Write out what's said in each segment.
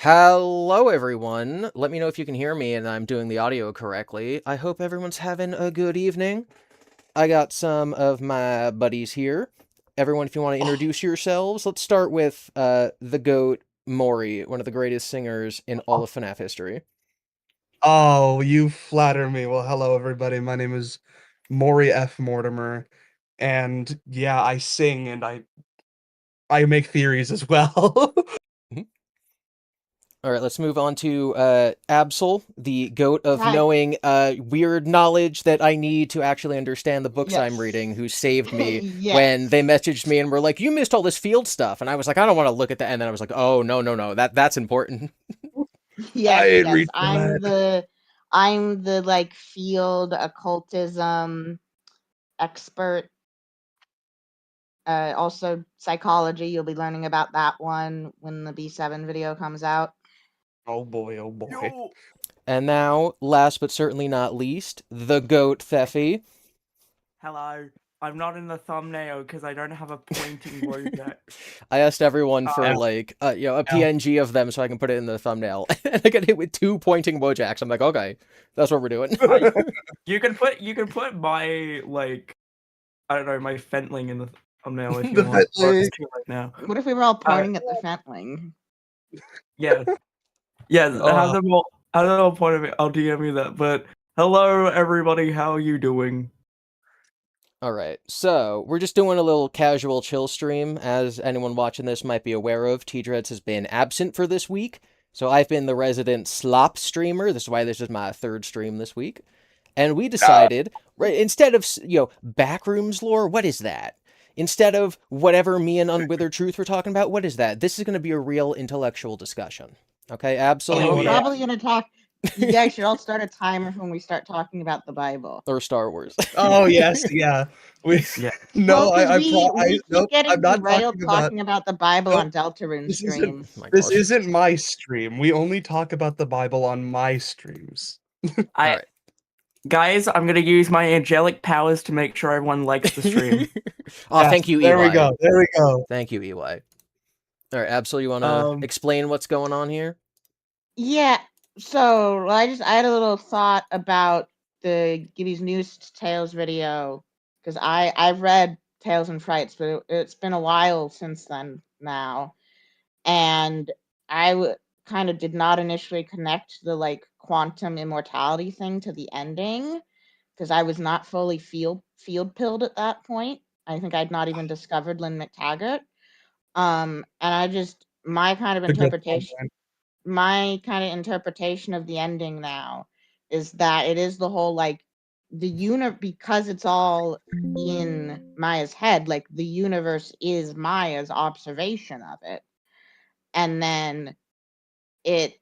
Hello, everyone. Let me know if you can hear me and I'm doing the audio correctly. I hope everyone's having a good evening. I got some of my buddies here. Everyone, if you want to Oh, introduce yourselves, let's start with the GOAT, Maury, one of the greatest singers in all of FNAF history. oh, you flatter me. Well, hello everybody. My name is Maury F. Mortimer, and yeah, I sing and I make theories as well. All right, let's move on to Absol, the goat of Hi. knowing weird knowledge that I need to actually understand the books I'm reading, Yes. who saved me when they Yes. messaged me and were like, "You missed all this field stuff," and I was like, "I don't want to look at that." And then I was like, "Oh no, no, no, that's important." Yes, I ain't yes. read that. I'm the like field occultism expert. Also psychology. You'll be learning about that one when the B7 video comes out. Oh boy, oh boy. Yo, And now, last but certainly not least, the goat Theffy. hello. I'm not in the thumbnail because I don't have a pointing wojak. I asked everyone for Uh, like a Now, PNG of them so I can put it in the thumbnail, and I got hit with two pointing Wojaks. I'm like, okay, that's what we're doing. you can put my I don't know, my Fentling in the thumbnail if you the want. Or Fetling. it's too late now. What if we were all Uh, pointing at the Fentling? yes, yes. Oh, Have them all point at me. I'll DM you that. But hello everybody, how are you doing? All right, so we're just doing a little casual chill stream. As anyone watching this might be aware of, T-Dreads has been absent for this week, so I've been the resident slop streamer. This is why this is my third stream this week. And we decided, right, instead of, backrooms lore, what is that? Instead of whatever me and Unwithered Truth were talking about, what is that? This is going to be a real intellectual discussion. Okay, And absolutely. oh we're yeah. probably gonna talk. You guys should all start a timer when we start talking about the Bible. Or Star Wars. Oh yes, yeah. We Yeah. no, Well, because I we keep nope, I'm getting not derailed talking about talking about the Bible nope. on Deltarune This isn't streams. My this gosh. isn't my stream. We only talk about the Bible on my streams. All I right. Guys, I'm gonna use my angelic powers to make sure everyone likes the stream. Oh, Yes, thank you, there we EY. go. There we go. Thank you, EY. All right, Absol, you want to Um, explain what's going on here? Yeah, so I had a little thought about the GiBi's News Tales video because I've read Tales and Frights, but it's been a while since then now, and kind of did not initially connect the like quantum immortality thing to the ending because I was not fully field pilled at that point. I think I'd not even discovered Lynn McTaggart. And I just It's a good point. my kind of interpretation of the ending now is that it is the whole like because it's all in Maya's head, like the universe is Maya's observation of it. And then it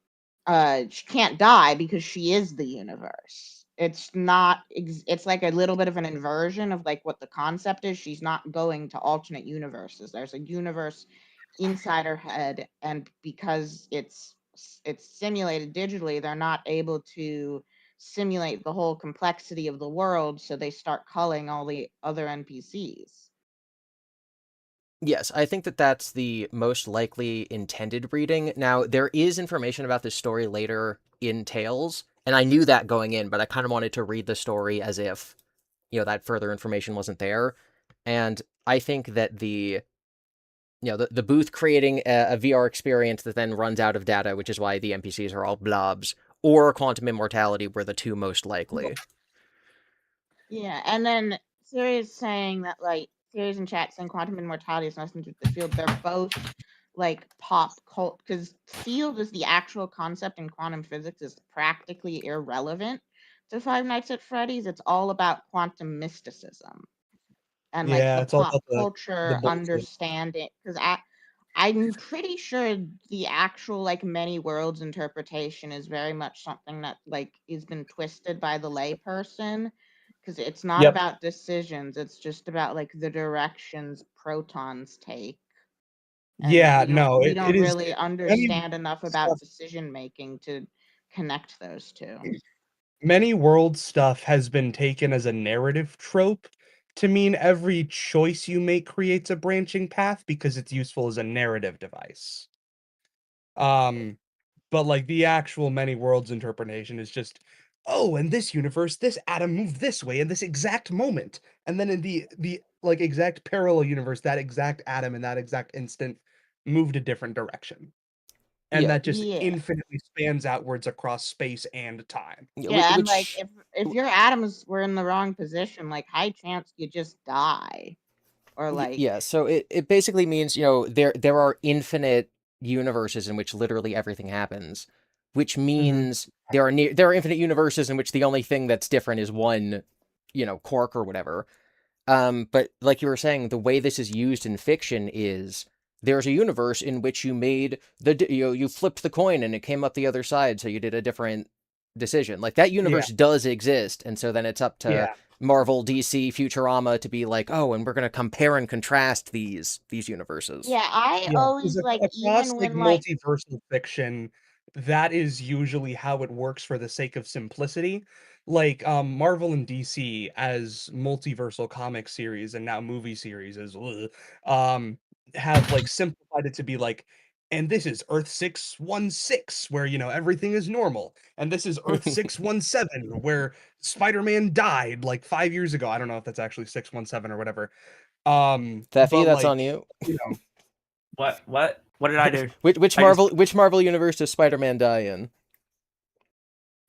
she can't die because she is the universe. It's like a little bit of an inversion of like what the concept is. She's not going to alternate universes. There's a universe inside her head, and because it's simulated digitally, they're not able to simulate the whole complexity of the world, so they start culling all the other NPCs. Yes, I think that that's the most likely intended reading. Now, there is information about this story later in Tales, and I knew that going in, but I kind of wanted to read the story as if, that further information wasn't there. And I think that the booth creating a VR experience that then runs out of data, which is why the NPCs are all blobs, or quantum immortality were the two most likely. Yeah, and then Sirius saying that like Sirius in chat saying quantum immortality is nothing to do with the field. They're both like pop cult because field is the actual concept in quantum physics is practically irrelevant to Five Nights at Freddy's. It's all about quantum mysticism and like Yeah, the it's all pop about the culture bullshit. understanding because I'm pretty sure the actual like many worlds interpretation is very much something that like has been twisted by the layperson because it's not Yep. about decisions, it's just about like the directions protons take, and Yeah, no, we it don't is really many understand enough about stuff decision making to connect those two. many world stuff has been taken as a narrative trope to mean every choice you make creates a branching path because it's useful as a narrative device. Um but like the actual many worlds interpretation is just, oh, in this universe, this atom moved this way in this exact moment, and then in the like exact parallel universe, that exact atom in that exact instant moved a different direction, and Yeah, that just Yeah. infinitely spans outwards across space and time. Yeah, and like which if your atoms were in the wrong position, like high chance you just die. Or like yeah, so it basically means, there are infinite universes in which literally everything happens, which Mhm. means there are infinite universes in which the only thing that's different is one, quark or whatever. But like you were saying, the way this is used in fiction is there's a universe in which you made you flipped the coin and it came up the other side, so you did a different decision. Like that Yeah, universe does exist, and so then it's up to yeah, Marvel, DC, Futurama to be like, oh, and we're gonna compare and contrast these universes. yeah, I yeah. always 'Cause like across even like when like multiversal fiction, that is usually how it works for the sake of simplicity. Like Marvel and DC as multiversal comic series and now movie series as well, have like simplified it to be like, and this is Earth 616 where everything is normal, and this is Earth 617 where Spider-Man died like 5 years ago. I don't know if that's actually 617 or whatever. Theffy, But that's on like, you. you know, What did I do? Which I just Marvel universe does Spider-Man die in?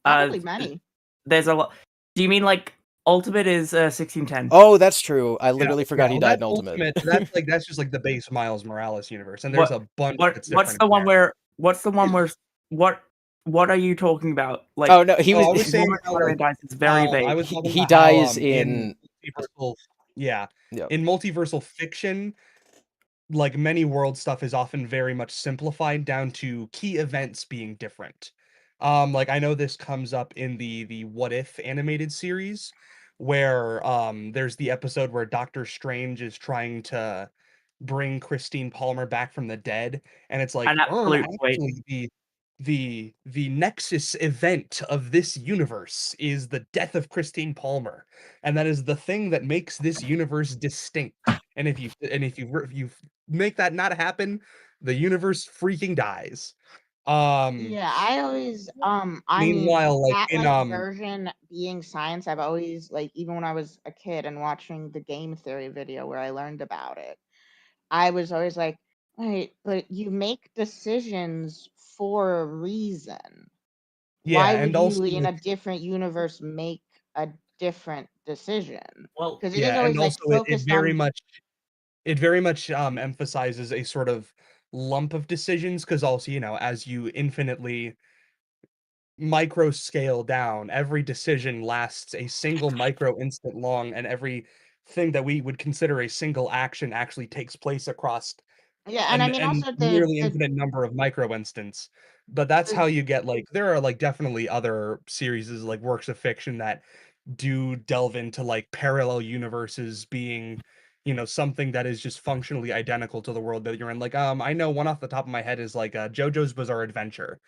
probably many. there's a lot. Do you mean like Ultimate is 1610? Oh, that's true. I yeah, literally yeah. forgot he Well, died that's in Ultimate. Ultimate. That's just like the base Miles Morales universe, and there's What a bunch that's what's different the in one there. where what what are you talking about? Oh Like no, he Oh, was I was saying Norman how Spider-Man like dies is very I vague. was he, talking he about how dies in in multiversal, yeah, yep. in multiversal fiction, like many world stuff is often very much simplified down to key events being different. Like I know this comes up in the What If animated series where there's the episode where Doctor Strange is trying to bring Christine Palmer back from the dead, and it's like, An absolute wait. actually the nexus event of this universe is the death of Christine Palmer, and that is the thing that makes this universe distinct. And if you make that not happen, the universe freaking dies. Um, Yeah, I always I mean meanwhile, like that in like version being science, I've always like even when I was a kid and watching the game theory video where I learned about it, I was always like, wait, but you make decisions for a reason. yeah, Why and would you also in like a different universe make a different decision? Well, Because it is yeah, always and like also focused on it very much emphasizes a sort of lump of decisions because also as you infinitely micro scale down, every decision lasts a single micro instant long, and every thing that we would consider a single action actually takes place across yeah, and I an mean also nearly infinite number of micro instants. But that's the how you get like there are like definitely other series like works of fiction that do delve into like parallel universes being something that is just functionally identical to the world that you're in. Like I know one off the top of my head is like JoJo's Bizarre Adventure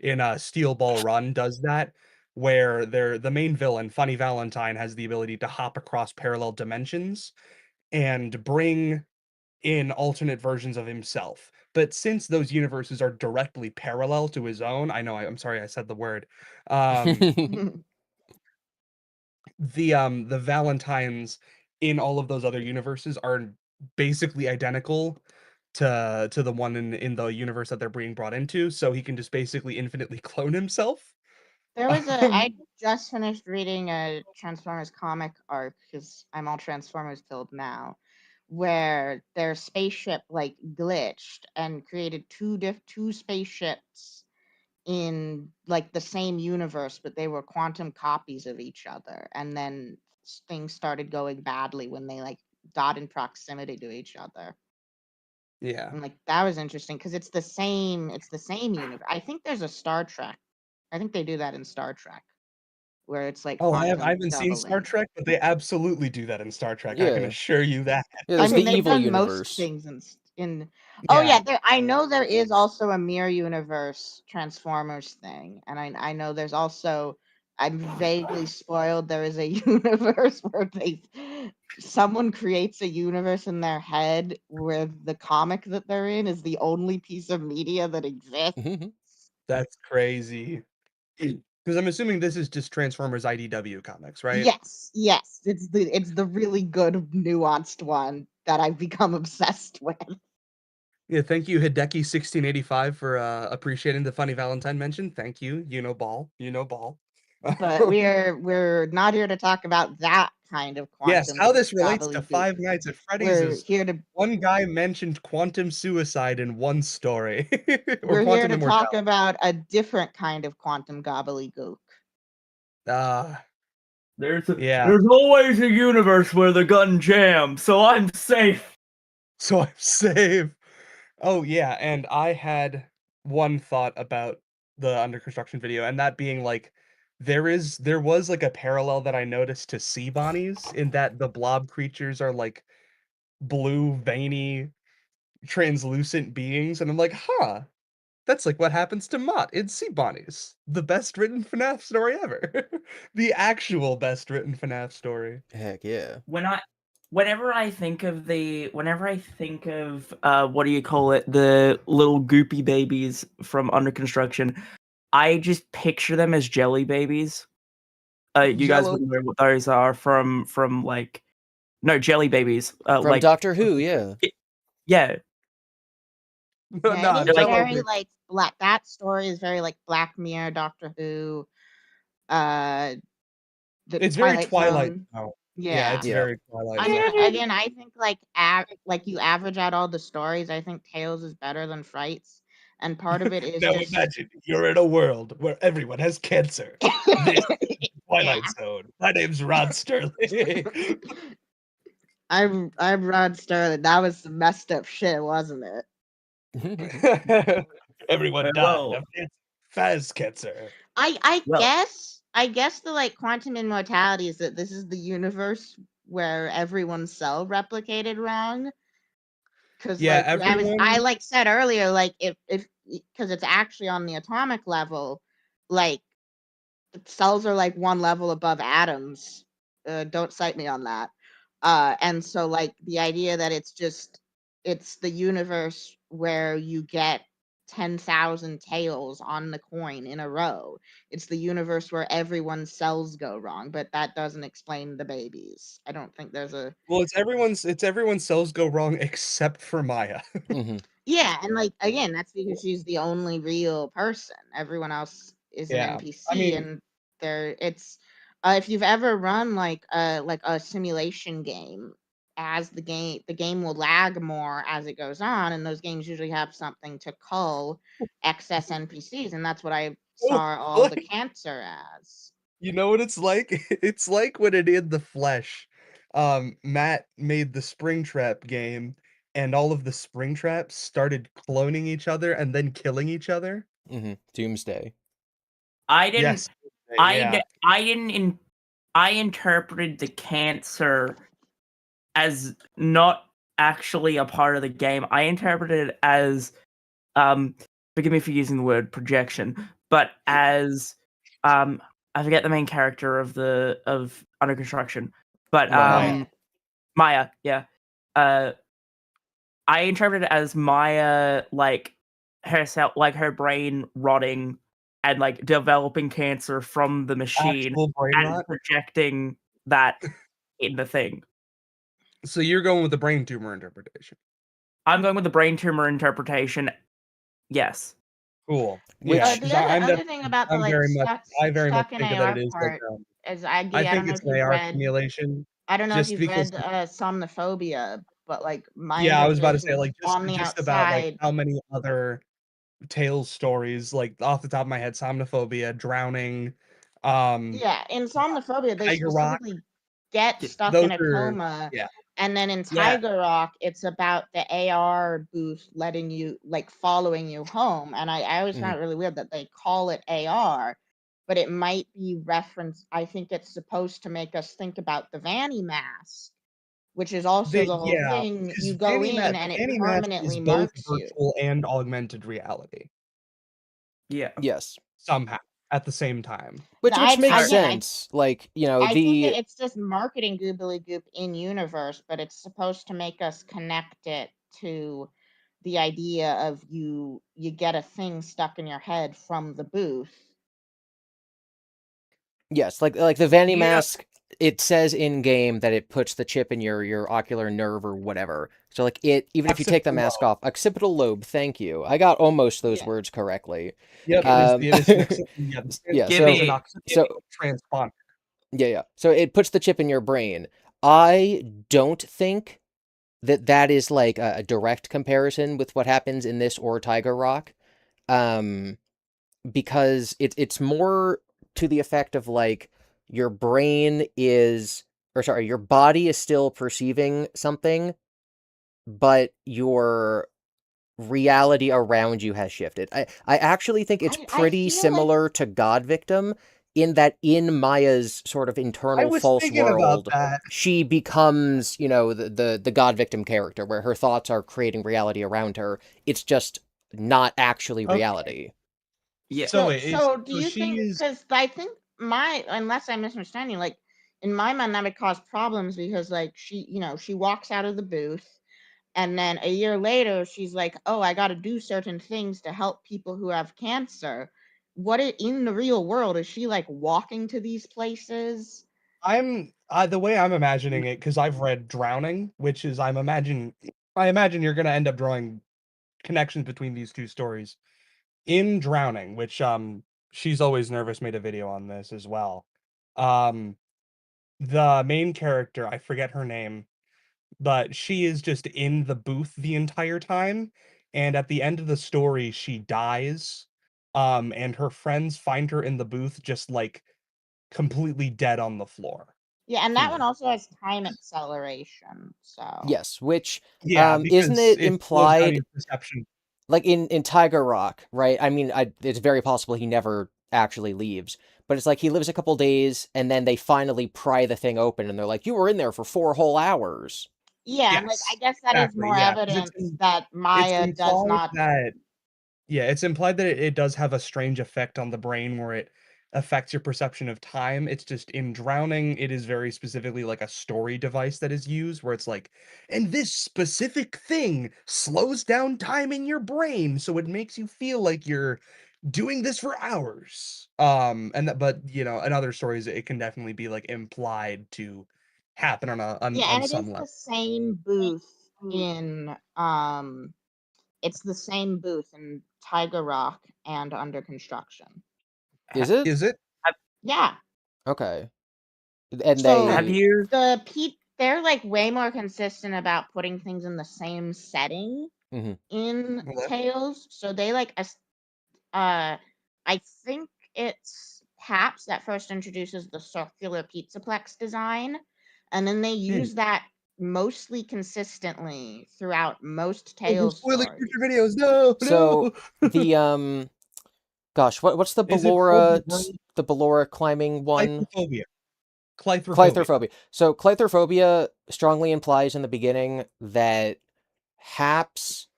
in Steel Ball Run does that, where the main villain Funny Valentine has the ability to hop across parallel dimensions and bring in alternate versions of himself. But since those universes are directly parallel to his own, I'm sorry I said the word. Um the Valentines in all of those other universes are basically identical to the one in the universe that they're being brought into, so he can just basically infinitely clone himself. There was Um, I just finished reading a Transformers comic arc because I'm all Transformers filled now, where their spaceship like glitched and created two spaceships in like the same universe, but they were quantum copies of each other, and then things started going badly when they like got in proximity to each other. yeah. And like that was interesting because it's the same universe. I think there's a Star Trek. I think they do that in Star Trek where it's like Oh, I quantum haven't seen Star doubling. Trek, but they absolutely do that in Star Trek, I can Yeah. assure you that. Yeah, I there's the mean, they've evil done most universe. things in. Oh Yeah. yeah, I know there is also a mirror universe Transformers thing, and I know there's also. I'm vaguely spoiled. There is a universe where someone creates a universe in their head where the comic that they're in is the only piece of media that exists. That's crazy. Because I'm assuming this is just Transformers IDW comics, right? Yes. It's the really good nuanced one that I've become obsessed with. Yeah, thank you, Hideki1685, for appreciating the funny Valentine mention. Thank you, ball. But we're not here to talk about that kind of Yes, quantum how this relates to gobbledygook. Five Nights at Freddy's We're is here to one guy mentioned quantum suicide in one story, or we're here quantum to talk immortality. about a different kind of quantum gobbledygook. Yeah. There's always a universe where the gun jams, so I'm safe. So I'm safe. Oh yeah, and I had one thought about the under construction video, and that being like there was like a parallel that I noticed to sea bonnies in that the blob creatures are like blue, veiny, translucent beings, and I'm like, huh, that's like what happens to Mott in Sea Bonnies. The best written FNAF story ever. The actual best written FNAF story. Heck yeah. Whenever I think of what do you call it, the little goopy babies from under construction, I just picture them as jelly babies. You guys Jello. wouldn't know what those are from like, no, jelly babies. From Like, Doctor Who, yeah. yeah, Yeah, it Nah, is like- Jello. very like black. That story is very like Black Mirror, Doctor Who, the It's very Twilight Twilight Zone. Zone. Yeah. Yeah, it's Yeah. very Twilight I Zone. mean, again, I think like you average out all the stories. I think Tales is better than Frights, and part of it is Now just imagine you're in a world where everyone has cancer. This is Twilight Yeah. Zone. My name's Rod Sterling. I'm Rod Sterling. That was some messed up shit, wasn't it? Everyone died well, of Faz cancer. I Well- guess the like quantum immortality is that this is the universe where everyone's cell replicated wrong. Because Yeah, like everyone. I like said earlier, like if because it's actually on the atomic level, like cells are like one level above atoms. Don't cite me on that. And so like the idea that it's the universe where you get 10,000 tails on the coin in a row. It's the universe where everyone's cells go wrong, but that doesn't explain the babies. I don't think there's a Well, it's everyone's cells go wrong except for Maya. Mhm. Yeah, and like again, that's because she's the only real person. Everyone else is an Yeah, NPC, I mean- and it's if you've ever run like a simulation game, as the game will lag more as it goes on, and those games usually have something to cull excess NPCs, and that's what I saw all the like- cancer as. You know what it's like? It's like when it in The Flesh, Matt made the Springtrap game, and all of the Springtraps started cloning each other and then killing each other. Doomsday. I didn't. Yes. Yeah. I interpreted the cancer as not actually a part of the game. I interpreted it as, forgive me for using the word projection, but as, I forget the main character of Under Construction, but Maya. Maya, yeah. I interpreted it as Maya, like herself, like her brain rotting and like developing cancer from the machine Actual brain and rot. projecting that in the thing. So you're going with the brain tumor interpretation. I'm going with the brain tumor interpretation. Yes. Cool. Which- Yeah, The 'cause other thing about the I'm like very much stuck in think of AR that it is like part is I I don't think know it's if an you've AR read simulation. I don't know if just you've because- read Somnophobia, but like my Yeah, I was about to say interpretation like on the just about like outside. how many other Tales stories, like off the top of my head, Somnophobia, Drowning, Yeah, in Somnophobia, they Tiger Rock. specifically get stuck Those in a are- coma. yeah. And then in Yeah. Tiger Rock, it's about the AR booth letting you, like, following you home. And I always found it really weird that they call it AR, but it might be reference. I think it's supposed to make us think about the Vanny mask, which is also the whole thing. because You go in and it Fanny Mask permanently is both marks you. virtual and augmented reality Yeah. Yes. somehow at the same time. Which I- makes again, sense. Like, you know, I think the it's just marketing goobly goop in universe, but it's supposed to make us connect it to the idea of you get a thing stuck in your head from the booth. Yes, like the Vanny Yeah. mask, it says in game that it puts the chip in your ocular nerve or whatever. So like it, even if you take the Occipital mask lobe. off, occipital lobe. Thank you. I got almost those Yeah. words correctly. Yep, Um, it is an yeah, yeah. it's So an GiBi. occipital transponder. yeah. So it puts the chip in your brain. I don't think that is like a direct comparison with what happens in this or Tiger Rock. Because it's more to the effect of like your brain is, or sorry, your body is still perceiving something, but your reality around you has shifted. I actually think it's I pretty feel like similar to God Victim in that in Maya's sort of I internal was false thinking about world, that. she becomes, the God Victim character where her thoughts are creating reality around her. It's just not actually Okay. reality. Yeah. So wait, so do so you she think, is because I think unless I'm misunderstanding, like in my mind that would cause problems because like she walks out of the booth and then a year later she's like, oh, I got to do certain things to help people who have cancer. In the real world, is she like walking to these places? the way I'm imagining it, because I've read Drowning, which is I imagine you're gonna end up drawing connections between these two stories. In Drowning, which She's Always Nervous made a video on this as well. Um the main character, I forget her name, but she is just in the booth the entire time, and at the end of the story she dies. And her friends find her in the booth just like completely dead on the floor. Yeah, and that Hmm. one also has time acceleration. So Yes, which Yeah, isn't because it it slows down implied your perception. like in Tiger Rock, right? I mean, it's very possible he never actually leaves, but it's like he lives a couple days and then they finally pry the thing open and they're like, "You were in there for 4 whole hours." yeah, and like I Yes, guess that is exactly, more yeah, 'cause evidence that it's Maya does implied not. that yeah, it's implied that it does have a strange effect on the brain where it affects your perception of time. It's just in Drowning, it is very specifically like a story device that is used where it's like, "And this specific thing slows down time in your brain, so it makes you feel like you're doing this for hours." And that but, in other stories, it can definitely be, like, implied to happen Yeah, on and it is some the level. same booth in it's the same booth in Tiger Rock and Under Construction. Is Ha- it? Is it? Have, Yeah. Okay. And So have they you? they're like way more consistent about putting things in the same setting mhm. in Okay. Tales. So they like I think it's Paps that first introduces the circular pizzaplex design, and then they Hmm. use that mostly consistently throughout most Oh, we're Tales spoiling stories. future videos. No, So no. the gosh, what's the Is it Phobia, Ballora bro? the Ballora climbing one? Clythrophobia. Clythrophobia. Clytherphobia. So clytherphobia strongly implies in the beginning that Haps,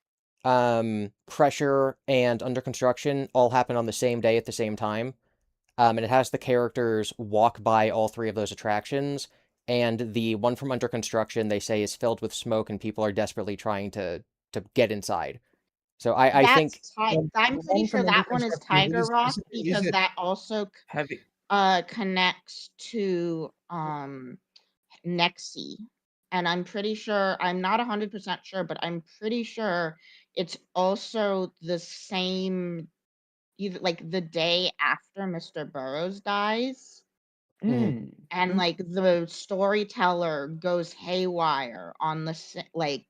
Pressure, and Under Construction all happen on the same day at the same time. And it has the characters walk by all three of those attractions. And the one from Under Construction, they say, is filled with smoke and people are desperately trying to get inside. So I think I'm The pretty one sure from Under that one is Construction, Tiger Rock is because it that also Have you? connects to Nexi. And I'm pretty sure, I'm not 100% sure, but I'm pretty sure it's also the same, either like the day after Mr. Burroughs dies. mhm. And like the storyteller goes haywire on like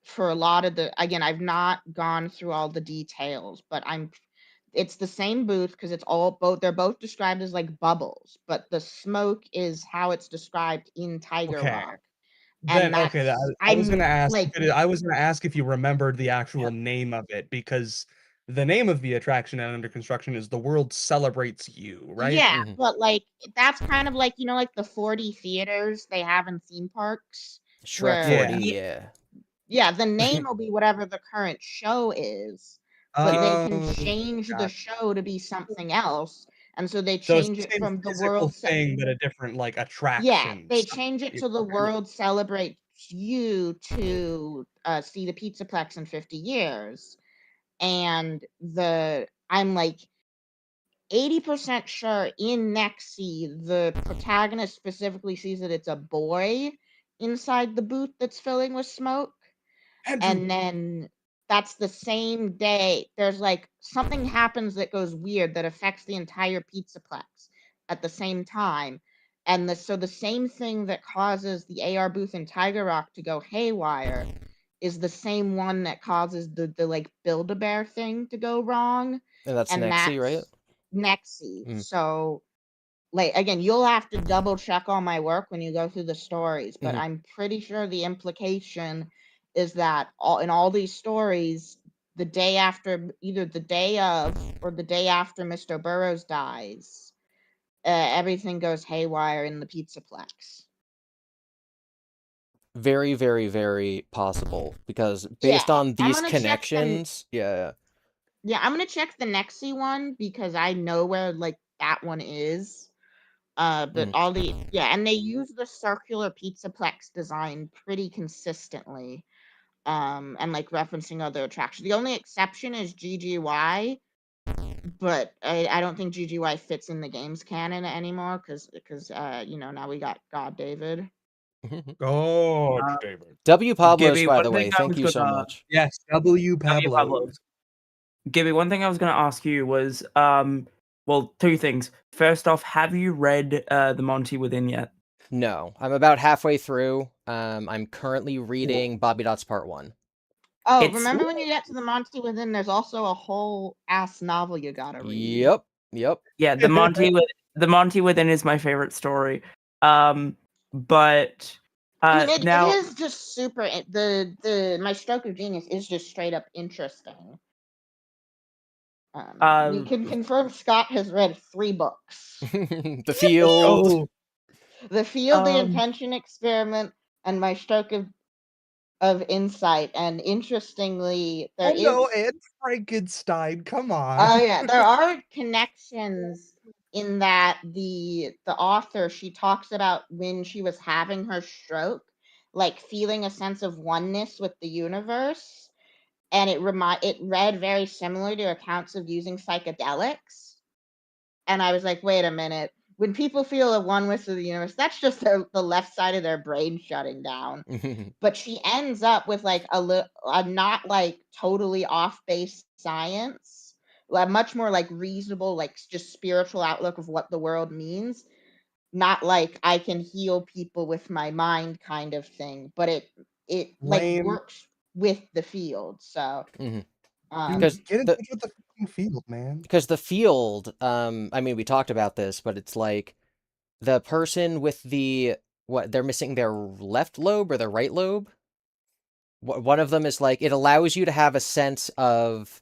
for a lot of again, I've not gone through all the details, but it's the same booth because they're both described as like bubbles, but the smoke is how it's described in Tiger okay. Rock. Then And okay, that's I was I'm gonna ask like I was gonna ask if you remembered the actual Have, name of it, because the name of the attraction at Under Construction is The World Celebrates You, right? yeah, Mhm. but like that's kind of like like the 40 theaters they have in theme parks Shrek where 4D, Yeah. yeah. yeah, the name will be whatever the current show is, but yeah. they can Oh, change the got show to be something else. And so they so it's change the it same from the physical world. thing, but a different, like, Yeah, attraction they style. change it Yeah, to the okay. world celebrates you to see the Pizzaplex in 50 years. And I'm like 80% sure in Nexi, the protagonist specifically sees that it's a boy inside the booth that's filling with smoke. Andrew, And then that's the same day. There's like something happens that goes weird that affects the entire Pizzaplex at the same time. And so the same thing that causes the AR booth in Tiger Rock to go haywire is the same one that causes the like Build-A-Bear thing to go wrong. And that's And Nexi, right? that's Nexi. Mm. So like again, you'll have to double check all my work when you go through the stories, but Mhm. I'm pretty sure the implication is that in all these stories, the day after, either the day of or the day after Mr. Burroughs dies, everything goes haywire in the Pizzaplex. Very, very, very possible because Yeah, based on I'm these gonna check connections, yeah. I'm gonna check the Nexi one because I know where like that one is. But Mhm. all the and they use the circular Pizzaplex design pretty consistently. And like referencing other attractions. The only exception is GGY, but I don't think GGY fits in the game's canon anymore because now we got God David. oh, Uh, David. W. Pablos, Gibby, by one the thing way, I thank was you so gonna much. Yes, W. W. Pablo. Pablos. Gibby, one thing I was gonna ask you was well, two things. First off, have you read The Monty Within yet? No, I'm about halfway through. I'm currently reading Bobby Dots Part 1. Oh, It's remember when you get to the Monty Within, there's also a whole ass novel you gotta read. Yep. yeah, the Monty Within is my favorite story. But I mean, it now is just super. My stroke of genius is just straight up interesting. We can confirm Scott has read 3 books: The Let's Field. go. The Field, The Um, Intention Experiment, and My Stroke of Insight. And interestingly, there Oh no, is and Frankenstein. Come on. there are connections in that the author, she talks about when she was having her stroke, like feeling a sense of oneness with the universe, and it read very similar to accounts of using psychedelics. And I was like, wait a minute. When people feel a oneness with the universe, that's just the left side of their brain shutting down. But she ends up with like a not like totally off base science, a much more like reasonable, like just spiritual outlook of what the world means. Not like I can heal people with my mind kind of thing, but it like Lame. works with the field. So Dude, Because get in the touch with the fucking field, man. because the Field, I mean, we talked about this, but it's like the person with they're missing their left lobe or their right lobe. One of them is like it allows you to have a sense of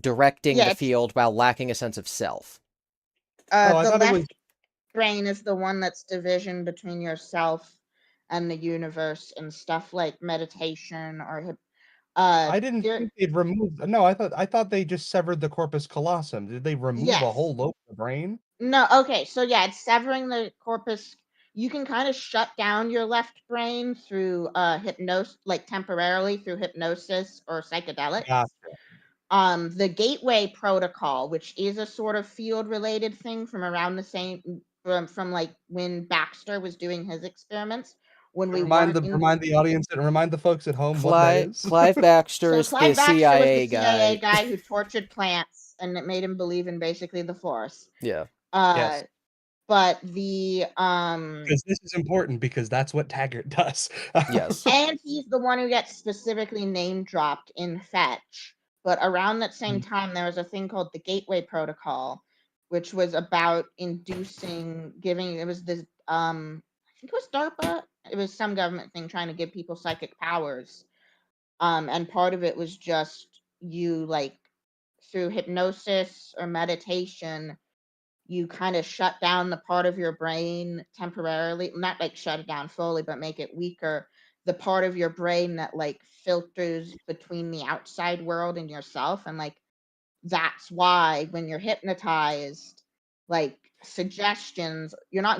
directing the yeah, field while lacking a sense of self. Oh, I the thought it was. left brain is the one that's division between yourself and the universe and stuff like meditation or I didn't think they'd removed. No, I thought they just severed the corpus callosum. Did they remove a yes. whole lobe of the brain? No, okay, so yeah, it's severing the corpus. You can kind of shut down your left brain through hypnosis, like temporarily through hypnosis or psychedelics. Gotcha. The gateway protocol, which is a sort of field related thing from around the same from like when Baxter was doing his experiments when we Remind weren't the in. remind the audience and remind the folks at home what that is. Clive Baxter So is the Clyde Baxter was the CIA CIA guy. guy who tortured plants and it made him believe in basically the Force. Yeah. Yes. But the Because this is important because that's what Taggart does. Yes. and he's the one who gets specifically name dropped in Fetch. But around that same time, there was a thing called the Gateway Protocol, which was about giving. It was this. I think it was DARPA. It was some government thing trying to give people psychic powers. And part of it was just you like through hypnosis or meditation you kind of shut down the part of your brain temporarily, not like shut it down fully, but make it weaker. The part of your brain that like filters between the outside world and yourself. And like, that's why when you're hypnotized, like suggestions, you're not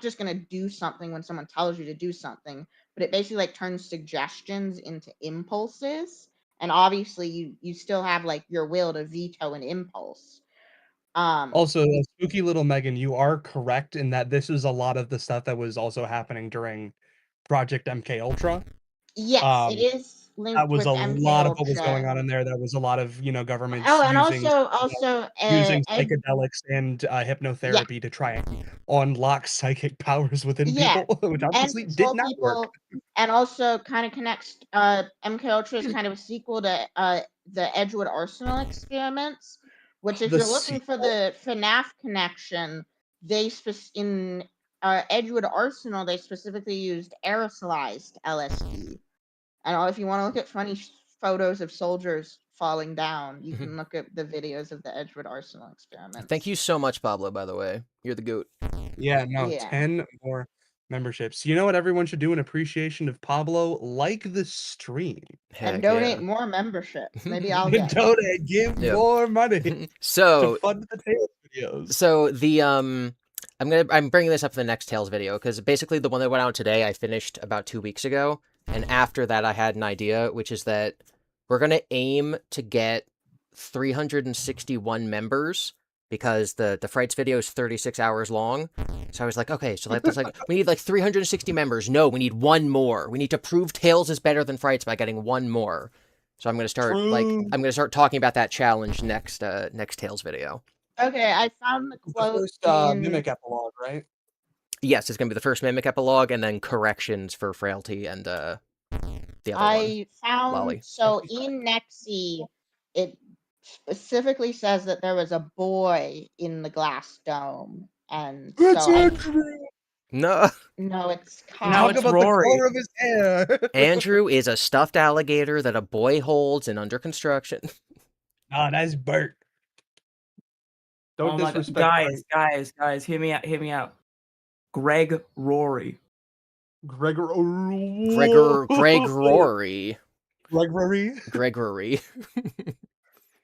just going to do something when someone tells you to do something, but it basically like turns suggestions into impulses, and obviously you still have like your will to veto an impulse. Also, spooky little Megan, you are correct in that this is a lot of the stuff that was also happening during Project MK Ultra. Yes, it is linked That was with a MK lot of what was going Ultra. on in there. There was a lot of, governments Oh, and using using psychedelics and hypnotherapy to try and unlock psychic powers within Yeah, people, which and obviously did control not work. people, and also kind of connects. MK Ultra is kind of a sequel to the Edgewood Arsenal experiments, which if The you're looking for the FNAF connection, in Edgewood Arsenal they specifically used aerosolized LSD. And if you want to look at funny photos of soldiers falling down, you can look at the videos of the Edgewood Arsenal experiments. Thank you so much, Pablo, by the way. You're the goat. Yeah, no, Yeah. 10 more memberships. You know what everyone should do in appreciation of Pablo? Like the stream. Heck And donate yeah. more memberships. Maybe I'll get Donate, give Yep. more money to So fund the Tales videos. So the I'm bringing this up in the next Tales video because basically the one that went out today I finished about 2 weeks ago, and after that I had an idea, which is that we're gonna aim to get 361 members because the Frights video is 36 hours long. So I was like, okay, so that's like we need like 360 members. No, we need one more. We need to prove Tales is better than Frights by getting one more. So I'm gonna start talking about that challenge next Tales video. Okay, I found the quote The first Mimic epilogue, right? Yes, it's gonna be the first Mimic epilogue, and then corrections for Frailty and the other one. I found Lolly. so in Nexi, it specifically says that there was a boy in the glass dome, and It's Andrew. No, no, it's No, Kyle. it's Talk about Rory. the color of his hair. Andrew is a stuffed alligator that a boy holds and under construction. Nah, that's Bert. Don't Oh my disrespect God. Guys, hear me out. Greg Rory. Gregor. Gregory. Gregory.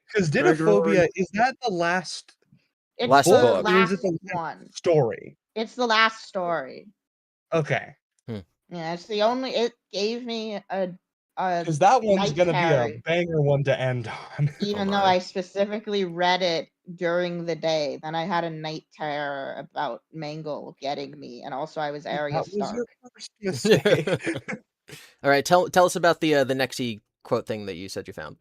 Because Dinophobia, is that the last It's Last the book. or is last it the one. story? It's the last story. Okay. Yeah, it's the only. It gave me a Because that one's night gonna be a terror, banger one to end on. even Oh though my. I specifically read it during the day. Then I had a night terror about Mangle getting me, and also I was Arya That was Stark. your first mistake. All right, tell us about the Nexi quote thing that you said you found.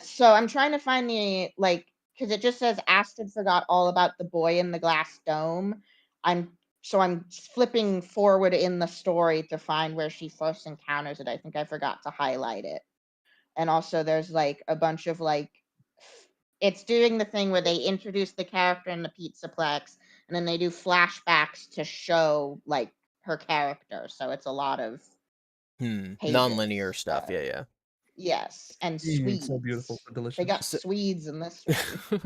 So I'm trying to find the because it just says Astrid forgot all about the boy in the glass dome. I'm flipping forward in the story to find where she first encounters it. I think I forgot to highlight it. And also there's like a bunch of it's doing the thing where they introduce the character in the Pizzaplex and then they do flashbacks to show like her character. So it's a lot of Non-linear stuff. Yeah. Yes, and Swedes. So beautiful, so delicious. They got Swedes in this one.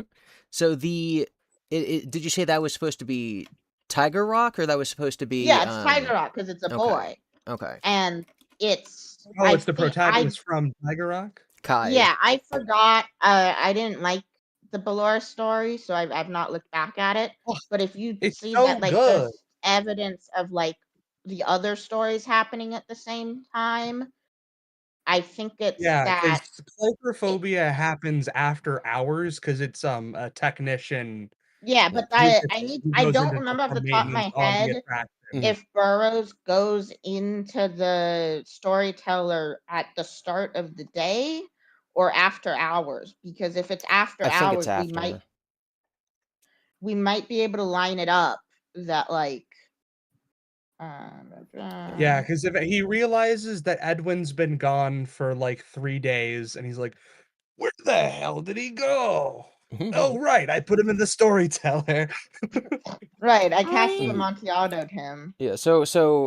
So did you say that was supposed to be Tiger Rock, or that was supposed to be? Yeah, it's Tiger Rock because it's a boy. Okay. And it's it's the protagonist from Tiger Rock? Kai. Yeah, I forgot. I didn't like the Ballora story, so I've not looked back at it. But if you see so that there's evidence of the other stories happening at the same time, I think it's that claustrophobia happens after hours because it's a technician. Yeah, but I don't remember off the top of my head if Burroughs goes into the storyteller at the start of the day or after hours, because if it's after hours, we might be able to line it up that yeah, because if he realizes that Edwin's been gone for 3 days and he's like, where the hell did he go? Oh, right, I put him in the storyteller. Right, I cast the Amontillado him. Yeah, so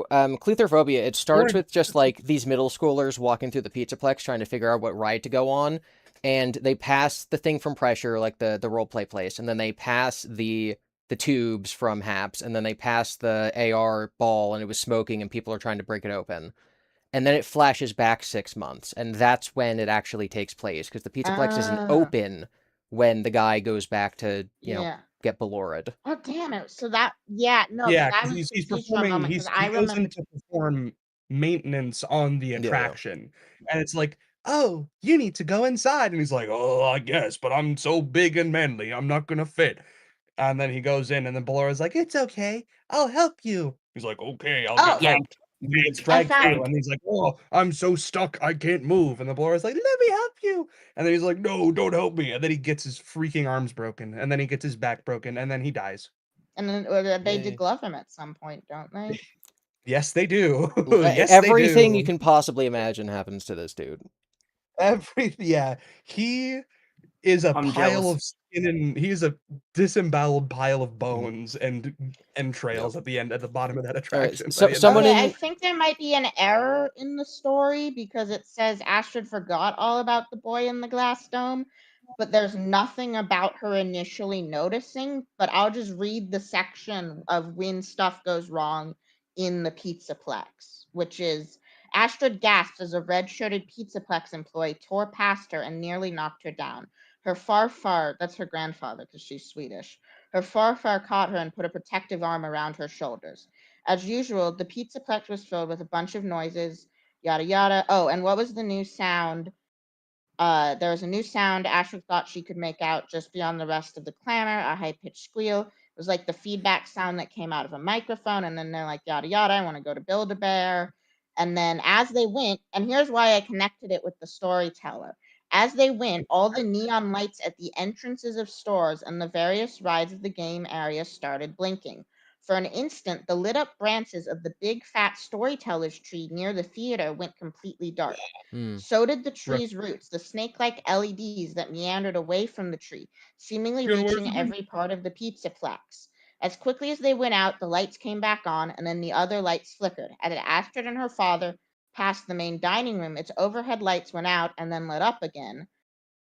Claustrophobia, it starts with just these middle schoolers walking through the Pizzaplex trying to figure out what ride to go on, and they pass the thing from Pressure, the roleplay place, and then they pass the tubes from Haps, and then they pass the AR ball, and it was smoking, and people are trying to break it open. And then it flashes back 6 months, and that's when it actually takes place, because the Pizzaplex isn't open when the guy goes back to, get Ballora'd. Oh, damn it. So that, that was he's performing, he goes in to perform maintenance on the Yeah. attraction. And it's like, "Oh, you need to go inside." And he's like, "Oh, I guess, but I'm so big and manly, I'm not gonna fit." And then he goes in, and then Ballara's like, "It's okay, I'll help you." He's like, "Okay, I'll get Oh, Yank. helped." And he gets I dragged found through, and he's like, "Oh, I'm so stuck, I can't move." And the Ballara's like, "Let me help you." And then he's like, "No, don't help me." And then he gets his freaking arms broken, and then he gets his back broken, and then he dies. and then they Yay. deglove him at some point, don't they? Yes, they do. L- Yes, they Everything you do. can possibly imagine happens to this dude. Yeah, he is a I'm pile jealous. of skin, and he's a disemboweled pile of Mhm. bones and Yep. entrails at the end, at the bottom of that All right. attraction by So the end of someone Okay, I in think there might be an error in the story because it says Astrid forgot all about the boy in the glass dome, but there's nothing about her initially noticing. But I'll just read the section of when stuff goes wrong in the Pizzaplex, which is Astrid gasped as a red-shirted Pizzaplex employee tore past her and nearly knocked her down. Her farfar, that's her grandfather because she's Swedish, her farfar caught her and put a protective arm around her shoulders. As usual, the Pizzaplex was filled with a bunch of noises, yada yada. Oh, and what was the new sound? There was a new sound Ashford thought she could make out just beyond the rest of the clamor, a high-pitched squeal. It was like the feedback sound that came out of a microphone, and then they're like, yada yada, I want to go to Build-A-Bear. And then as they went, and here's why I connected it with the storyteller. As they went, all the neon lights at the entrances of stores and the various rides of the game area started blinking. For an instant, the lit up branches of the big fat storyteller's tree near the theater went completely dark. Hmm. So did the Right. tree's roots, the snake-like LEDs that meandered away from the tree, seemingly Yeah, where's reaching the every part of the Pizzaplex. As quickly as they went out, the lights came back on, and then the other lights flickered. As Astrid and her father passed the main dining room, its overhead lights went out and then lit up again.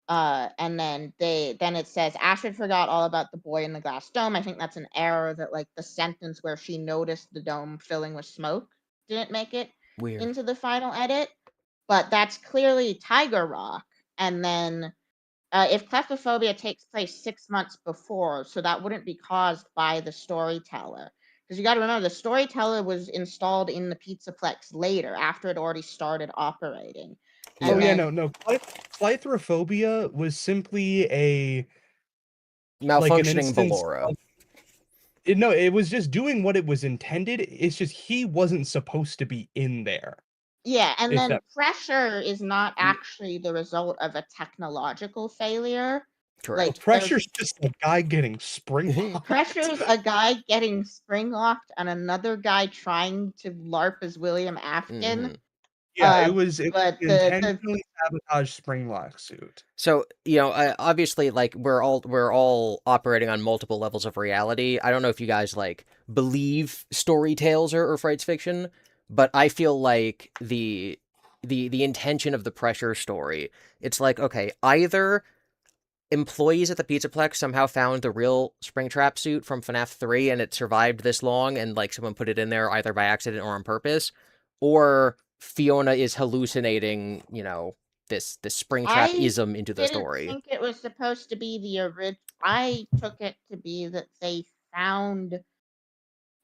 And then it says Astrid forgot all about the boy in the glass dome. I think that's an error that like the sentence where she noticed the dome filling with smoke didn't make it Weird. into the final edit, but that's clearly Tiger Rock. And then if Cleptophobia takes place 6 months before, so that wouldn't be caused by the storyteller. Because you got to remember, the storyteller was installed in the Pizzaplex later, after it already started operating. Oh, And Yeah. yeah, then, no. Clythrophobia was simply a like, an Malfunctioning instance Ballora. of no, it was just doing what it was intended, it's just he wasn't supposed to be in there, yeah, and if then that pressure is not actually the result of a technological failure. well, Like, Correct. pressure's just a guy getting spring locked. pressure's a guy getting spring locked and another guy trying to LARP as William Afton. Mhm. Yeah, it was But an intentionally sabotaged spring lock suit. So, obviously, like we're all operating on multiple levels of reality. I don't know if you guys like believe story tales or Fright's fiction, but I feel like the intention of the pressure story, it's like, okay, either employees at the Pizzaplex somehow found the real Springtrap suit from FNAF 3 and it survived this long and like someone put it in there either by accident or on purpose, or Fiona is hallucinating, this Springtrap I ism into the didn't story. think it was supposed to be the original. I took it to be that they found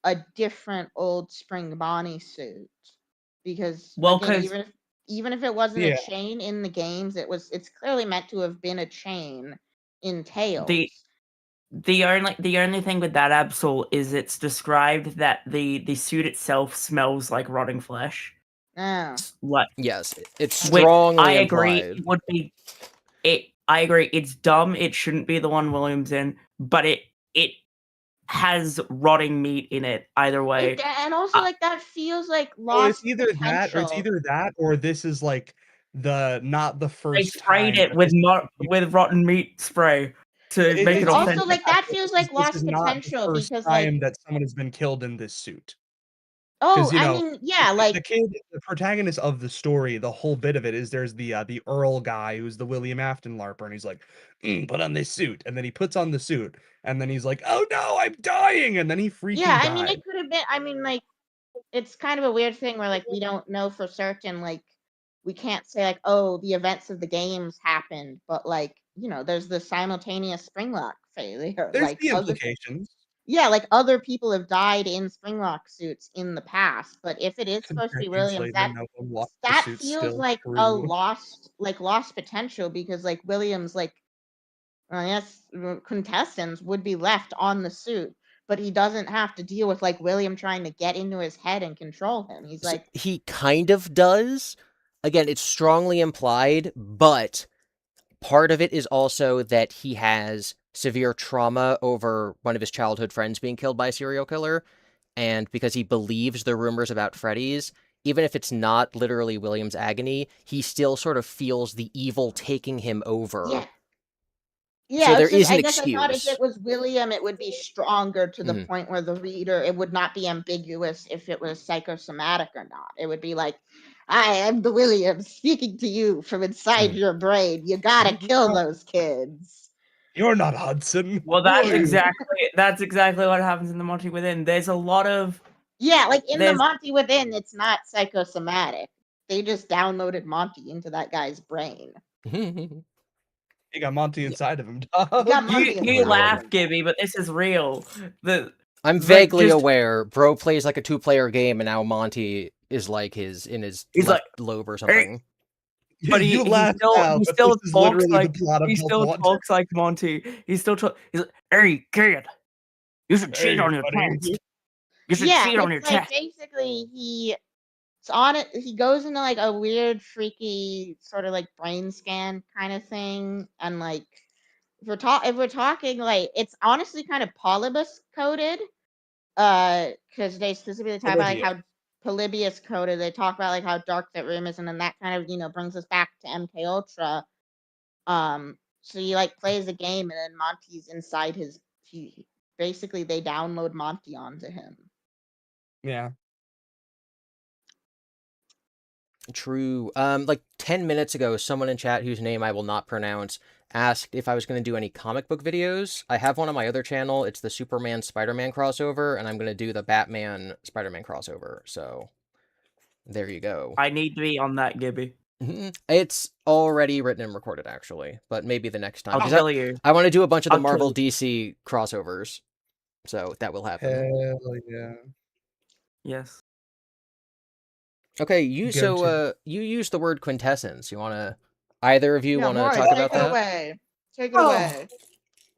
a different old Spring Bonnie suit because Well, again, because even if it wasn't a Yeah. chain in the games, it's clearly meant to have been a chain in the Tales. the only thing with that Absol is it's described that the suit itself smells like rotting flesh. Oh. Like, Yes, it's Okay. strongly I agree. implied. It would be it. I agree. It's dumb. It shouldn't be the one William's in, but it has rotting meat in it. Either way, And also Uh, like that feels like Well, lost it's potential. either that or this is, like, not the they first sprayed time it that with this with rotten meat spray to make it it's either Also, authentic. like that that or feels like this is lost not the potential first because like time that someone has been killed in this suit. oh, 'Cause, I mean, yeah, the like kid, the protagonist of the story, the whole bit of it is there's the Earl guy who's the William Afton LARPer, and he's like, put on this suit," and then he puts on the suit, and then he's like, "Oh no, I'm dying," and then he yeah, freaking I mean died. it could have been I mean like it's kind of a weird thing where like we don't know for certain like we can't say like oh the events of the games happened but like there's the simultaneous springlock failure There's like the other implications. yeah, like other people have died in Springlock suits in the past, but if it is supposed to be Decades Williams, later, no one lost the that suit feels still like a true. lost potential, because like Williams, like I guess contestants would be left on the suit, but he doesn't have to deal with like William trying to get into his head and control him. He's So like, he kind of does. Again, it's strongly implied, but part of it is also that he has severe trauma over one of his childhood friends being killed by a serial killer, and because he believes the rumors about Freddy's, even if it's not literally William's agony, he still sort of feels the evil taking him over. yeah. Yeah, So there it's just is an I guess I thought if excuse. it was William, it would be stronger to the Mhm. point where the reader, it would not be ambiguous if it was psychosomatic or not. It would be like, I am the William speaking to you from inside Mhm. your brain. You gotta kill those kids. You're not Hudson. Well, Who that's are you? exactly what happens in the Monty Within. There's a lot of Yeah, like in the there's Monty Within, it's not psychosomatic. They just downloaded Monty into that guy's brain. You got Monty Yeah. inside of him, You got dog. you Monty you inside of Lord. laugh, him. Gibby, but this is real. The I'm like vaguely just aware. Bro plays like a 2-player game, and now Monty is like in his he's left like, lobe or "Hey," something. but You laugh now, he but this still is talks literally the like plot of Help Wanted. Monty. He's like, "Hey kid, you should cheat Hey, on your buddy. test. You should Yeah, cheat on your it's like test." basically it's on it. He goes into like a weird, freaky sort of like brain scan kind of thing, and like if we're talking like it's honestly kind of Polybus coded, because they specifically talk about like Olivia. how Polybius coded. They talk about like how dark that room is, and then that kind of brings us back to MK Ultra. So he like plays a game, and then Monty's inside his. Basically they download Monty onto him. Yeah. True. Like 10 minutes ago, someone in chat whose name I will not pronounce asked if I was going to do any comic book videos. I have one on my other channel. It's the Superman Spider-Man crossover, and I'm going to do the Batman Spider-Man crossover. So there you go. I need to be on that, Gibby. It's already written and recorded, actually, but maybe the next time. I'll 'Cause kill you. I want to do a bunch of the I'll kill Marvel you. DC crossovers, so that will happen. Hell yeah. Yes. Okay, Go to you used the word quintessence. Either of you Yeah, want to Maury, talk take about it that? away. Take it Oh, away.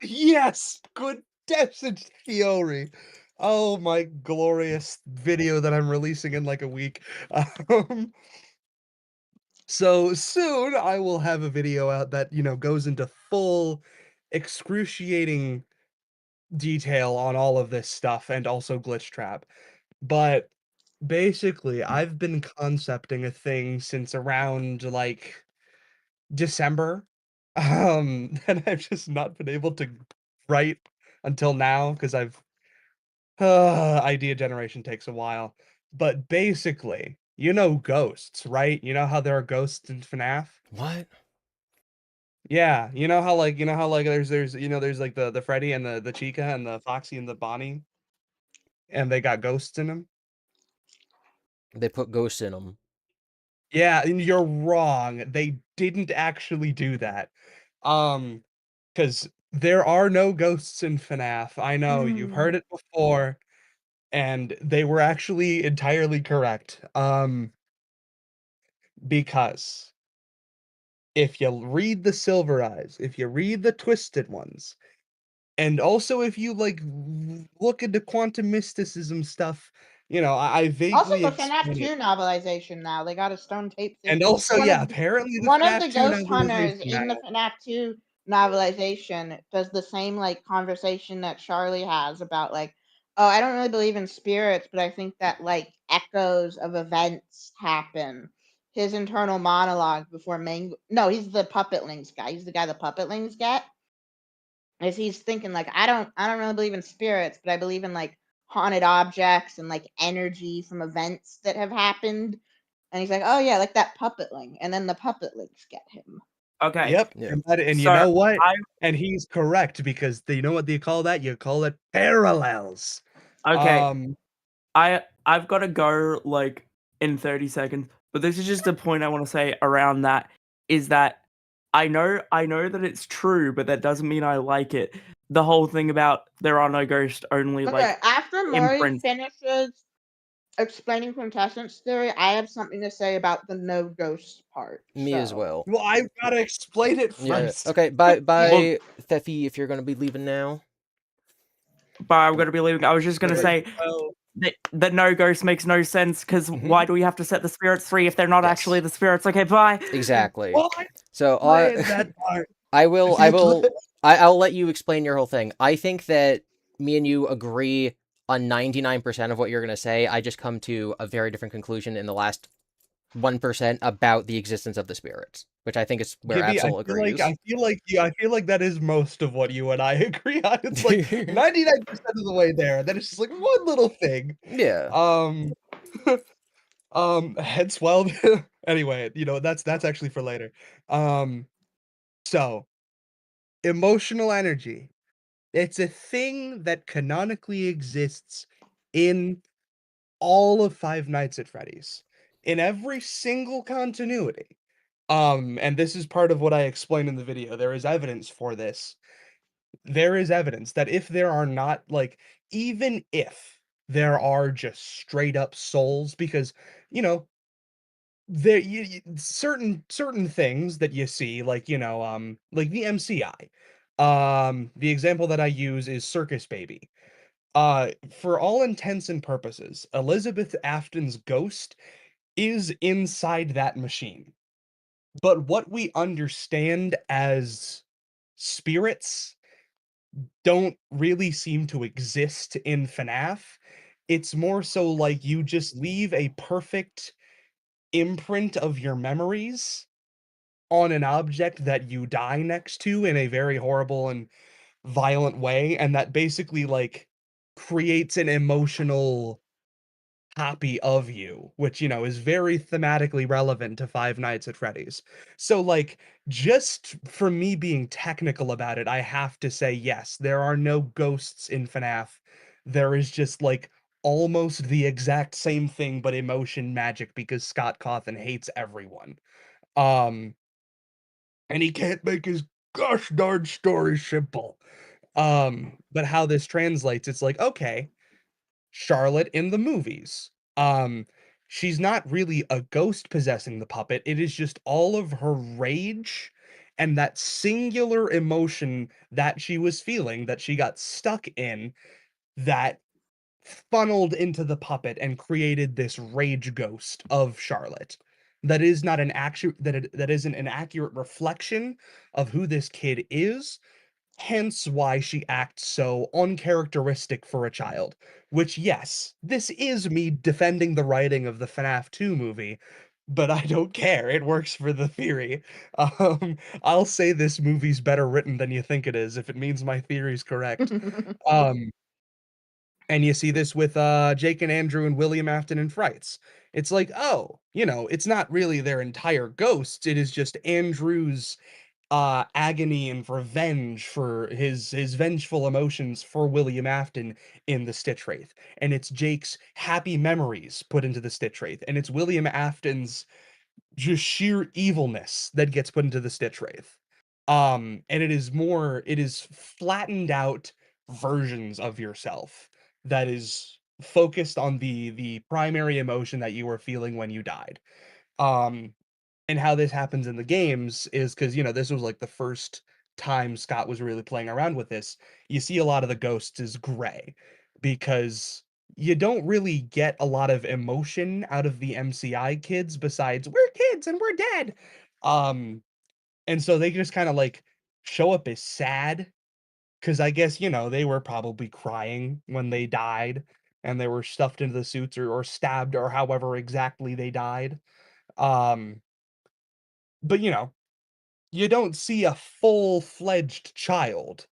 yes! Good message, Theory. Oh, my glorious video that I'm releasing in like a week. Um, so soon I will have a video out that, goes into full excruciating detail on all of this stuff and also Glitch Trap. But basically, I've been concepting a thing since around like December. And I've just not been able to write until now because idea generation takes a while. But basically, ghosts, right? You know how there are ghosts in FNAF? What? Yeah, there's like the Freddy and the Chica and the Foxy and the Bonnie, and they got ghosts in them. They put ghosts in them. Yeah, and you're wrong. They didn't actually do that. Because there are no ghosts in FNAF. I know you've heard it before, and they were actually entirely correct. Because if you read the Silver Eyes, if you read the Twisted Ones, and also if you like look into quantum mysticism stuff, I Also, vaguely the FNAF explain 2 it. novelization now. They got a stone tape thing. And also, One of yeah, apparently the one of FNAF the 2 ghost hunters novelization in the now. FNAF 2 novelization does the same like conversation that Charlie has about like, oh, I don't really believe in spirits, but I think that like echoes of events happen. His internal monologue before no, he's the puppetlings guy. He's the guy the puppetlings get. Is he's thinking like I don't really believe in spirits, but I believe in like haunted objects and like energy from events that have happened. And he's like, oh yeah, like that puppeting, and then the puppetlings get him. Okay. Yep, Yeah. and you So know what? I And he's correct because you know what you call that? You call it parallels. okay. Um, I've got to go like in 30 seconds, but this is just a point I want to say around that is that I know that it's true, but that doesn't mean I like it. The whole thing about there are no ghosts, only Okay, like after Maury imprints. finishes explaining quintessence theory, I have something to say about the no ghost part. Me as so. well. Well, I've gotta explain it Yeah. first. Okay. Bye, Well- Theffy. If you're gonna be leaving now. But I'm gonna be leaving. I was just gonna say Well, that no ghost makes no sense because Mhm. why do we have to set the spirits free if they're not Yes. actually the spirits? Okay, bye. Exactly. well, So I played that part. I'll let you explain your whole thing. I think that me and you agree on 99% of what you're gonna say. I just come to a very different conclusion in the last 1% about the existence of the spirits, which I think is where GiBi, Absol agrees. I feel like that is most of what you and I agree on. It's like 99% of the way there. Then it's just like one little thing. Yeah. Head swelled. Anyway, that's actually for later. So emotional energy. It's a thing that canonically exists in all of Five Nights at Freddy's. In every single continuity. And this is part of what I explained in the video. There is evidence for this. There is evidence that if there are not, like, even if there are just straight up souls, because, there certain things that you see, like, like the MCI. The example that I use is Circus Baby. For all intents and purposes, Elizabeth Afton's ghost is inside that machine. But what we understand as spirits don't really seem to exist in FNAF. It's more so like you just leave a perfect imprint of your memories on an object that you die next to in a very horrible and violent way, and that basically, like, creates an emotional copy of you, which, is very thematically relevant to Five Nights at Freddy's. So, like, just for me being technical about it, I have to say, yes, there are no ghosts in FNAF. There is just, like, almost the exact same thing, but emotion magic because Scott Cawthon hates everyone. Um, and he can't make his gosh darn story simple. But how this translates, it's like, okay, Charlotte in the movies. She's not really a ghost possessing the puppet. It is just all of her rage and that singular emotion that she was feeling that she got stuck in that funneled into the puppet and created this rage ghost of Charlotte. That is not an actual that isn't an accurate reflection of who this kid is, hence why she acts so uncharacteristic for a child. Which, yes, this is me defending the writing of the FNAF 2 movie, but I don't care. It works for the theory. I'll say this movie's better written than you think it is if it means my theory's correct. And you see this with Jake and Andrew and William Afton and Frights. It's like, oh, it's not really their entire ghosts. It is just Andrew's agony and revenge for his vengeful emotions for William Afton in the Stitch Wraith. And it's Jake's happy memories put into the Stitch Wraith. And it's William Afton's just sheer evilness that gets put into the Stitch Wraith. And it is flattened out versions of yourself that is focused on the primary emotion that you were feeling when you died. Um, and how this happens in the games is because, this was like the first time Scott was really playing around with this. You see a lot of the ghosts is gray because you don't really get a lot of emotion out of the MCI kids besides we're kids and we're dead. Um, and so they just kind of like show up as sad because I guess, they were probably crying when they died and they were stuffed into the suits or stabbed or however exactly they died. Um, but you don't see a full-fledged child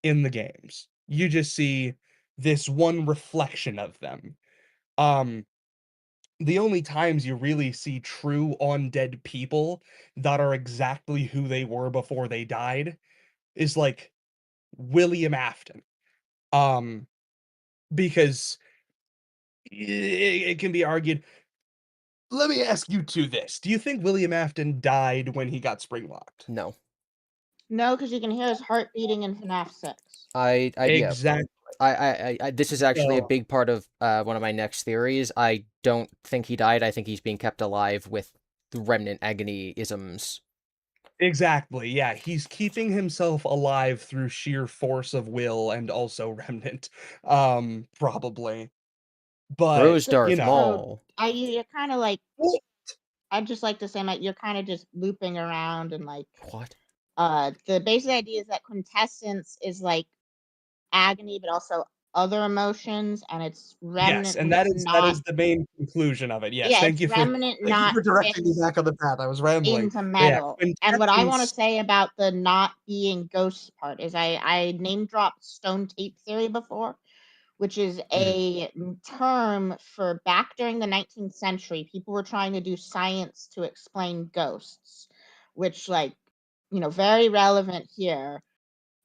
in the games. You just see this one reflection of them. Um, the only times you really see true undead people that are exactly who they were before they died is like William Afton. Um, because it can be argued. Let me ask you two this. Do you think William Afton died when he got spring locked? No. No, because you can hear his heart beating in FNAF 6. Yeah. Exactly. This is actually a So big part of one of my next theories. I don't think he died. I think he's being kept alive with the remnant agony isms. exactly, yeah, he's keeping himself alive through sheer force of will and also remnant, probably. But, Bro's So, you Darth know so Maul. you're kind of like, Well, I'd just like to say, Matt, you're kind of just looping around and like, What? the basic idea is that quintessence is like agony, but also other emotions, and it's yes, remnant and when that it's is that not. is the main conclusion of it, yes, Yeah, it's remnant, thank you not for directing me fixed back on the path, I was rambling. into But yeah, metal. And what I want to quintessence say about the not being ghosts part is I name dropped stone tape theory before, which is a term for back during the 19th century, people were trying to do science to explain ghosts, which like, very relevant here.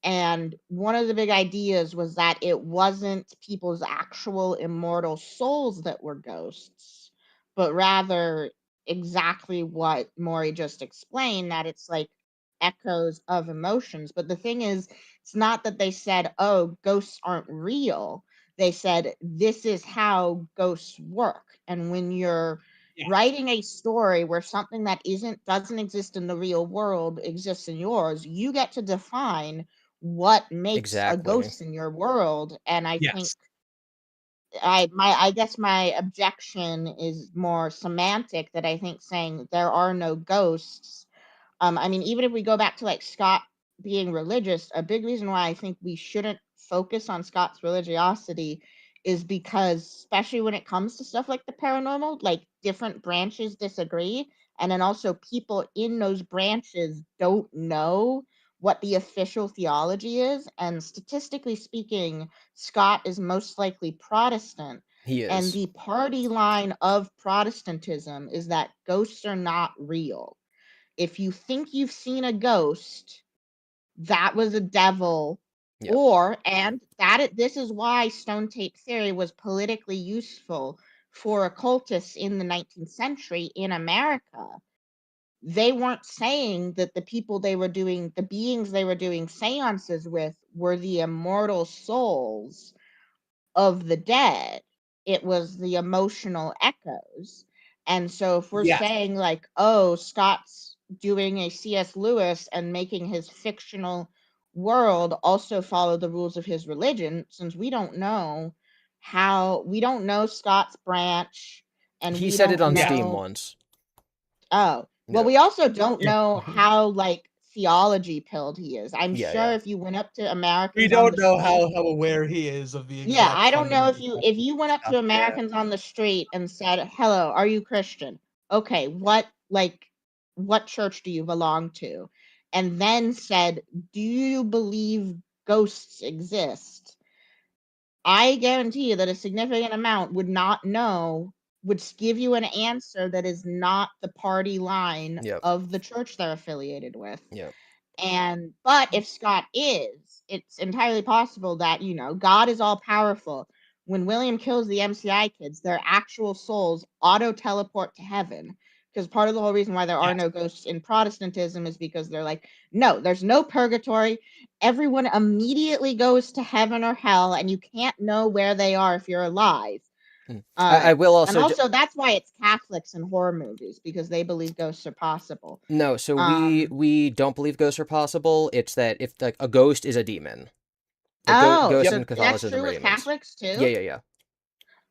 And one of the big ideas was that it wasn't people's actual immortal souls that were ghosts, but rather exactly what Maury just explained, that it's like echoes of emotions. But the thing is, it's not that they said, oh, ghosts aren't real. They said, this is how ghosts work. And when you're yeah, writing a story where something that doesn't exist in the real world exists in yours, you get to define what makes a Exactly. ghost in your world. And I think yes. I guess my objection is more semantic, that I think saying there are no ghosts, I mean, even if we go back to like Scott being religious, a big reason why I think we shouldn't focus on Scott's religiosity is because, especially when it comes to stuff like the paranormal, like different branches disagree. And then also people in those branches don't know what the official theology is. And statistically speaking, Scott is most likely Protestant. He And is. the party line of Protestantism is that ghosts are not real. If you think you've seen a ghost, that was a devil. Yep. And this is why stone tape theory was politically useful for occultists in the 19th century in America. They weren't saying that the beings they were doing seances with were the immortal souls of the dead. It was the emotional echoes. And so if we're Yes. saying like, oh, Scott's doing a C.S. Lewis and making his fictional world also follow the rules of his religion, since we don't know Scott's branch, and He we said it don't on Yes. Steam know. once. Oh, well, Yep. we also don't Yeah. know how like theology pilled he is. I'm Yeah, sure yeah. if you went up to We Americans on don't the know street. how aware he is of the Yeah, exact I don't know fundamental if you went up stuff, to yeah. Americans on the street and said, "Hello, are you Christian?" Okay, what church do you belong to? And then said, "Do you believe ghosts exist?" I guarantee you that a significant amount would not know, would give you an answer that is not the party line Yep. of the church they're affiliated with. Yep. But if Scott is, it's entirely possible that, God is all powerful. When William kills the MCI kids, their actual souls auto teleport to heaven. Because part of the whole reason why there are Yes. no ghosts in Protestantism is because they're like, no, there's no purgatory. Everyone immediately goes to heaven or hell, and you can't know where they are if you're alive. I will And also also that's why it's Catholics in horror movies, because they believe ghosts are possible. no. So Um, we don't believe ghosts are possible. It's that if like a ghost is a demon, like Oh, ghosts Yep. so in that's Catholicism true are with demons. Catholics Yeah, too? yeah, yeah.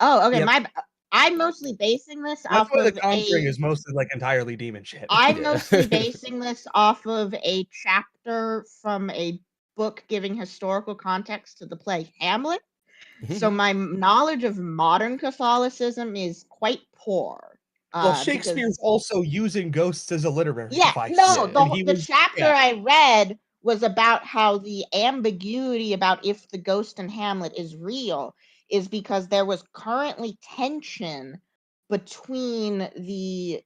Oh, okay. Yep. I'm mostly basing this That's off why The of Conjuring is mostly, like, entirely demon shit. I'm Yeah. mostly basing this off of a chapter from a book giving historical context to the play Hamlet. So my knowledge of modern Catholicism is quite poor. Well, Shakespeare's Because also using ghosts as a literary yeah, device, no, Yeah, yeah. and the he the was chapter yeah. I read was about how the ambiguity about if the ghost in Hamlet is real is because there was currently tension between they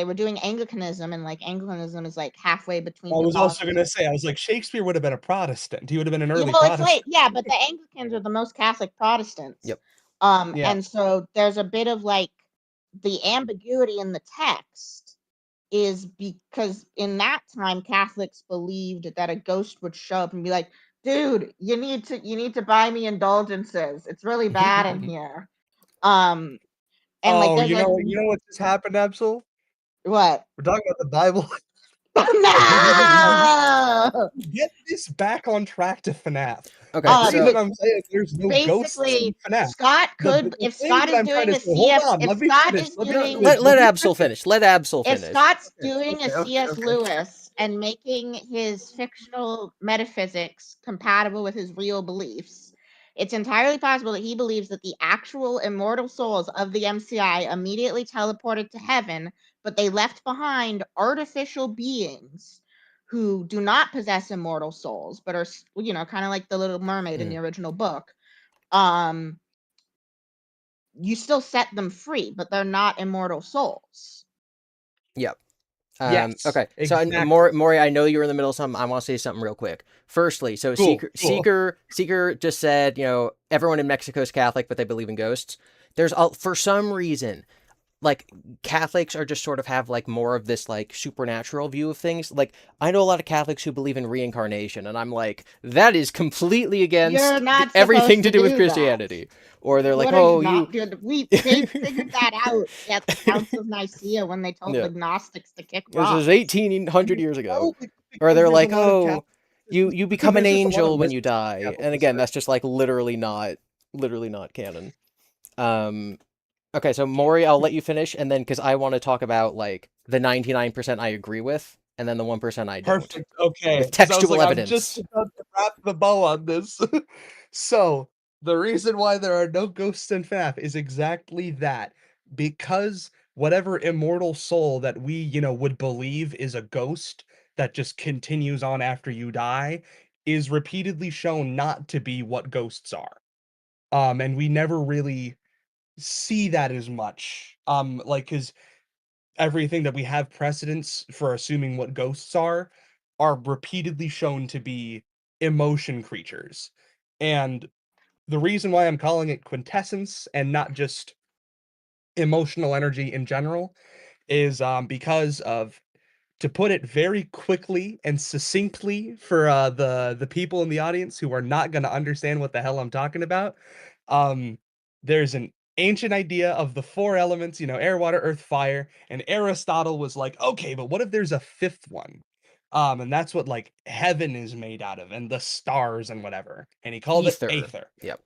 were doing Anglicanism, and like Anglicanism is like halfway between I was also gonna Catholicism. say, I was like, Shakespeare would have been a Protestant. He would have been an Yeah, early well, it's like, Protestant. yeah, but the Anglicans are the most Catholic Protestants. Yep. Yeah. And so there's a bit of like the ambiguity in the text is because in that time Catholics believed that a ghost would show up and be like, dude, you need to buy me indulgences. It's really bad in here. And like Oh, there's a you know what just happened, Absol? what? We're talking about the Bible. No! Get this back on track to FNAF. Okay, The Uh, reason but I'm saying there's no ghosts in basically, FNAF. Scott The could, if thing Scott that is I'm trying doing to a say, hold CF, on, if let me Scott finish. is Let me doing, finish. let Let me Absol finish. Let Absol if finish. Scott's doing a Okay, C.S. okay. Lewis and making his fictional metaphysics compatible with his real beliefs, it's entirely possible that he believes that the actual immortal souls of the MCI immediately teleported to heaven, but they left behind artificial beings who do not possess immortal souls, but are, kind of like the Little Mermaid in the original book. You still set them free, but they're not immortal souls. Yep. Yes, Okay. So exactly. Maury, I know you're in the middle of something. I want to say something real quick. Firstly, so Cool. Seeker just said, everyone in Mexico is Catholic, but they believe in ghosts. For some reason, like Catholics are just sort of have like more of this like supernatural view of things. Like I know a lot of Catholics who believe in reincarnation, and I'm like, that is completely You're against not everything supposed to to do with do that. Christianity. Or they're like, What are you oh, not doing? They figured that out at the Council of Nicaea when they told yeah, the Gnostics to kick this is rocks. 1800 years ago. No, Or because they're there's a like, lot of oh, you become an there's just a lot of angel when you mysticism in die. And again, Catholicism. that's just like literally not canon. Okay, so Maury, I'll let you finish, and then because I want to talk about like the 99% I agree with, and then the 1% I don't, Perfect. Okay. with Because I was textual like, I'm just evidence. about to wrap the bow on this. So, the reason why there are no ghosts in FNAF is exactly that. Because whatever immortal soul that we, would believe is a ghost that just continues on after you die is repeatedly shown not to be what ghosts are. And we never really see that as much. Like, because everything that we have precedents for assuming what ghosts are repeatedly shown to be emotion creatures. And the reason why I'm calling it quintessence and not just emotional energy in general is because of, to put it very quickly and succinctly for the people in the audience who are not going to understand what the hell I'm talking about. Um, there's an ancient idea of the four elements, air, water, earth, fire, and Aristotle was like, okay, but what if there's a fifth one? And that's what like heaven is made out of, and the stars and whatever. And he called it Ether. aether. Yep.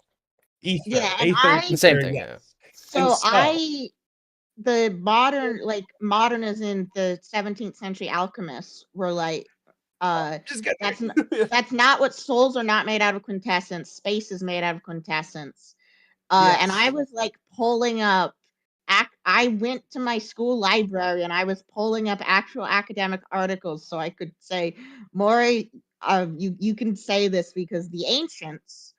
Yeah, and Aether, Same ether, thing, yeah. yes. And so so, the modern as in the 17th century alchemists were like, just get that's not what souls are not made out of quintessence. Space is made out of quintessence. And I yes. was like pulling up. I went to my school library and I was pulling up actual academic articles so I could say, Maury, you can say this because the ancients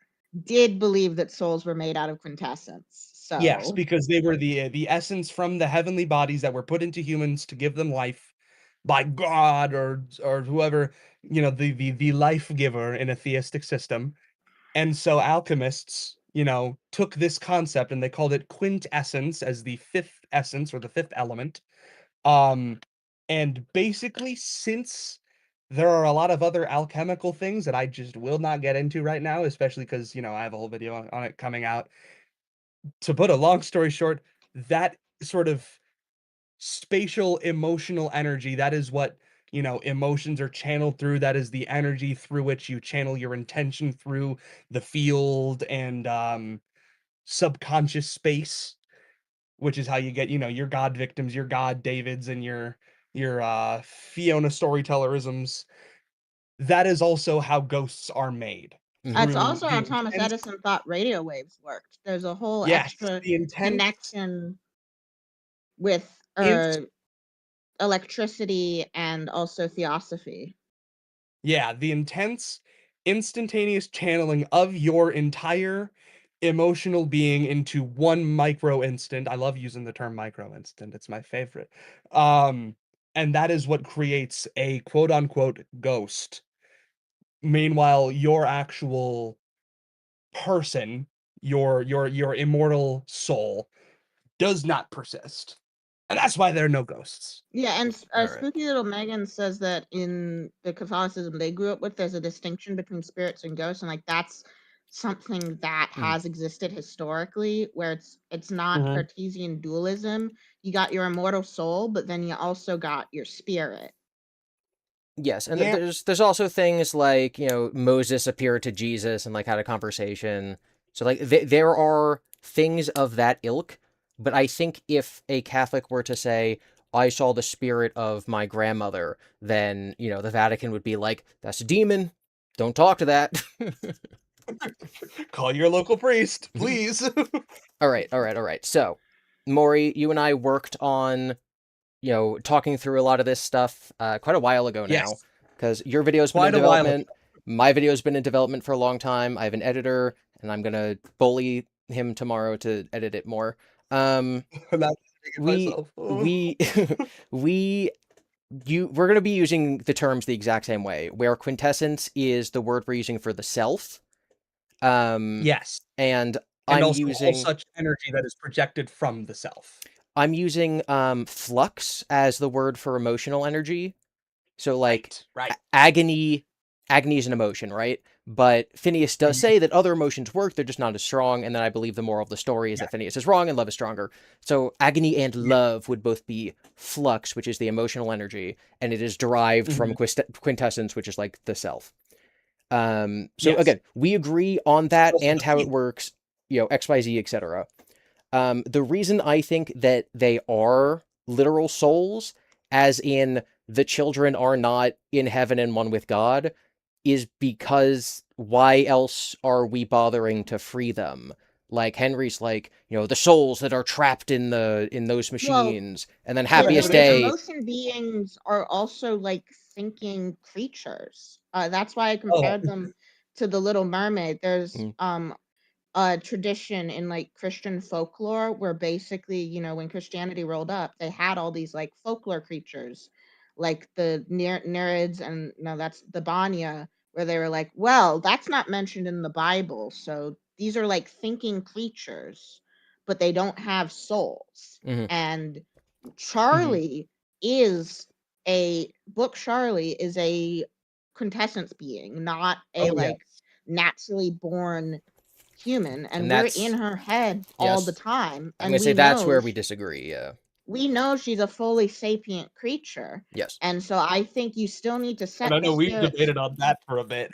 did believe that souls were made out of quintessence. Yes, So because they were the essence from the heavenly bodies that were put into humans to give them life by God or whoever, the life giver in a theistic system. And so alchemists, took this concept and they called it quintessence as the fifth essence or the fifth element. Um, and basically, since there are a lot of other alchemical things that I just will not get into right now, especially because, I have a whole video on it coming out. To put a long story short, that sort of spatial emotional energy, that is what, emotions are channeled through. That is the energy through which you channel your intention through the field and subconscious space, which is how you get, your god victims, your god Davids, and your Fiona storytellerisms. That is also how ghosts are made Mhm. it's through also the how Thomas intense. Edison thought radio waves worked. There's a whole Yes, extra the intense. connection with electricity and also theosophy. Yeah, the intense, instantaneous channeling of your entire emotional being into one micro instant. I love using the term micro instant. It's my favorite. And that is what creates a quote unquote ghost. Meanwhile, your actual person, your immortal soul does not persist. And that's why there are no ghosts. Yeah, and All right. Spooky Little Megan says that in the Catholicism they grew up with, there's a distinction between spirits and ghosts, and like that's something that has existed historically, where it's not Mhm. Cartesian dualism. You got your immortal soul, but then you also got your spirit. Yes, and Yeah. there's also things like, you know, Moses appeared to Jesus and like had a conversation. So like there are things of that ilk, but I think if a Catholic were to say, I saw the spirit of my grandmother, then, you know, the Vatican would be like, that's a demon. Don't talk to that. Call your local priest, please. All right. So, Maury, you and I worked on, you know, talking through a lot of this stuff quite a while ago now, Yes. because your video's been in Quite a while ago. development. My video's been in development for a long time. I have an editor, and I'm gonna bully him tomorrow to edit it more. I'm not thinking We myself. we we we're gonna be using the terms the exact same way, where quintessence is the word we're using for the self. Yes. And And I'm also all using such energy that is projected from the self. flux as the word for emotional energy. So like Right. agony is an emotion, right? But Phineas does Mhm. say that other emotions work, they're just not as strong. And then I believe the moral of the story is Yeah. that Phineas is wrong and love is stronger. So agony and Yeah. love would both be flux, which is the emotional energy, and it is derived from quintessence, which is like the self. So Yes. again, we agree on that Also and the how it feeling. works, you know, XYZ, etc. The reason I think that they are literal souls, as in the children are not in heaven and one with God, is because why else are we bothering to free them? Like Henry's like, you know, the souls that are trapped in those machines, and then Happiest Day. Emotion beings are also like thinking creatures. That's why I Oh. compared them to the Little Mermaid. There's Mm. a tradition in like Christian folklore where basically, you know, when Christianity rolled up, they had all these like folklore creatures, like the Nereids, and no, that's the Banya, where they were like, well, that's not mentioned in the Bible, so these are like thinking creatures, but they don't have souls. Mhm. And Charlie is Charlie is a quintessence being, not a Oh yeah. like naturally born human, and And we're that's in her head all the yes. time, I'm and gonna say that's where we disagree. Yeah. we know she's a fully sapient creature. Yes. And so I think you still need to And set I the know we've spirits debated on that for a bit.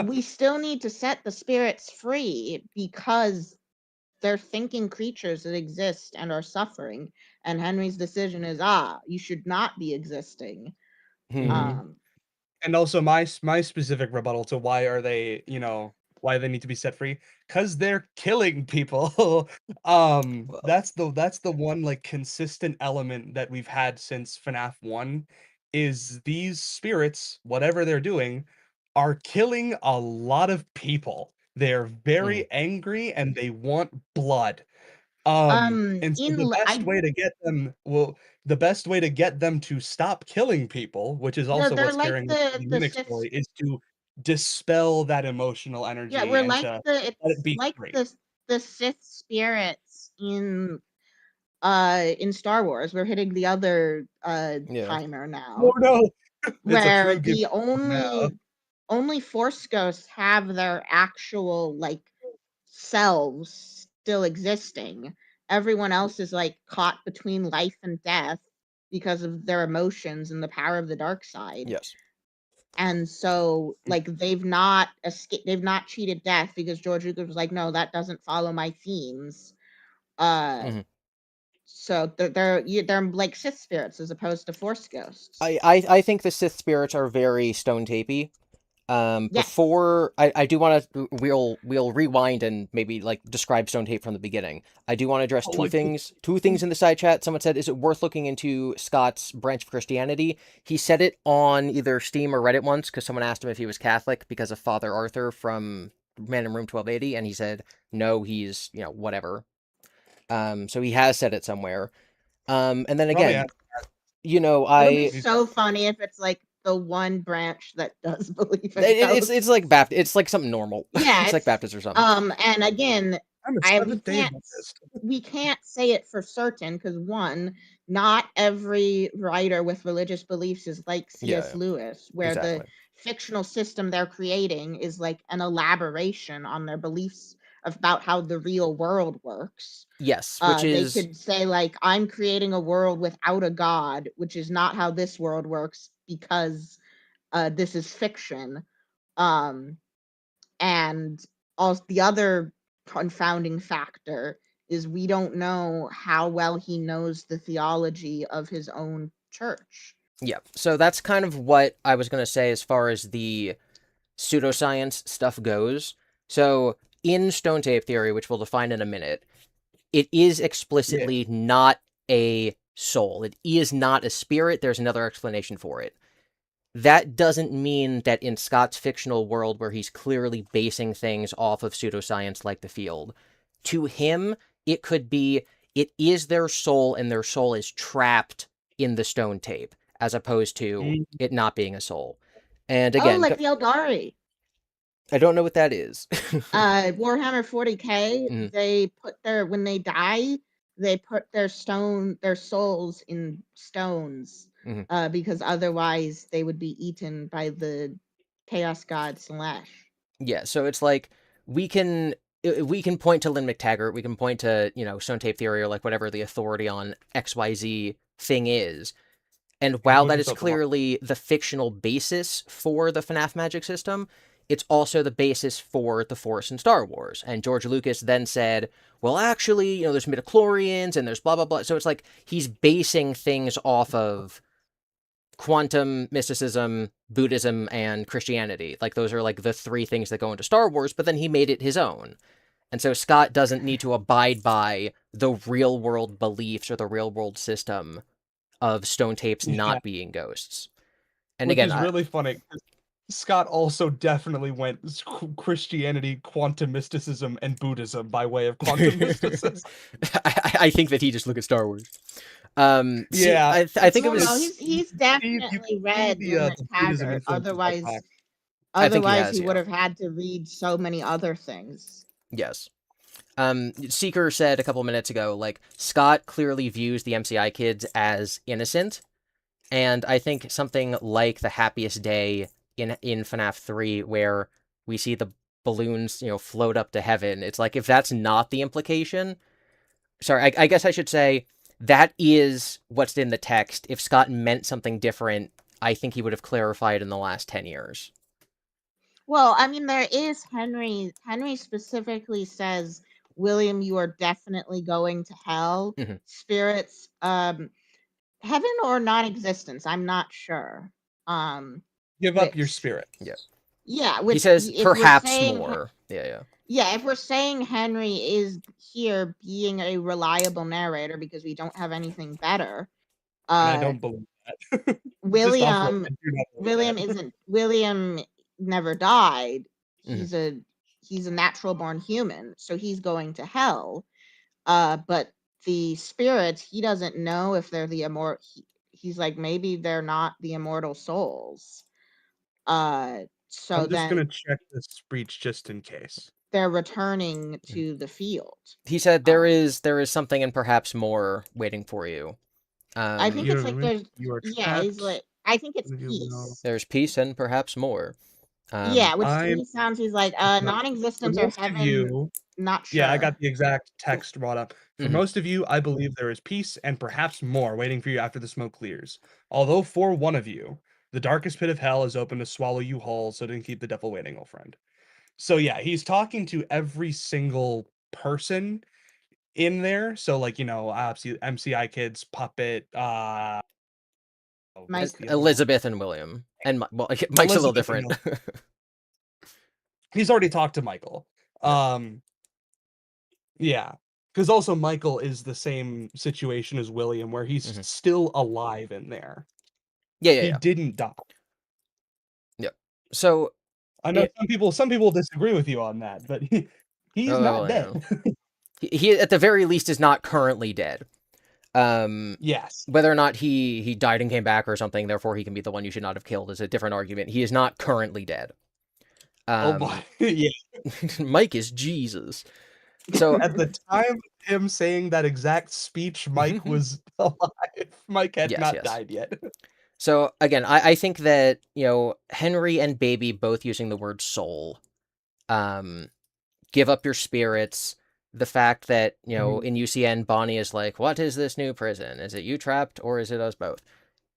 we still need to set the spirits free because they're thinking creatures that exist and are suffering, and Henry's decision is you should not be existing. Mhm. And also my specific rebuttal to why are they, you know, why they need to be set free, because they're killing people. Well, That's the one like consistent element that we've had since FNAF 1 is these spirits, whatever they're doing, are killing a lot of people. They're very angry and they want blood. And so In the best way to get them to stop killing people, which is no, also they're what's like carrying the the the Mimic Sith. story, is to dispel that emotional Yeah, energy we're and like to let it it's be like free. the Sith spirits in Star Wars. We're hitting the other yeah. timer Oh now, no! It's a where true gift the now. only Force ghosts have their actual like selves still existing. Everyone else is like caught between life and death because of their emotions and the power of the dark side. Yes. And so like they've not cheated death because George Lucas was like, no, that doesn't follow my themes. Uh Mhm. so they're like Sith spirits as opposed to Force ghosts. I think the Sith spirits are very stone tapey. Yes. Before I do want to we'll rewind and maybe like describe stone tape from the beginning. I do want to address Oh, two like, things. Two things in the side chat. Someone said, "Is it worth looking into Scott's branch of Christianity?" He said it on either Steam or Reddit once because someone asked him if he was Catholic because of Father Arthur from Man in Room 1280, and he said no, he's, you know, whatever. So he has said it somewhere. And then probably again, you know, It'll be I so funny if it's like the one branch that does believe in ghosts. it's like Baptist. It's like something normal. Yeah, It's like it's Baptist or something. and again, I'm a we Seventh-day can't Adventist. we can't say it for certain because one, not every writer with religious beliefs is like C.S. Yeah, Lewis, where exactly. the fictional system they're creating is like an elaboration on their beliefs about how the real world works. Yes, which They is could say like, I'm creating a world without a god, which is not how this world works because this is fiction. And also the other confounding factor is we don't know how well he knows the theology of his own church. yeah. So that's kind of what I was going to say as far as the pseudoscience stuff goes. So in stone tape theory, which we'll define in a minute, it is explicitly not a soul. It is not a spirit. There's another explanation for it. That doesn't mean that in Scott's fictional world, where he's clearly basing things off of pseudoscience like the field, to him, it could be it is their soul and their soul is trapped in the stone tape, as opposed to it not being a soul. And Oh, again, like the Eldari. I don't know what that is. Warhammer 40K, Mhm. they put when they die, they put their souls in stones, Mhm. because otherwise they would be eaten by the chaos god Slash. Yeah, so it's like we can point to Lynn McTaggart, we can point to, stone tape theory or like whatever the authority on XYZ thing is. And Yeah, while look that is yourself up. clearly the fictional basis for the FNAF magic system, it's also the basis for the Force in Star Wars. And George Lucas then said, well, actually, there's midichlorians and there's blah, blah, blah. So it's like he's basing things off of quantum mysticism, Buddhism, and Christianity. Like those are like the three things that go into Star Wars, but then he made it his own. And so Scott doesn't need to abide by the real world beliefs or the real world system of stone tapes Yeah, not being ghosts. And which again, is really funny 'cause Scott also definitely went Christianity, quantum mysticism, and Buddhism by way of quantum mysticism. I think that he just looked at Star Wars. Yeah, I think it No, was. he's you can definitely see read Lynn the Buddhism McTaggart. influence in Star Trek. I think he Otherwise has, he would yeah. have had to read so many other things. Yes. Seeker said a couple minutes ago, like, Scott clearly views the MCI kids as innocent, and I think something like the happiest day in FNAF 3, where we see the balloons, float up to heaven, it's like, if that's not the implication, sorry, I guess I should say, that is what's in the text. If Scott meant something different, I think he would have clarified in the last 10 years. Well, I mean, there is Henry. Henry specifically says, William, you are definitely going to hell. Mhm. Spirits, heaven or non-existence, I'm not sure. Give up your Which, spirit. Yeah. yeah, He which says, if we're perhaps saying, more. Yeah. yeah, if we're saying Henry is here being a reliable narrator because we don't have anything better, And I don't believe that. Just off record, William I do not believe that. William never died. Mhm. He's a natural born human, so he's going to hell. But the spirits, he doesn't know if they're the immortal. He's like, maybe they're not the immortal souls. So I'm just then gonna check this breach just in case. they're returning to the field. He said there is something and perhaps more waiting for you. I think it's like there's You are yeah, he's trapped. like I think it's You will. peace. There's peace and perhaps more. Yeah, which to I'm me sounds he's like for non-existence or most of heaven, you. not Yeah, I got sure. the exact text brought up. For Mhm. most of you, I believe there is peace and perhaps more waiting for you after the smoke clears. Although for one of you, the darkest pit of hell is open to swallow you whole, so don't keep the devil waiting, old friend. So yeah, he's talking to every single person in there. So like, obviously MCI kids, Puppet, what's Mike, the other one? Elizabeth and William. And Mike's a little Elizabeth different. and he's already talked to Michael. Yeah. Yeah. Because also Michael is the same situation as William, where he's Mhm. still alive in there. Yeah. He didn't die. Yep. So I know some people disagree with you on that, but he's not dead. he at the very least is not currently dead. Yes. Whether or not he died and came back or something, therefore he can be the one you should not have killed, is a different argument. He is not currently dead. Oh boy. Yeah. Mike is Jesus. So At the time of him saying that exact speech, Mike was alive. Mike had Yes, not yes. died yet. So again, I think that, Henry and Baby both using the word soul, give up your spirits. The fact that, Mhm. in UCN, Bonnie is like, what is this new prison? Is it you trapped or is it us both?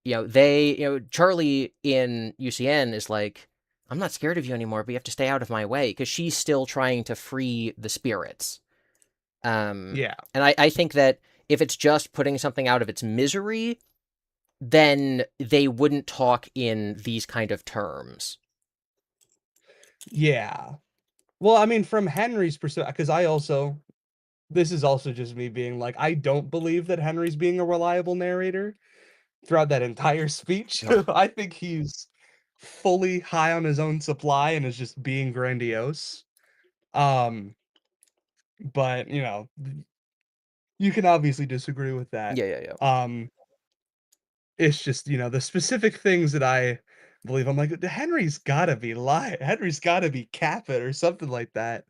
Charlie in UCN is like, I'm not scared of you anymore, but you have to stay out of my way, because she's still trying to free the spirits. Yeah. And I think that if it's just putting something out of its misery, then they wouldn't talk in these kind of terms. Yeah. Well, I mean, from Henry's perspective, because this is also just me being like, I don't believe that Henry's being a reliable narrator throughout that entire speech. Ugh. I think he's fully high on his own supply and is just being grandiose. Um, but you can obviously disagree with that. Yeah, yeah, yeah. It's just, the specific things that I believe. I'm like, Henry's gotta be lying. Henry's gotta be capping or something like that.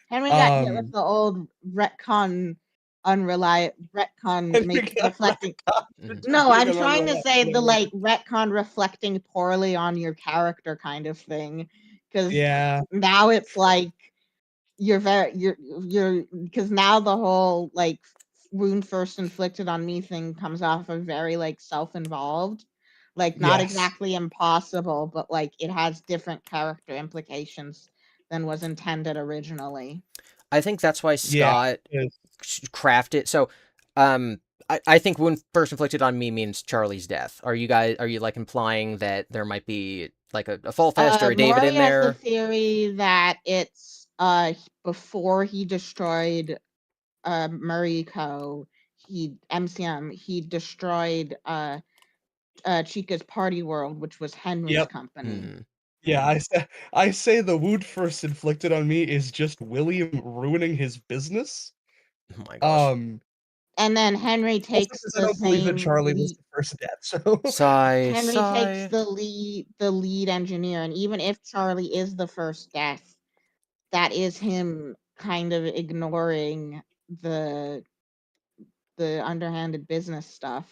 Henry got hit with Um, the old retcon retcon Henry make got reflecting. Mhm. No, being I'm an trying to unreliable say the narrator. like retcon reflecting poorly on your character kind of thing, because Yeah. now it's like you're because now the whole like wound first inflicted on me thing comes off of very like self-involved, like not Yes. exactly impossible, but like it has different character implications than was intended originally. I think that's why Yeah. Scott It's crafted. So, um, I think when first inflicted on me means Charlie's death. Are you like implying that there might be like a Fall Fest or a David Maury in has the there? theory that it's before he destroyed Murray he MCM, he destroyed Chica's Party World, which was Henry's Yep. company. Hmm. Yeah, I say the wound first inflicted on me is just William ruining his business. Oh my gosh. Um, And then Henry Also takes because I the don't believe that same Charlie was lead. the first death, so Sigh, Henry takes sigh. the lead engineer, and even if Charlie is the first death, that is him kind of ignoring the the underhanded business stuff.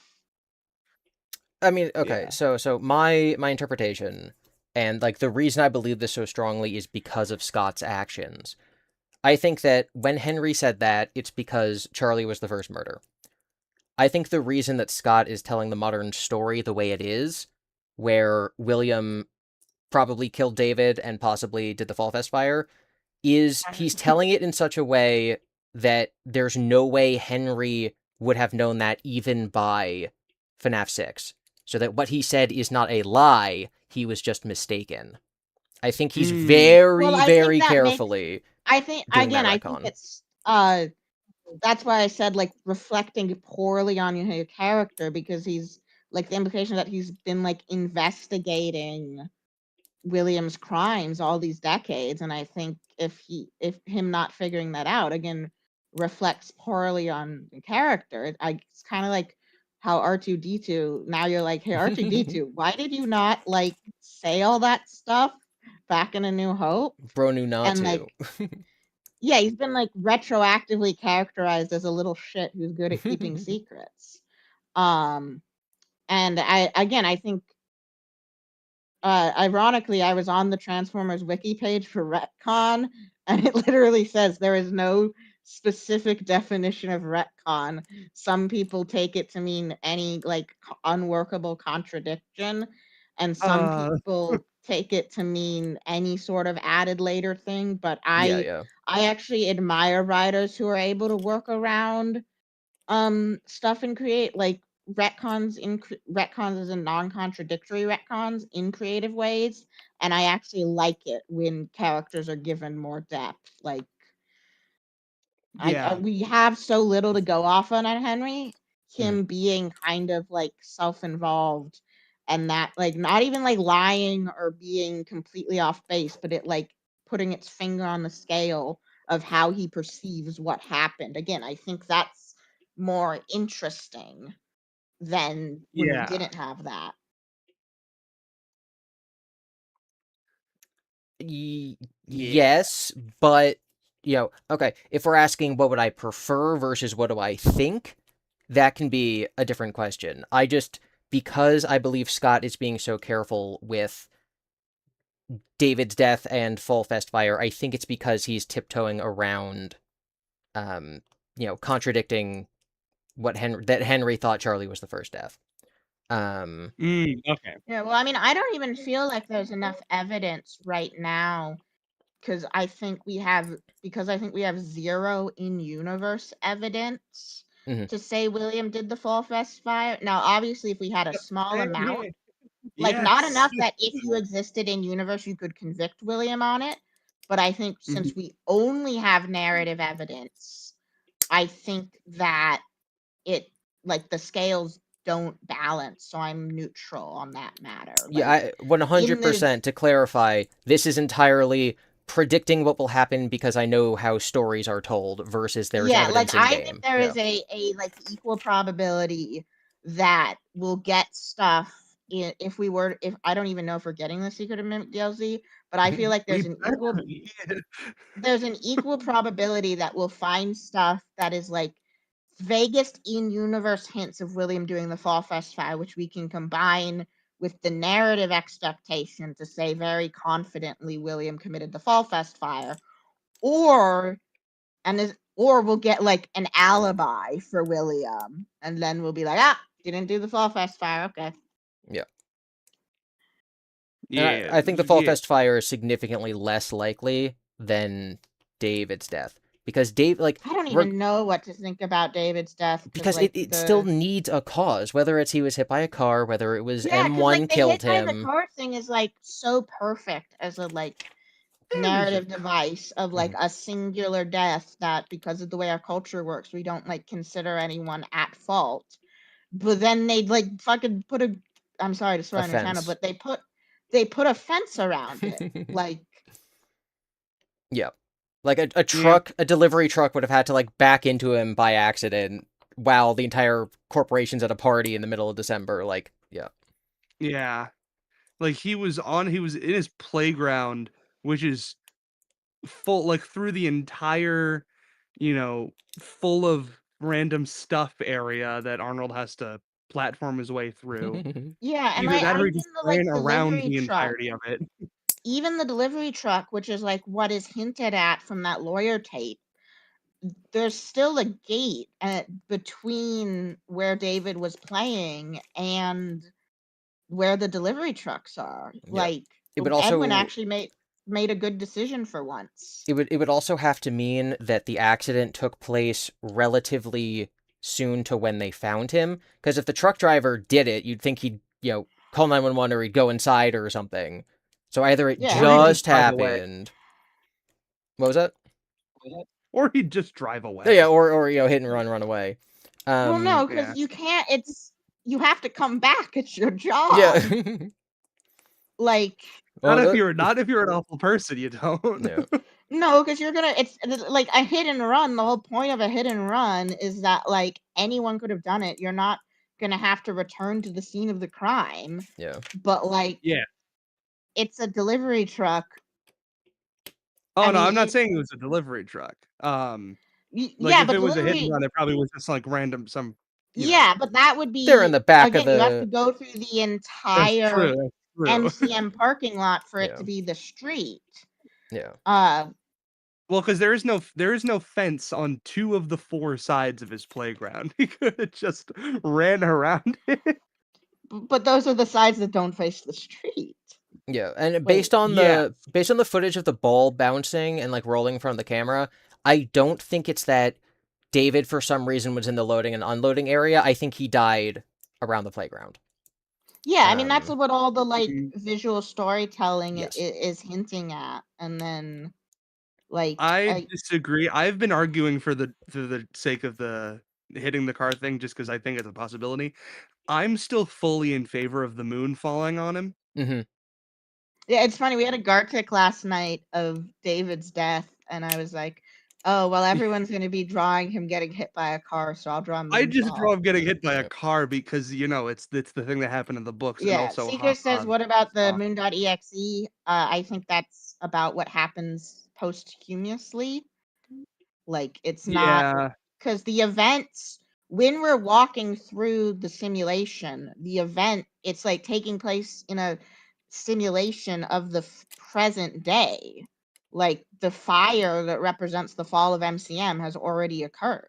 I mean, okay, yeah. so my interpretation, and like the reason I believe this so strongly, is because of Scott's actions. I think that when Henry said that, it's because Charlie was the first murder. I think the reason that Scott is telling the modern story the way it is, where William probably killed David and possibly did the Fall Fest fire, is he's telling it in such a way that there's no way Henry would have known that even by FNAF 6. So that what he said is not a lie, he was just mistaken. I think he's Mm, Well, very, I think very that makes. carefully I think doing that again. I think retcon. it's that's why I said like reflecting poorly on your character, because he's like the implication that he's been like investigating William's crimes all these decades, and I think if him not figuring that out again reflects poorly on the character. It's kind of like how R2D2, now you're like, hey R2D2, why did you not like say all that stuff back in A New Hope? Bro knew not And to. like, yeah, he's been like retroactively characterized as a little shit who's good at keeping secrets. Um, and I think ironically, I was on the Transformers wiki page for retcon, and it literally says there is no specific definition of retcon. Some people take it to mean any like unworkable contradiction, and some uh, people take it to mean any sort of added later thing. But Yeah, I yeah. I actually admire writers who are able to work around stuff and create like retcons as in non-contradictory retcons in creative ways, and I actually like it when characters are given more depth. Like yeah. we have so little to go off on Henry, Mm. him being kind of like self-involved, and that like not even like lying or being completely off base, but it like putting its finger on the scale of how he perceives what happened. Again, I think that's more interesting than when you Yeah. didn't have that. Y- Yeah. yes, but okay, if we're asking what would I prefer versus what do I think, that can be a different question. Because I believe Scott is being so careful with David's death and Fall Fest Fire, I think it's because he's tiptoeing around, contradicting that Henry thought Charlie was the first death. Okay. Yeah, well, I mean, I don't even feel like there's enough evidence right now because I think we have 0 in-universe evidence Mhm. to say William did the Fall Fest fire. Now, obviously, if we had a small amount, like not Yes. enough that if you existed in universe, you could convict William on it. But I think since we only have narrative evidence, I think that it like the scales don't balance. So I'm neutral on that matter. Yeah, Like I in the 100% to clarify, this is entirely predicting what will happen because I know how stories are told versus there's yeah, like evidence in I think game. there Yeah. is a like equal probability that we'll get stuff if I don't even know if we're getting the Secret of Mimic DLC, but I feel like there's an equal probability that we'll find stuff that is like vaguest in-universe hints of William doing the Fall Fest fire, which we can combine with the narrative expectation to say very confidently William committed the Fall Fest fire, or we'll get like an alibi for William, and then we'll be like, didn't do the Fall Fest fire. Okay. Yeah. Yeah. I think the Fall Fest fire is significantly less likely than David's death because I don't even know what to think about David's death because like it still needs a cause, whether it's he was hit by a car, whether it was yeah, because M1 like the killed hit by the him. car thing is like so perfect as a like narrative device of like a singular death that because of the way our culture works, we don't like consider anyone at fault. But then they'd like fucking put I'm sorry to swear on your channel, but they put a fence around it. Like yeah. Like a truck, a delivery truck would have had to like back into him by accident while the entire corporation's at a party in the middle of December. Like, yeah. Yeah. Like he was in his playground, which is full like through the entire, full of random stuff area that Arnold has to platform his way through. yeah, and Either that or he even just the like ran around delivery the truck, entirety of it. even the delivery truck, which is like what is hinted at from that lawyer tape, there's still a gate between where David was playing and where the delivery trucks are. Yeah. Like It would Edwin also actually made a good decision for once. it would also have to mean that the accident took place relatively soon to when they found him. Because if the truck driver did it, you'd think he'd call 911 or he'd go inside or something. So either it Yeah. Or he'd just just drive away. happened. What was that? Or he'd just drive away. Yeah, or hit and run away. Well, no, because yeah. you can't. You have to come back. It's your job. Yeah. Like Not if you're an awful person, you don't. Yeah. no, because it's like a hit and run. The whole point of a hit and run is that like anyone could have done it. You're not gonna have to return to the scene of the crime. Yeah. But like, Yeah. it's a delivery truck. Oh I no, mean, I'm not saying it was a delivery truck. Like yeah, if but it was a hit and delivery. run, it probably was just like random some. Yeah, but that would be They're in the back of again. You have the. to go through the That's entire true. That's true. MCM parking lot for it Yeah. to be the street. Yeah. Well, because there is no fence on 2 of the 4 sides of his playground. He could have just ran around it. But those are the sides that don't face the street. Yeah, and Like, based on yeah. the footage of the ball bouncing and like rolling from the camera, I don't think it's that David for some reason was in the loading and unloading area. I think he died around the playground. yeah, I mean that's what all the like visual storytelling Yes. is hinting at, and then like I disagree. I've been arguing for the sake of the hitting the car thing just because I think it's a possibility. I'm still fully in favor of the moon falling on him. Mm-hmm. Yeah, it's funny. We had a Gartic last night of David's death, and I was like, "Oh, well, everyone's going to be drawing him getting hit by a car, so I'll draw him." I just draw him getting hit by a car because it's the thing that happened in the books, and Yeah, also Seeker says, "What about the uh, moon.exe?" I think that's about what happens posthumously. Like, it's not Yeah. because the events when we're walking through the simulation, the event it's like taking place in a simulation of the present day. Like the fire that represents the fall of MCM has already occurred.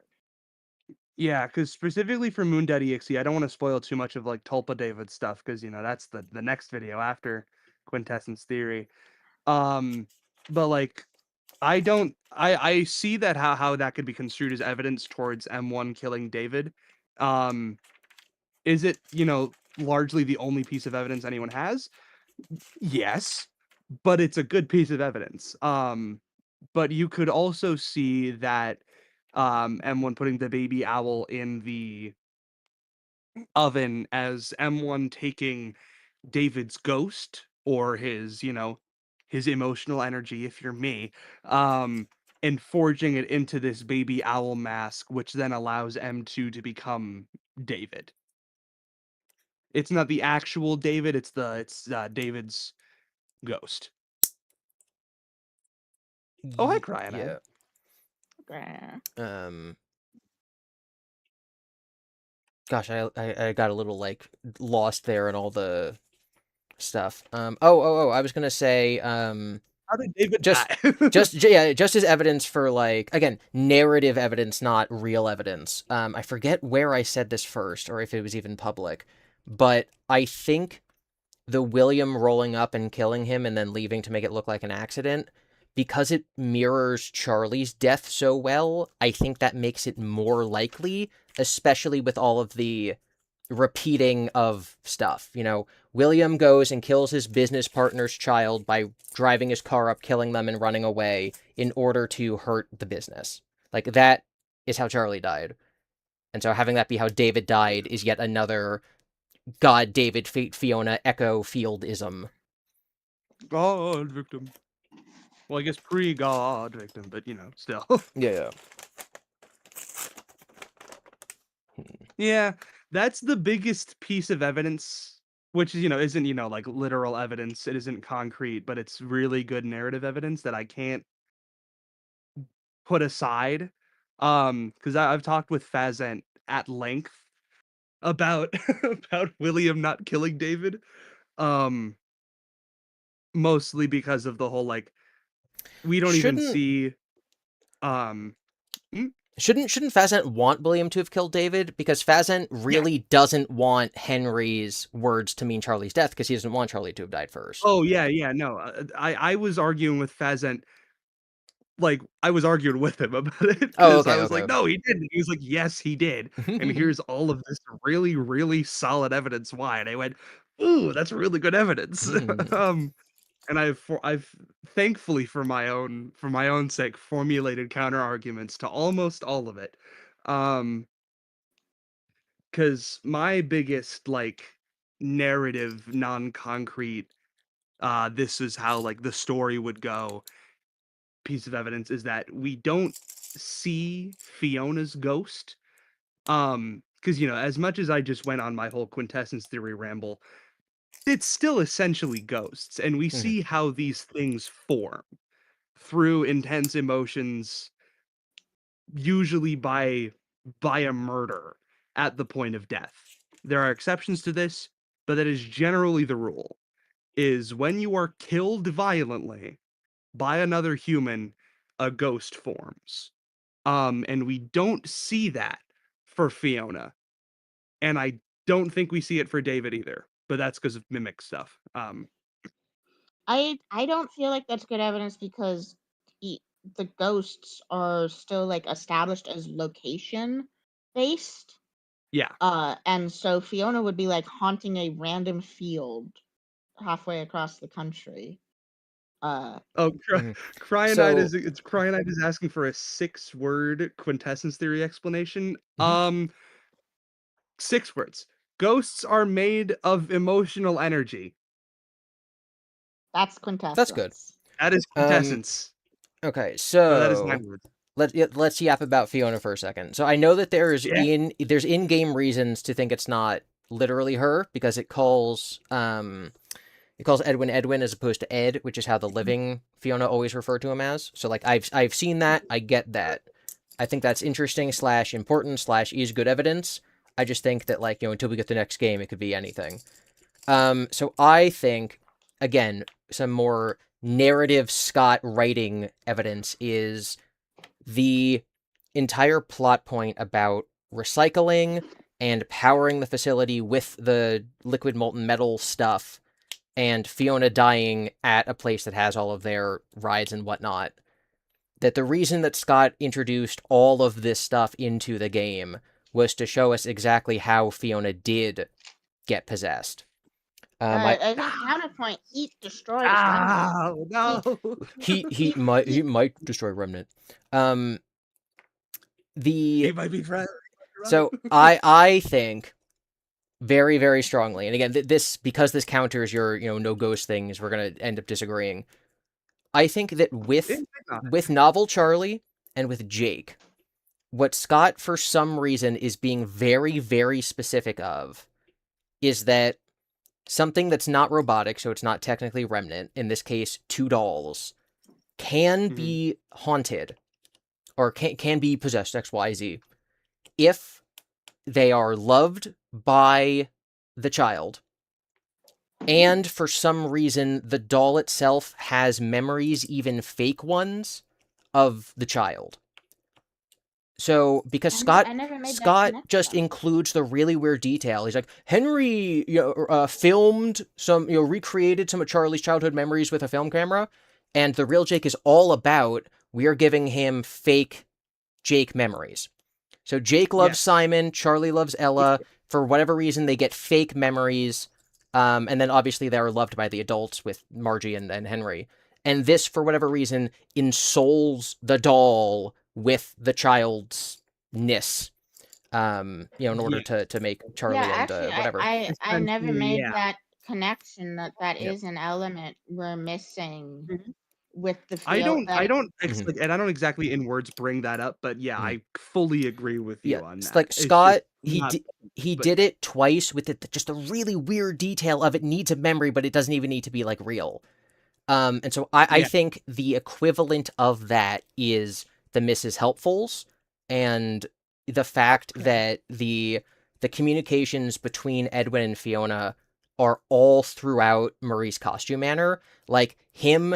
Yeah, because specifically for Moon Dead EXE, I don't want to spoil too much of like Tulpa David stuff because that's the next video after Quintessence Theory. But like I see that how that could be construed as evidence towards M1 killing David. Um, is it, largely the only piece of evidence anyone has? Yes, but it's a good piece of evidence. But you could also see that M1 putting the baby owl in the oven as M1 taking David's ghost or his emotional energy, if you're me, um, and forging it into this baby owl mask, which then allows M2 to become David. It's not the actual David, it's David's ghost. Oh, hi, Cyanide. Yeah. Okay. Gosh, I got a little like lost there in all the stuff. I was gonna say, How did David just, die? just as evidence for like again narrative evidence, not real evidence. I forget where I said this first or if it was even public, but I think the William rolling up and killing him and then leaving to make it look like an accident, because it mirrors Charlie's death so well, I think that makes it more likely, especially with all of the repeating of stuff. William goes and kills his business partner's child by driving his car up, killing them, and running away in order to hurt the business. Like, that is how Charlie died. And so having that be how David died is yet another God, David, Fiona, Echo, Field-ism. God victim. Well, I guess pre-God victim, but still. Yeah. Yeah, that's the biggest piece of evidence, which isn't, like literal evidence. It isn't concrete, but it's really good narrative evidence that I can't put aside. Because I've talked with Fazent at length about about William not killing David. Um, Mostly because of the whole like we don't even Shouldn't see um mm, shouldn't Fazent want William to have killed David? Because Fazent yeah. really doesn't want Henry's words to mean Charlie's death, because he doesn't want Charlie to have died first. Oh yeah, no. I was arguing with Fazent. Like, I was arguing with him about it Oh, because I okay, was okay, like, okay. "No, he didn't." He was like, "Yes, he did." And here's all of this really, really solid evidence why. And I went, "Ooh, that's really good evidence." And I've thankfully for my own sake formulated counter arguments to almost all of it. Because my biggest like narrative, non-concrete, this is how like the story would go piece of evidence is that we don't see Fiona's ghost. Because as much as I just went on my whole quintessence theory ramble, it's still essentially ghosts, and we see how these things form through intense emotions, usually by a murder at the point of death. There are exceptions to this, but that is generally the rule. Is when you are killed violently by another human, a ghost forms. And we don't see that for Fiona. And I don't think we see it for David either. But that's because of mimic stuff. I don't feel like that's good evidence because the ghosts are still like established as location based. Yeah. And so Fiona would be like haunting a random field halfway across the country. Oh, So, Cyanide is asking for a 6-word quintessence theory explanation. 6 words. Ghosts are made of emotional energy. That's that's good. quintessence. That is Um, quintessence. okay, Oh, that is so 9 words. let's yap about Fiona for a second. So I know that there's Yeah. in-game reasons to think it's not literally her, because it calls Edwin as opposed to Ed, which is how the living Fiona always referred to him as. So like I've seen that, I get that. I think that's interesting / important / is good evidence. I just think that, like, until we get the next game, it could be anything. So I think, again, some more narrative Scott writing evidence is the entire plot point about recycling and powering the facility with the liquid molten metal stuff, and Fiona dying at a place that has all of their rides and whatnot. That the reason that Scott introduced all of this stuff into the game was to show us exactly how Fiona did get possessed. I think counterpoint, Heat destroys Remnant. Oh no! He might destroy Remnant. He The might be right. So I think very, very strongly, and again, this, because this counters your no ghost things, we're gonna end up disagreeing. I think that with Novel Charlie and with Jake, what Scott for some reason is being very, very specific of is that something that's not robotic, so it's not technically Remnant, in this case, 2 dolls, can be haunted or can be possessed XYZ if they are loved by the child, and for some reason the doll itself has memories, even fake ones, of the child. So because I never made that Scott just connection. includes the really weird detail. He's like, Henry filmed some, recreated some of Charlie's childhood memories with a film camera, and the real Jake is all about, we are giving him fake Jake memories. So Jake loves Simon, Charlie loves Ella. For whatever reason, they get fake memories. And then obviously they're loved by the adults with Margie and Henry. And this, for whatever reason, ensouls the doll with the child's ness. In order to make Charlie Yeah, and actually, whatever. I never made Yeah. that connection that Yep. is an element we're missing Mhm. with the I feel. don't Mhm. like, and I don't exactly in words bring that up, but yeah, Mhm. I fully agree with Yeah, you on it's that. like It's Scott, just not, he but did it twice with just a really weird detail of it needs a memory, but it doesn't even need to be like real. And so I yeah. think the equivalent of that is the Mrs. Helpfuls, and the fact Okay. that the communications between Edwin and Fiona are all throughout Marie's costume manner, like him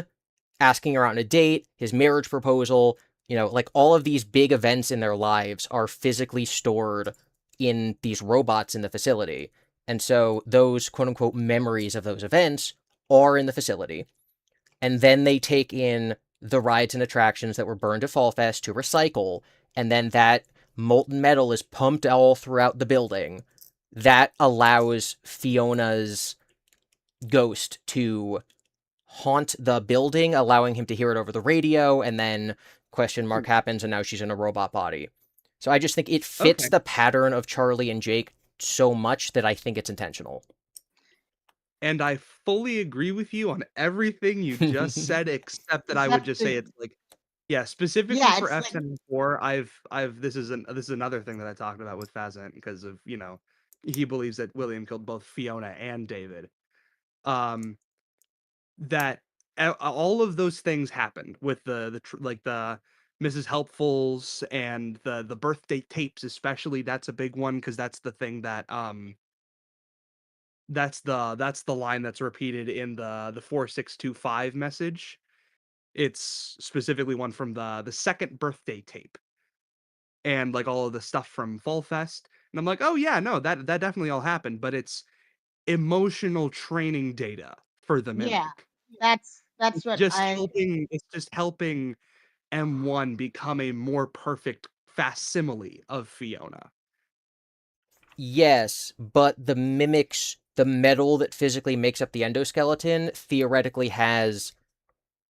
asking her out on a date, his marriage proposal, like all of these big events in their lives are physically stored in these robots in the facility. And so those quote unquote memories of those events are in the facility. And then they take in the rides and attractions that were burned to Fall Fest to recycle. And then that molten metal is pumped all throughout the building. That allows Fiona's ghost to haunt the building, allowing him to hear it over the radio, and then question mark happens, and now she's in a robot body. So I just think it fits Okay. the pattern of Charlie and Jake so much that I think it's intentional. And I fully agree with you on everything you just said, except that I would Except just the say it's like, yeah, specifically yeah, for it's like FNAF 4, I've this is another thing that I talked about with Fazant because of, he believes that William killed both Fiona and David. Um, that all of those things happened with like the Mrs. Helpfuls and the birthday tapes, especially. That's a big one because that's the thing that that's the line that's repeated in the 4625 message. It's specifically one from the second birthday tape, and like all of the stuff from Fall Fest. And I'm like, oh yeah, no, that definitely all happened, but it's emotional training data for the yeah, mimic. that's what I It's just helping M1 become a more perfect facsimile of Fiona. Yes, but the mimics, the metal that physically makes up the endoskeleton, theoretically has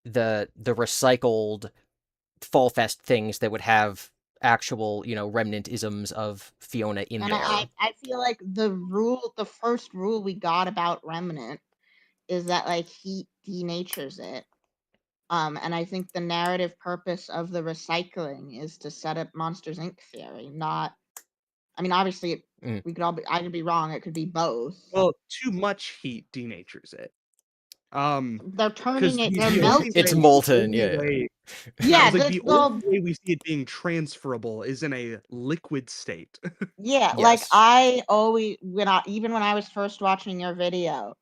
the recycled Fall Fest things that would have actual, remnant isms of Fiona in and there. I feel like the first rule we got about Remnant is that like he denatures it. And I think the narrative purpose of the recycling is to set up Monsters Inc. theory, not. I mean, obviously, Mm. I could be wrong. It could be both. Well, too much heat denatures it. They're turning 'Cause it. the They're only melting. It's way- molten, the only yeah. way- Yeah, I was like, that's the only way we see it being transferable is in a liquid state. yeah. Like Yes. I always when I was first watching your video,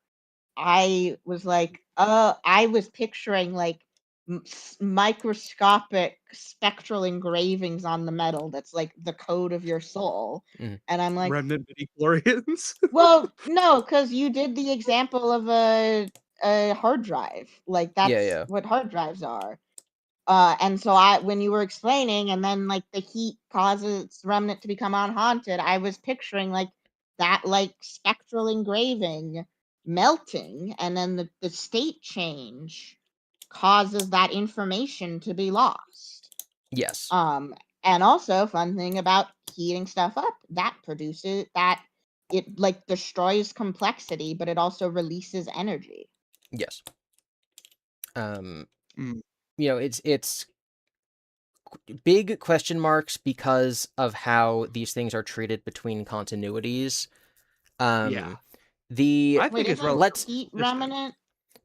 I was like, I was picturing like microscopic spectral engravings on the metal that's like the code of your soul. Mhm. And I'm like, Remnant midichlorians. well, no, because you did the example of a hard drive. Like Yeah, that's yeah. what hard drives are. And so when you were explaining, and then like the heat causes remnant to become unhaunted, I was picturing like that like spectral engraving melting, and then the state change causes that information to be lost. Yes. And also fun thing about heating stuff up, that produces that it like destroys complexity, but it also releases energy. Yes. Mm. You know, it's big question marks because of how these things are treated between continuities. Yeah. The I think Wait, it's isn't let's heat consistent. remnant?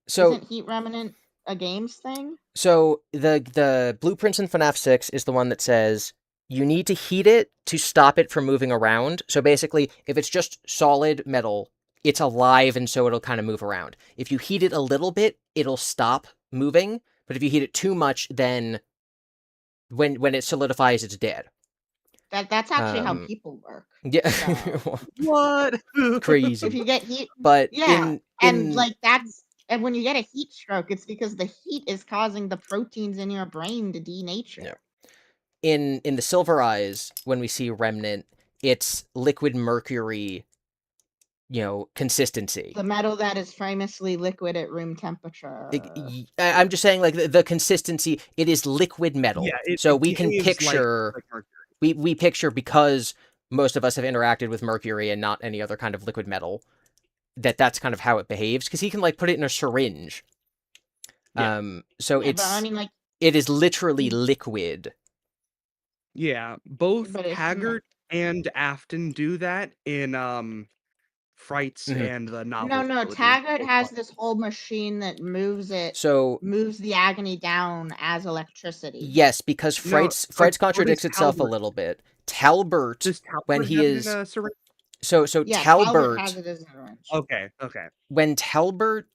so Isn't heat remnant a games thing? so the blueprints in FNAF 6 is the one that says you need to heat it to stop it from moving around. So basically, if it's just solid metal, it's alive and so it'll kind of move around. If you heat it a little bit, it'll stop moving, but if you heat it too much, then when it solidifies, it's dead. That's actually how Um, people work. Yeah, So What? if crazy. you get heat, But yeah, and in like and when you get a heat stroke, it's because the heat is causing the proteins in your brain to denature. Yeah. in the Silver Eyes, when we see Remnant, it's liquid mercury, consistency. The metal that is famously liquid at room temperature. I'm just saying, like, the consistency, it is liquid metal. Yeah, So it we can behaves picture, like mercury. we picture, because most of us have interacted with mercury and not any other kind of liquid metal, that's kind of how it behaves, because he can, like, put it in a syringe. Yeah. So Yeah, but I mean, like, it is literally liquid. Yeah, both but it's Taggart and Afton do that in Frights Mhm. and the no, novel. no. trilogy. Taggart has this whole machine that moves So the agony down as electricity. yes, because No, Frights what contradicts is itself a Talbert? little bit. Talbert, Does when Talbert he have it is in a syringe? so Yeah, Talbot has Talbert, it as an orange. Okay. when Talbert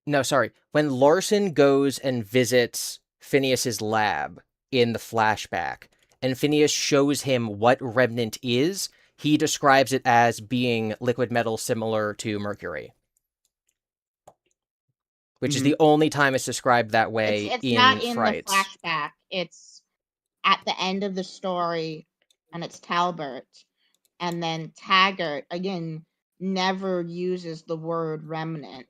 no, sorry, when Larson goes and visits Phineas's lab in the flashback, and Phineas shows him what remnant is, he describes it as being liquid metal similar to mercury, which is the only time it's described that way It's in not in the Frights. flashback. It's at the end of the story, and it's Talbot, and then Taggart again never uses the word remnant,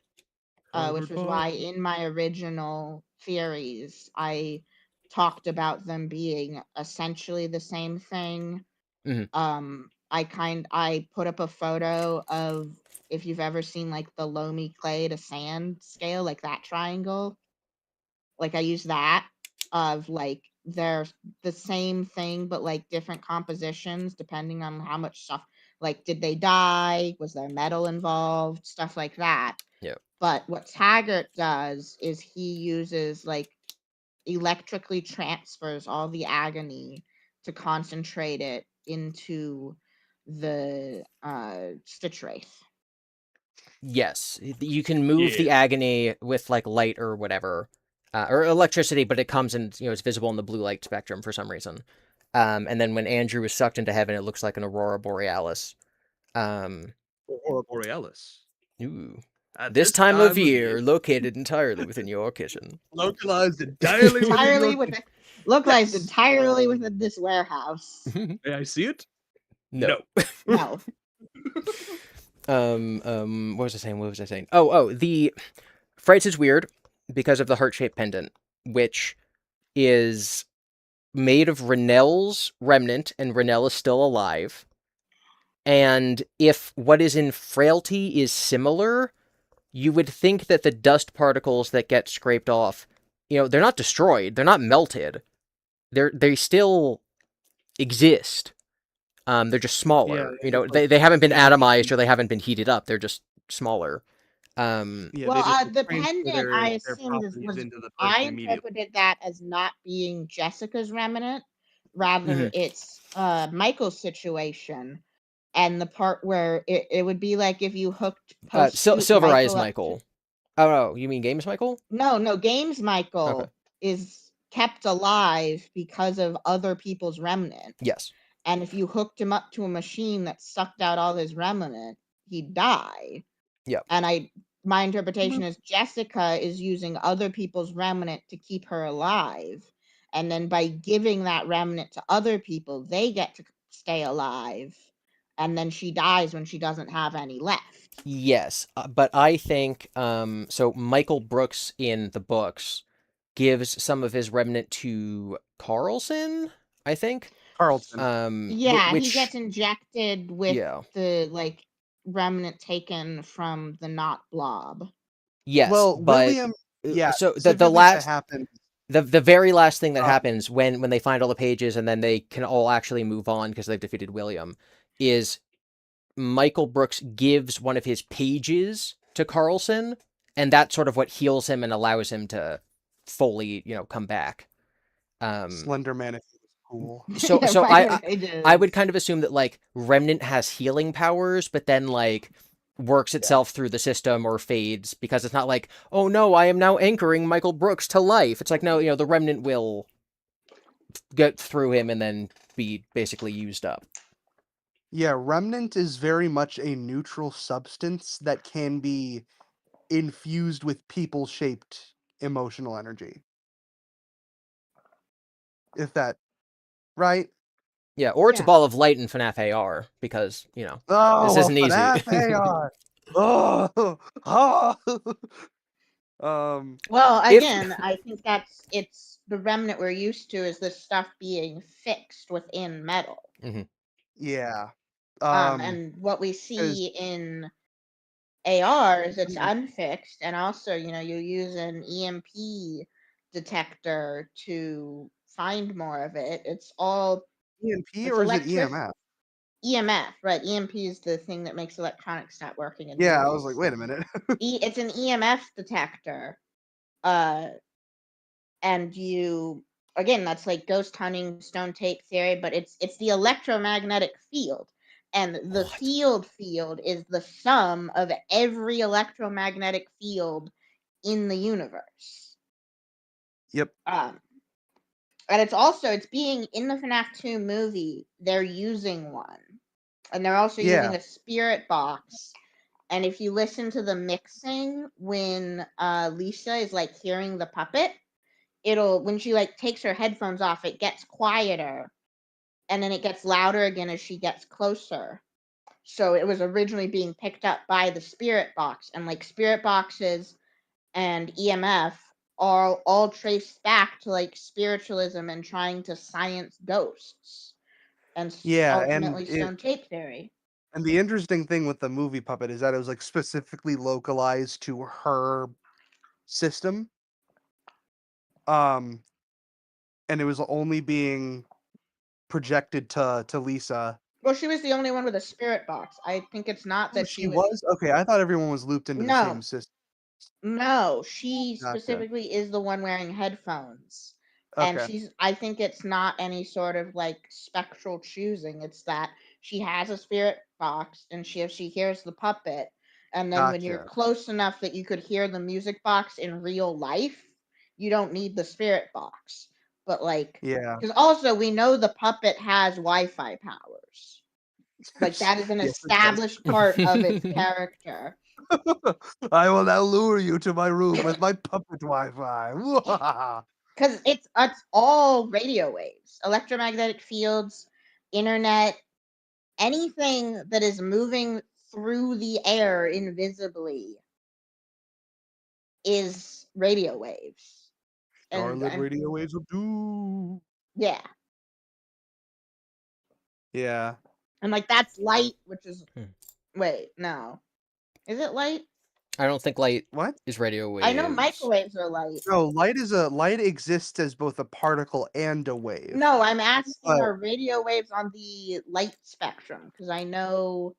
which was why in my original theories I talked about them being essentially the same thing. Mhm. I put up a photo of, if you've ever seen like the loamy clay to sand scale, like that triangle. Like I use that of like they're the same thing but like different compositions depending on how much stuff, like did they die, was there metal involved, stuff like that. Yeah. But what Taggart does is he uses like electrically transfers all the agony to concentrate it into the stitch wraith. Yes, you can move the agony with like light or whatever, or electricity, but it comes in, it's visible in the blue light spectrum for some reason. And then when Andrew is sucked into heaven, it looks like an aurora borealis. Aurora borealis. Ooh. At This time of year, located entirely within your kitchen. Localized entirely Localized Yes. entirely within this warehouse. May I see it? No. No. What was I saying? Oh, the Frights is weird because of the heart-shaped pendant, which is made of Renell's remnant, and Renell is still alive. And if what is in Frailty is similar, you would think that the dust particles that get scraped off, they're not destroyed, they're not melted. They still exist. They're just smaller. Yeah, They haven't been atomized or they haven't been heated up. They're just smaller. Yeah, Well, they just dependent, transfer I their assumed this properties was. into the I person immediately. interpreted that as not being Jessica's remnant, rather Mhm. it's Michael's situation, and the part where it would be like if you hooked post-shoot Silver Eyes Michael up to. Michael. Oh no, you mean Games Michael? No, Games Okay. Michael is kept alive because of other people's remnant. Yes. And if you hooked him up to a machine that sucked out all his remnant, he'd die. Yep. And my interpretation is Jessica is using other people's remnant to keep her alive. And then by giving that remnant to other people, they get to stay alive. And then she dies when she doesn't have any left. Yes, but I think so Michael Brooks in the books gives some of his remnant to Carlson, I think. Carlton. Yeah, he Which gets injected with yeah. the remnant taken from the not blob. Yes, Well, but William, yeah, so the specifically that happens. the very last thing that Uh, happens when they find all the pages and then they can all actually move on because they've defeated William is Michael Brooks gives one of his pages to Carlson, and that's sort of what heals him and allows him to fully, come back. Slender Man, if he was cool. So Yeah, so Private I would Pages. kind of assume that like Remnant has healing powers, but then like works itself through the system or fades because it's not like, oh no, I am now anchoring Michael Brooks to life. It's like no, the Remnant will get through him and then be basically used up. Yeah, Remnant is very much a neutral substance that can be infused with people-shaped emotional energy. If that right? Yeah, or it's a Yeah. ball of light in FNAF AR because this Oh, isn't easy. FNAF AR. Oh, um, Well, If again, I think it's the remnant we're used to is this stuff being fixed within metal. yeah. And what we 'Cause see in AR is it's Mhm. unfixed, and also, you use an EMP detector to find more of it. It's EMP it's or is it electric EMF? EMF, right? EMP is the thing that makes electronics stop working in Yeah, I was like, movies. wait a minute. It's an EMF detector. Uh, and again, that's like ghost hunting, stone tape theory, but it's the electromagnetic field. And the field is the sum of every electromagnetic field in the universe. Yep. And it's being in the FNAF 2 movie, they're using one. And they're also using a spirit box. And if you listen to the mixing when Lisa is like hearing the puppet, when she like takes her headphones off, it gets quieter, and then it gets louder again as she gets closer. So it was originally being picked up by the spirit box, and like spirit boxes and EMF are all traced back to like spiritualism and trying to science ghosts and Yeah, ultimately stone tape theory. and the interesting thing with the movie puppet is that it was like specifically localized to her system. Um, and it was only being projected to Lisa. Well, she was the only one with a spirit box. I think it's not Oh, that she she was. was? Okay, I thought everyone was looped into the same No, system. No, she Gotcha. specifically is the one wearing headphones. And Okay. I think it's not any sort of like spectral choosing. It's that she has a spirit box, and if she hears the puppet, and then when you're Gotcha. close enough that you could hear the music box in real life, you don't need the spirit box. But like, Yeah. because also we know the puppet has Wi-Fi powers. Like that is an Yes, it does. established part of its character. I will now lure you to my room with my puppet Wi-Fi. Because it's all radio waves, electromagnetic fields, internet, anything that is moving through the air invisibly is radio waves. Charlotte And radio waves of doom. yeah, Yeah. and like that's light, which is Hmm. wait, no, is it light? I don't think light What? is radio I know waves. microwaves are light. No, light exists as both a particle and a wave. No, I'm asking But are radio waves on the light spectrum because I know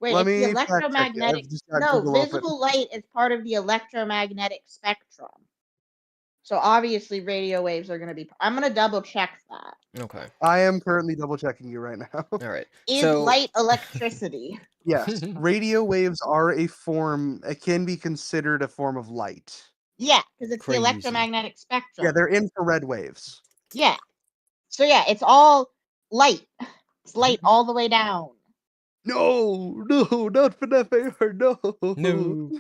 Wait, Let it's the me fact check it. electromagnetic. I've just got No, Google open. visible light is part of the electromagnetic spectrum. So obviously radio waves are going to be. I'm going to double check that. Okay. I am currently double checking you right now. All right. Is So light electricity? Yes, radio waves are a form. It can be considered a form of light. Yeah, because it's the Crazy. electromagnetic spectrum. Yeah, they're infrared waves. Yeah. So yeah, it's all light. It's light all the way down. No, not FNAF AR, no. no.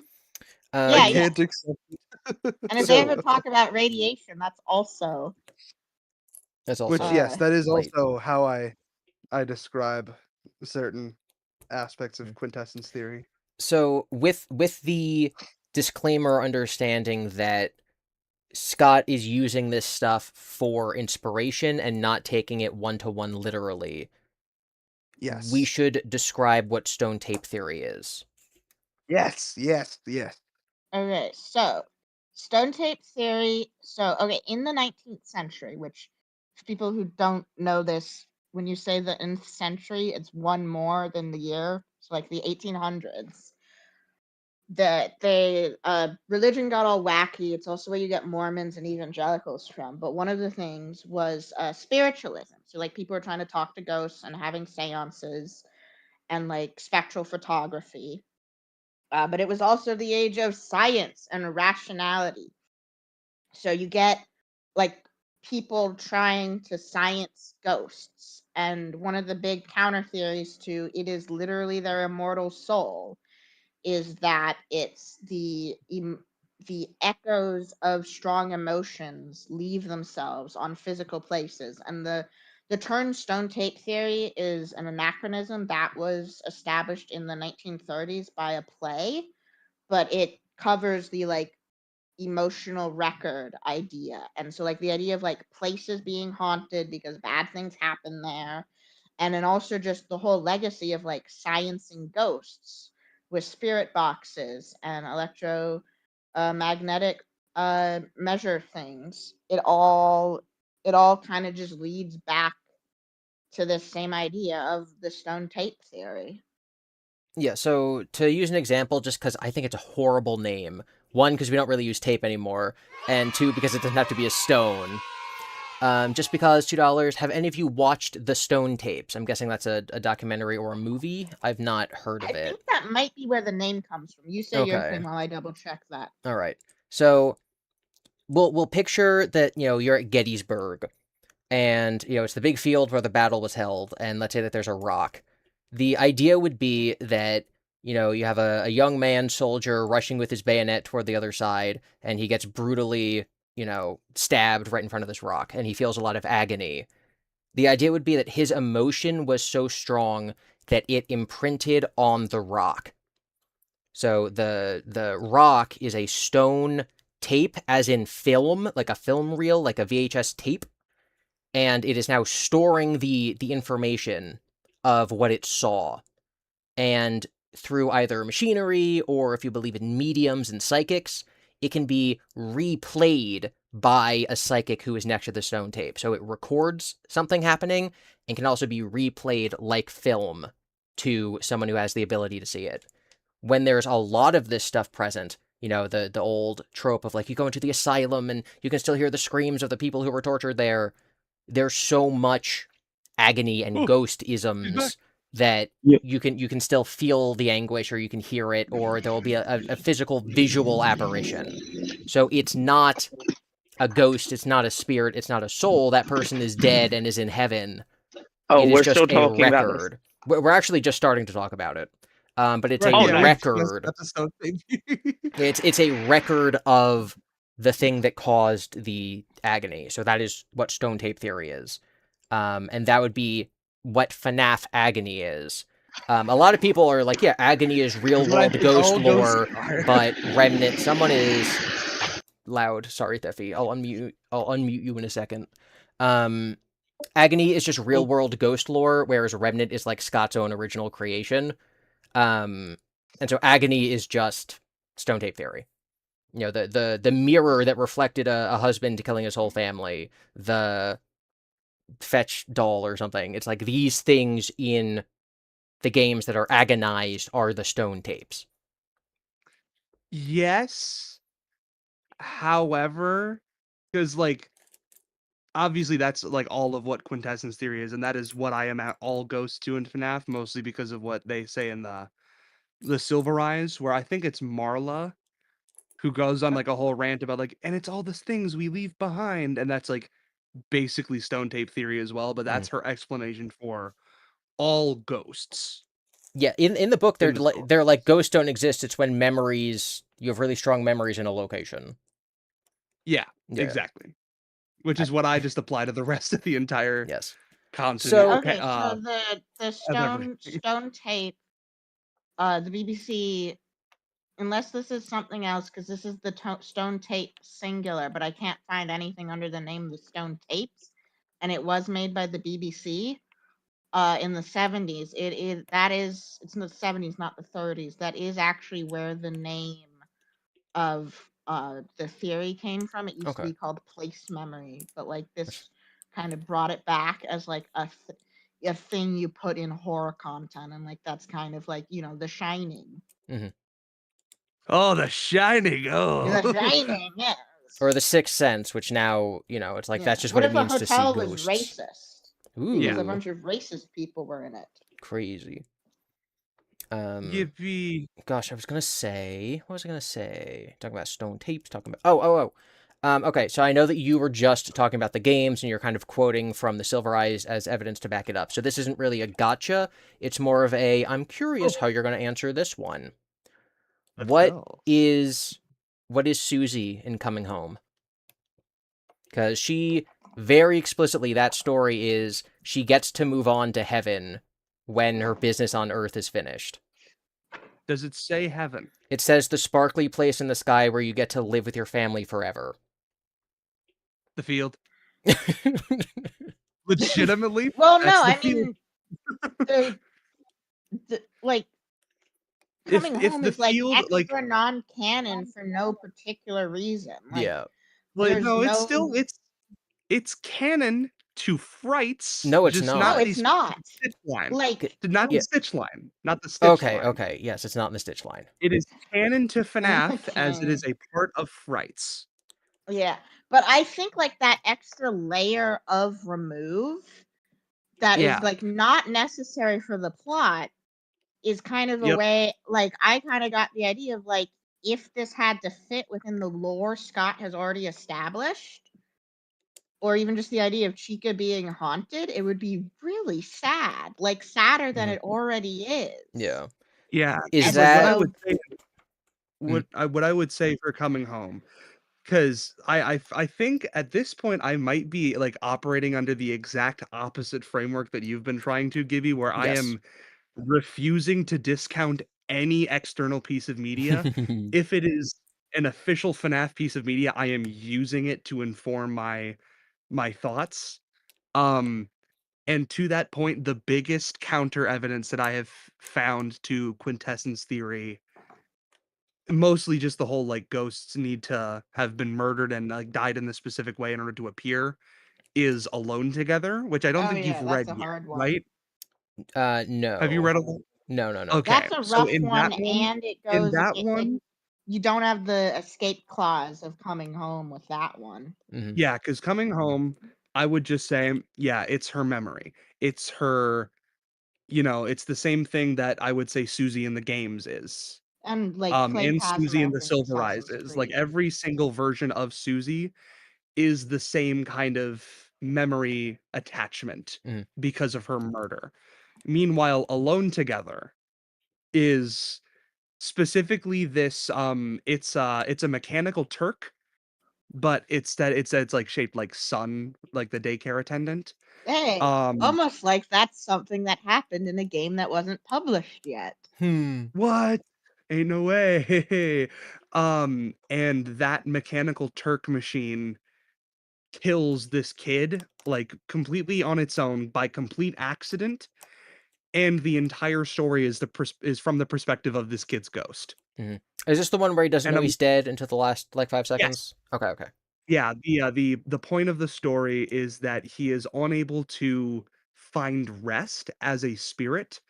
Yeah, I can't accept it. And if they So- ever talk about radiation, that's also That's also Which, yes, that is light. also how I describe certain aspects of quintessence theory. So with the disclaimer understanding that Scott is using this stuff for inspiration and not taking it one-to-one literally, Yes. we should describe what stone tape theory is. Yes. okay. So stone tape theory. So okay, in the 19th century, which for people who don't know this, when you say the nth century, it's one more than the year. So like the 1800s. That they religion got all wacky. It's also where you get Mormons and evangelicals from. But one of the things was spiritualism. So like people were trying to talk to ghosts and having seances and like spectral photography. But it was also the age of science and rationality. So you get like people trying to science ghosts. And one of the big counter theories to it is literally their immortal soul is that it's the echoes of strong emotions leave themselves on physical places, and the term stone tape theory is an anachronism that was established in the 1930s by a play, but it covers the like emotional record idea. And so like the idea of like places being haunted because bad things happen there, and then also just the whole legacy of like sciencing ghosts with spirit boxes and magnetic measure things. It all kind of just leads back to this same idea of the stone tape theory. Yeah, so to use an example, just because I think it's a horrible name. One, because we don't really use tape anymore, and two, because it doesn't have to be a stone. Just because $2. Have any of you watched the Stone Tapes? I'm guessing that's a documentary or a movie. I've not heard of I it. think that might be where the name comes from. You say your Okay. thing while I double check that. All right. So we'll picture that you're at Gettysburg, and it's the big field where the battle was held, and let's say that there's a rock. The idea would be that you have a young man soldier rushing with his bayonet toward the other side, and he gets brutally stabbed right in front of this rock, and he feels a lot of agony. The idea would be that his emotion was so strong that it imprinted on the rock. So the rock is a stone tape, as in film, like a film reel, like a VHS tape, and it is now storing the information of what it saw. And through either machinery or, if you believe in mediums and psychics, it can be replayed by a psychic who is next to the stone tape. So it records something happening and can also be replayed like film to someone who has the ability to see it. When there's a lot of this stuff present, the old trope of like you go into the asylum and you can still hear the screams of the people who were tortured there. There's so much agony and ghost isms that you can still feel the anguish, or you can hear it, or there will be a physical visual apparition. So it's not a ghost, it's not a spirit, it's not a soul. That person is dead and is in heaven. Oh, It is we're just still a talking about this. record. We're actually just starting to talk about it. But it's Right, a Oh, yeah, nice. record. That's a stone tape. It's a record of the thing that caused the agony. So that is what stone tape theory is. And that would be what FNAF agony is. A lot of people are like, yeah, agony is real That's what I world think ghost all ghosts lore, are. but remnant. Someone is loud. Sorry, Theffy. I'll unmute you in a second. Agony is just real world ghost lore, whereas remnant is like Scott's own original creation. And so agony is just stone tape theory. The mirror that reflected a husband killing his whole family, the fetch doll or something. It's like these things in the games that are agonized are the stone tapes. Yes. However, because like obviously that's like all of what quintessence theory is, and that is what I am at all Ghosts 2 and FNAF, mostly because of what they say in the Silver Eyes, where I think it's Marla who goes on like a whole rant about like, and it's all the things we leave behind, and that's like basically stone tape theory as well, but that's her explanation for all ghosts Yeah, in the book, in the story. they're like ghosts don't exist. It's when memories you have really strong memories in a location. Yeah, Yeah. exactly. Which is what I just apply to the rest of the entire Yes. continent. So- Okay, so the of stone everything. stone tape, the BBC, unless this is something else, because this is the stone tape singular, but I can't find anything under the name the stone tapes, and it was made by the BBC in the 70s. It's in the 70s, not the 30s. That is actually where the name of the theory came from. It used to Okay. be called place memory, but like this kind of brought it back as like a thing you put in horror content, and like that's kind of like, you know, The Shining. Oh, The Shining. The Oh. Shining, yes. Or the Sixth Sense, which now, you know, it's like Yeah. that's just What what if it a means to see hotel was ghosts. racist? Ooh, Because a bunch of racist people were in it. crazy. Yippee. Gosh, I was gonna say, what was I gonna say? Talking about stone tapes, talking about oh. Okay, so I know that you were just talking about the games and you're kind of quoting from the Silver Eyes as evidence to back it up. So this isn't really a gotcha. It's more of a, I'm curious how you're going to answer this one. Let's What go. is Susie in Coming Home? Because she very explicitly, that story is she gets to move on to heaven when her business on Earth is finished. Does it say heaven? It says the sparkly place in the sky where you get to live with your family forever. The field. Legitimately? Well, That's no, the I field. mean, like Coming If Home the is like field, like extra non-canon for no particular reason. Like Yeah. there's no, it's no. still it's canon to Frights, No, it's just No, not. not the it's not. stitch line. Like Not the Yeah. stitch line. Not the stitch line. Okay. Yes, it's not in the Stitch line. It is canon to FNAF as it okay. is a part of Frights. Yeah, but I think like that extra layer of remove that is Yeah. like not necessary for the plot is kind of a Yep. way, like I kind of got the idea of like if this had to fit within the lore Scott has already established, or even just the idea of Chica being haunted, it would be really sad, like sadder than it already is. Yeah. Yeah. Is And Like what I that so would say what I would say for Coming Home, because I think at this point I might be like operating under the exact opposite framework that you've been trying to, Gibby, where I yes? am refusing to discount any external piece of media. If it is an official FNAF piece of media, I am using it to inform my thoughts. And to that point, the biggest counter evidence that I have found to quintessence theory, mostly just the whole like ghosts need to have been murdered and like died in this specific way in order to appear, is Alone Together, which I don't oh think yeah, you've that's read a yet, hard one. right? Have you No. read Alone? No. Okay, That's a so rough in one, that one, and it in goes that it, one, you don't have the escape clause of Coming Home with that one. yeah, because Coming Home, I would just say, yeah, it's her memory. It's her, it's the same thing that I would say Susie in the games is. And like Clank And has a Susie in the reference Silver Eyes Assassin's is. Like Creed. every single version of Susie is the same kind of memory attachment Mhm. because of her murder. Meanwhile, Alone Together is specifically this it's a mechanical Turk, but it's like shaped like sun, like the daycare attendant. Hey, Um almost like that's something that happened in a game that wasn't published yet. what? Ain't no way. And that mechanical Turk machine kills this kid like completely on its own by complete accident, and the entire story is from the perspective of this kid's ghost. Is this the one where he doesn't And know I'm he's dead until the last like 5 yes. seconds? Okay. Yeah, the point of the story is that he is unable to find rest as a spirit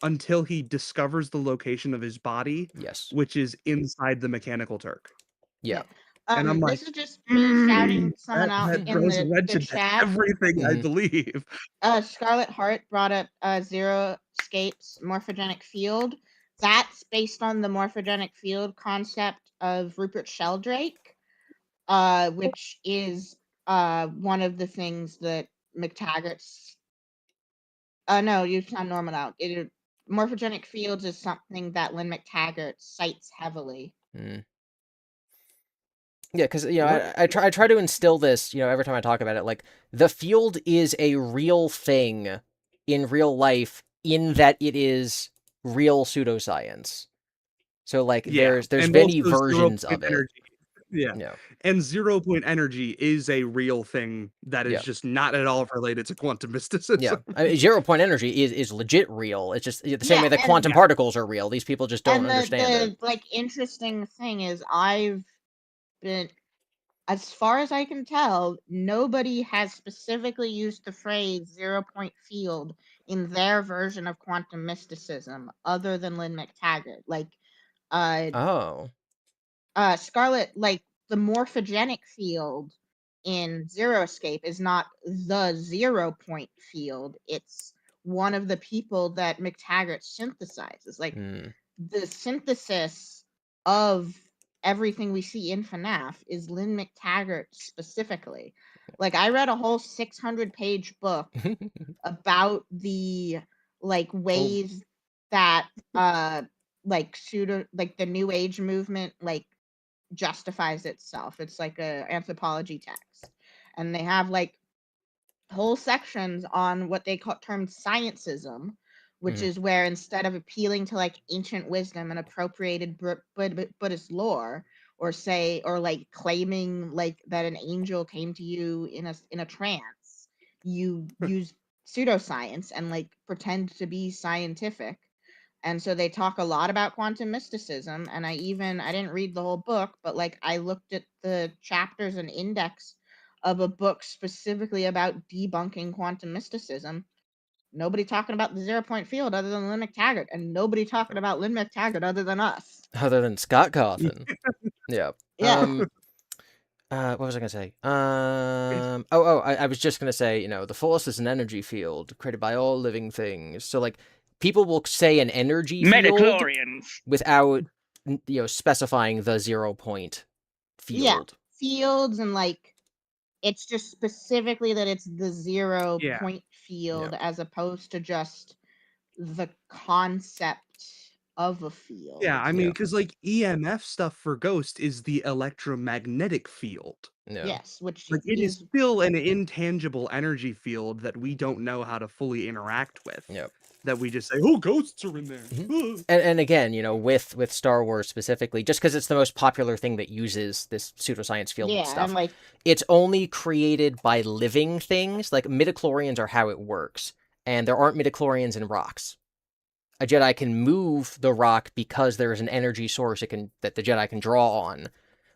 until he discovers the location of his body, Yes. which is inside the mechanical Turk. Yeah. And I'm like, This is just me shouting someone out that in throws a wrench the into chat. everything, I Mhm. believe. Scarlet Heart brought up Zero Escape's morphogenic field. That's based on the morphogenic field concept of Rupert Sheldrake, which is one of the things that McTaggart's. No, you found Norman out. Morphogenic fields is something that Lynn McTaggart cites heavily. Mm. Yeah, because you know, What? I try to instill this, you know, every time I talk about it. Like, the field is a real thing in real life, in that it is real pseudoscience. So like, Yeah, there's and many also 0 versions point of it. energy. Yeah, Yeah, and 0 point energy is a real thing that is yeah, just not at all related to quantum yeah. mysticism. I mean, 0 point energy is legit real. It's just the same way Yeah, that and quantum particles are real. These people just don't and understand it. the like interesting thing is I've been, as far as I can tell, nobody has specifically used the phrase 0 point field in their version of quantum mysticism other than Lynn McTaggart. Like, Oh. Scarlet, like the morphogenic field in Zero Escape is not the 0 point field. It's one of the people that McTaggart synthesizes. Like, Mm. the synthesis of everything we see in FNAF is Lynn McTaggart specifically. Like, I read a whole 600-page book about the like ways that like the New Age movement like justifies itself. It's like a anthropology text, and they have like whole sections on what they call termed sciencism, which Mhm. is where instead of appealing to like ancient wisdom and appropriated Buddhist lore, or like claiming like that an angel came to you in a trance, you use pseudoscience and like pretend to be scientific. And so they talk a lot about quantum mysticism, and I didn't read the whole book, but like I looked at the chapters and index of a book specifically about debunking quantum mysticism. Nobody talking about the 0 point field other than Lynn McTaggart, and nobody talking about Lynn McTaggart other than us. Other than Scott Cawthon. Yeah. Yeah. What was I gonna say? I was just gonna say, you know, the force is an energy field created by all living things. So like, people will say an energy field Metachlorians. without, you know, specifying the 0 point Yeah. field. Fields, and like it's just specifically that it's the 0 Yeah. point field Yeah. as opposed to just the concept of a field. Yeah, I mean, Yeah. because like EMF stuff for Ghost is the electromagnetic field. Yeah. Yes, which Like, it is is still an intangible energy field that we don't know how to fully interact with. Yep. That we just say, "Oh, ghosts are in there." And again, you know, with Star Wars specifically, just because it's the most popular thing that uses this pseudoscience field yeah, stuff, and like it's only created by living things. Like, midichlorians are how it works, and there aren't midichlorians in rocks. A Jedi can move the rock because there is an energy source that the Jedi can draw on.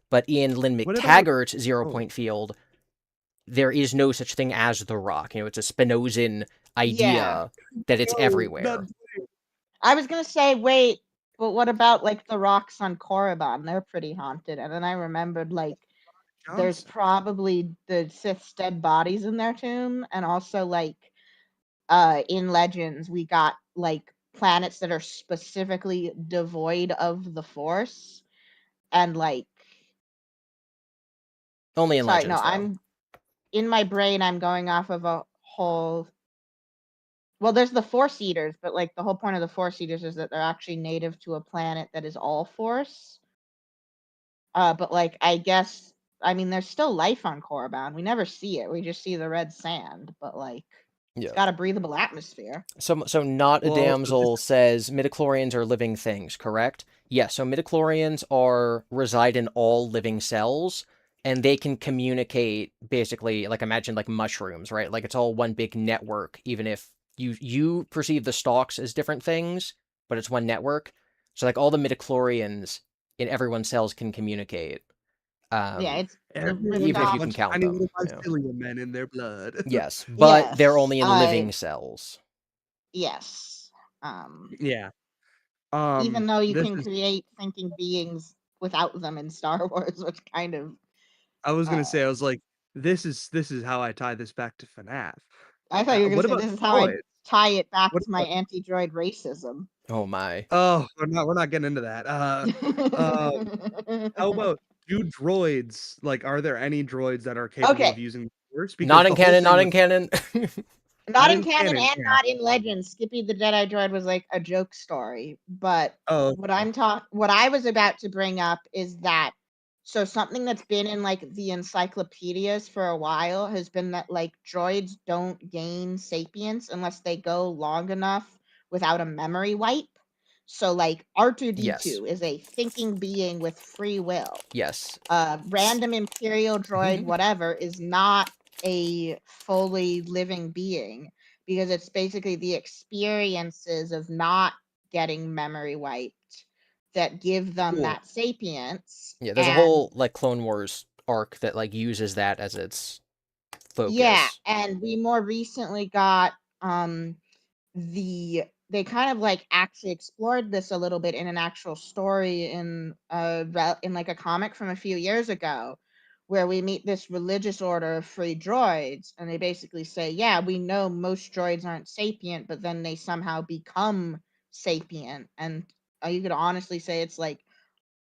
But in Lynn What about- McTaggart's 0 point field, there is no such thing as the rock. You know, it's a Spinozan idea that it's No, everywhere. not- I was gonna say, wait, but what about like the rocks on Korriban? They're pretty haunted. And then I remembered like there's Johnson. probably the Sith's dead bodies in their tomb, and also like in Legends we got like planets that are specifically devoid of the Force, and like Only in sorry, Legends, no, though. I'm in my brain I'm going off of a whole. Well, there's the Force Eaters, but like the whole point of the Force Eaters is that they're actually native to a planet that is all Force. But like I guess I mean there's still life on Korriban. We never see it. We just see the red sand, but like Yeah. it's got a breathable atmosphere. So not a Well, damsel says midichlorians are living things, correct? Yes, so midichlorians reside in all living cells, and they can communicate basically, like, imagine like mushrooms, right? Like, it's all one big network, even if you perceive the stalks as different things, but it's one network. So like, all the midichlorians in everyone's cells can communicate. Yeah, it's Everyone even if has you a can bunch of count tiny them, little you know. mycelium men in their blood. Yes, but they're yes. only in living cells. Yes. Yeah. Even though you This can is. create thinking beings without them in Star Wars, which kind of I was gonna uh, say. I was like, this is how I tie this back to FNAF. I thought you were gonna What say about this is how I droids? tie it back What to my about? anti-droid racism. Oh my. Oh, we're not getting into that. Uh, how about do droids like? Are there any droids that are capable of Okay, using the Force? Because Not in the whole canon, thing not with in canon. not not in in canon canon, and yeah. not in legend. Skippy the Jedi Droid was like a joke story, but Oh, okay. what I was about to bring up is that so something that's been in like the encyclopedias for a while has been that like droids don't gain sapience unless they go long enough without a memory wipe. So like Yes. R2D2 is a thinking being with free will. Yes. Random Imperial droid, whatever, is not a fully living being because it's basically the experiences of not getting memory wiped that give them Cool. that sapience. Yeah, there's a And whole like Clone Wars arc that like uses that as its yeah, focus. and we more recently got they kind of like actually explored this a little bit in an actual story in like a comic from a few years ago where we meet this religious order of free droids and they basically say yeah we know most droids aren't sapient but then they somehow become sapient and you could honestly say it's like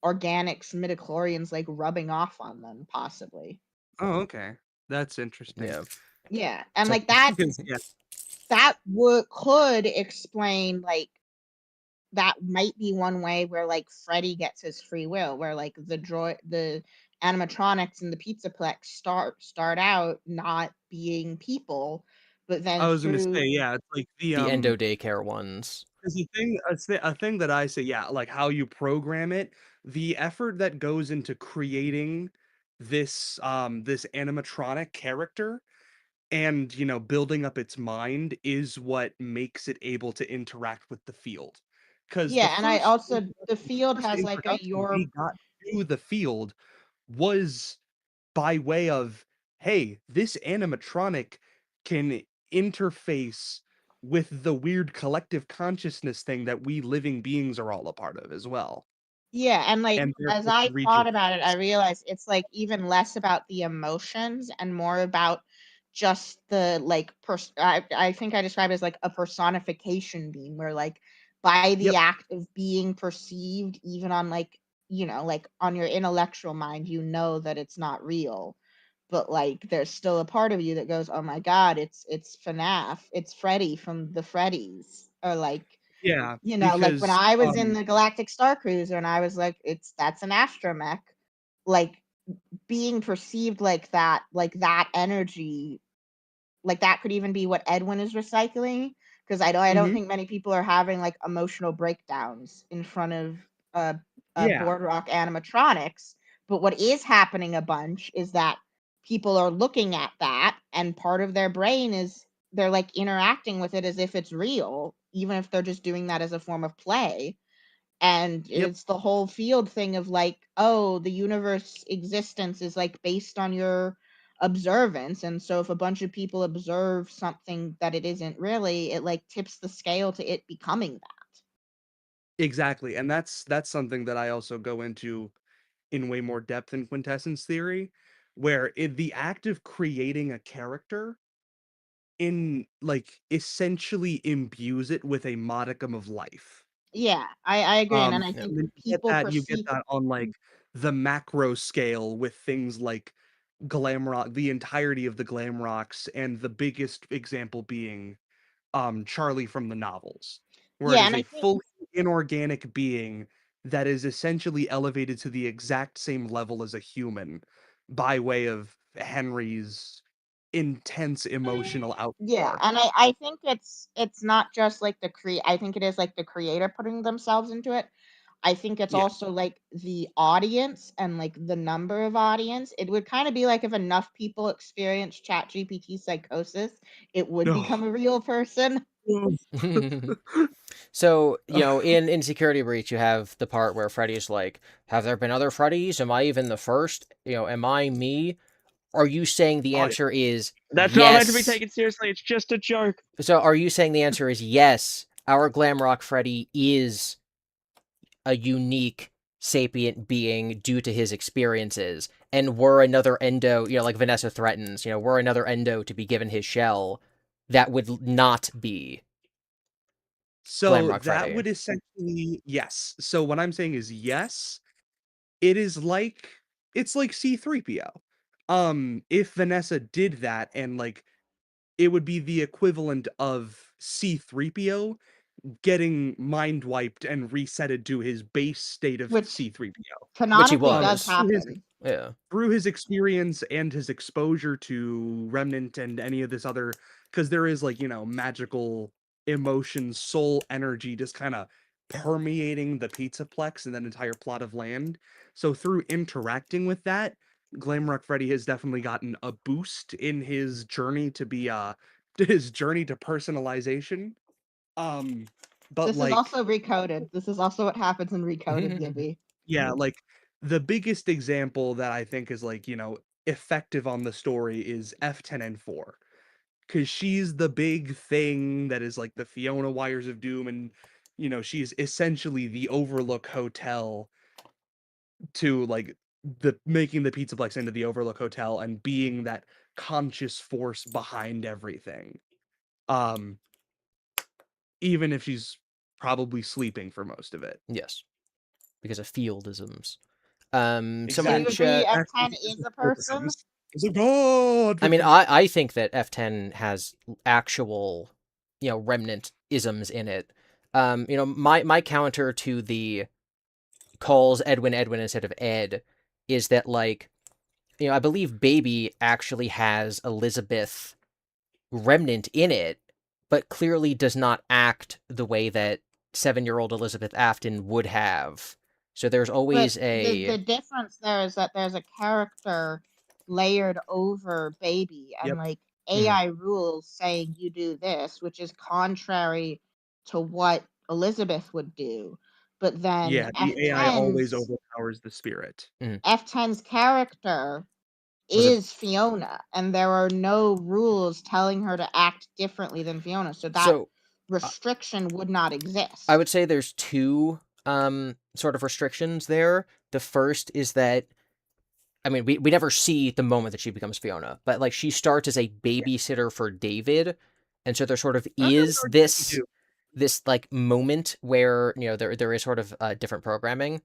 organics midichlorians like rubbing off on them possibly. Oh, okay. That's interesting. Yeah. Yeah, and So like that Yeah. could explain like that might be one way where like Freddy gets his free will, where like the animatronics and the Pizzaplex start out not being people, but I then was gonna say, through yeah, it's like the endo daycare ones. 'cause a thing that I say, yeah, like how you program it, the effort that goes into creating this animatronic character and, building up its mind is what makes it able to interact with the field. Because yeah, and I also the the field first has like a introduction we your got to the field was by way of, hey, this animatronic can interface with the weird collective consciousness thing that we living beings are all a part of as well. yeah, and like And as therefore I can read your thought about it, I thoughts. realized it's like even less about the emotions and more about just the like I think I described it as like a personification being where like by the Yep, act of being perceived even on like like on your intellectual mind you know that it's not real but like there's still a part of you that goes oh my god it's FNAF it's Freddy from the Freddies or like yeah, like when because I was in the Galactic Star Cruiser and I was like, that's an astromech, like being perceived like that energy, like that could even be what Edwin is recycling. Because I don't mhm, think many people are having like emotional breakdowns in front of uh, yeah, Boardwalk animatronics. But what is happening a bunch is that people are looking at that, and part of their brain is they're like interacting with it as if it's real, even if they're just doing that as a form of play. And yep, it's the whole field thing of like, oh, the universe existence is like based on your observance. And so if a bunch of people observe something that it isn't really, it like tips the scale to it becoming that. exactly, and that's something that I also go into in way more depth in quintessence theory, where the act of creating a character in like essentially imbues it with a modicum of life. Yeah, I agree. And I Yeah. think And then people you get perceive, that on like the macro scale with things like glam rock, the entirety of the glam rocks, and the biggest example being Charlie from the novels, where it yeah, is and a I think, fully inorganic being that is essentially elevated to the exact same level as a human by way of Henry's intense emotional yeah, outpour. and I think it's not just like I think it is like the creator putting themselves into it. I think it's Yeah. also like the audience and like the number of audience. It would kind of be like if enough people experience Chat GPT psychosis, it would No. become a real person. No. So, in Security Breach, you have the part where Freddy's like, have there been other Freddys? Am I even the first? Am I me? Are you saying the Oh, yeah. answer is That's not meant to be yes? taken seriously. It's just a joke. So, are you saying the answer is yes? our Glamrock Freddy is a unique sapient being due to his experiences, and were another Endo, like Vanessa threatens, were another Endo to be given his shell, that would not be So Glamrock that Freddy. would essentially, yes. So what I'm saying is yes, it is like it's like C3PO. If Vanessa did that and like it would be the equivalent of C3PO getting mind wiped and resetted to his base state of Which C3PO. Which he canonically does was. happen. Yeah. Through his experience and his exposure to remnant and any of this other, because there is like magical emotion, soul energy just kind of permeating the pizzaplex and that entire plot of land. So through interacting with that, Glamrock Freddy has definitely gotten a boost in his journey to be his journey to personalization. But This is like, also recoded. This is also what happens in recoded GiBi. yeah, like the biggest example that I think is like, effective on the story is F10N4. Because she's the big thing that is like the Fiona Wires of Doom, and she's essentially the Overlook Hotel to like the making the Pizzaplex into the Overlook Hotel and being that conscious force behind everything. Um, even if she's probably sleeping for most of it. Yes. Because of fieldisms. So Someone in you agree Exactly. chat. F10 is a person? Is a god I for mean, people. I think that F10 has actual, remnant isms in it. My counter to the calls Edwin instead of Ed is that, like, I believe Baby actually has Elizabeth remnant in it, but clearly does not act the way that 7-year-old Elizabeth Afton would have. So there's But always the a. difference there is that there's a character layered over Baby and Yep. like Mhm. AI rules saying you do this, which is contrary to what Elizabeth would do. But then Yeah, the AI always overpowers the spirit. F10's character Was it is Fiona, and there are no rules telling her to act differently than Fiona, so that so? restriction would not exist. I would say there's two sort of restrictions there. The first is that, I mean, we never see the moment that she becomes Fiona, but like she starts as a babysitter for David, and so there sort of is this like moment where there is sort of different programming.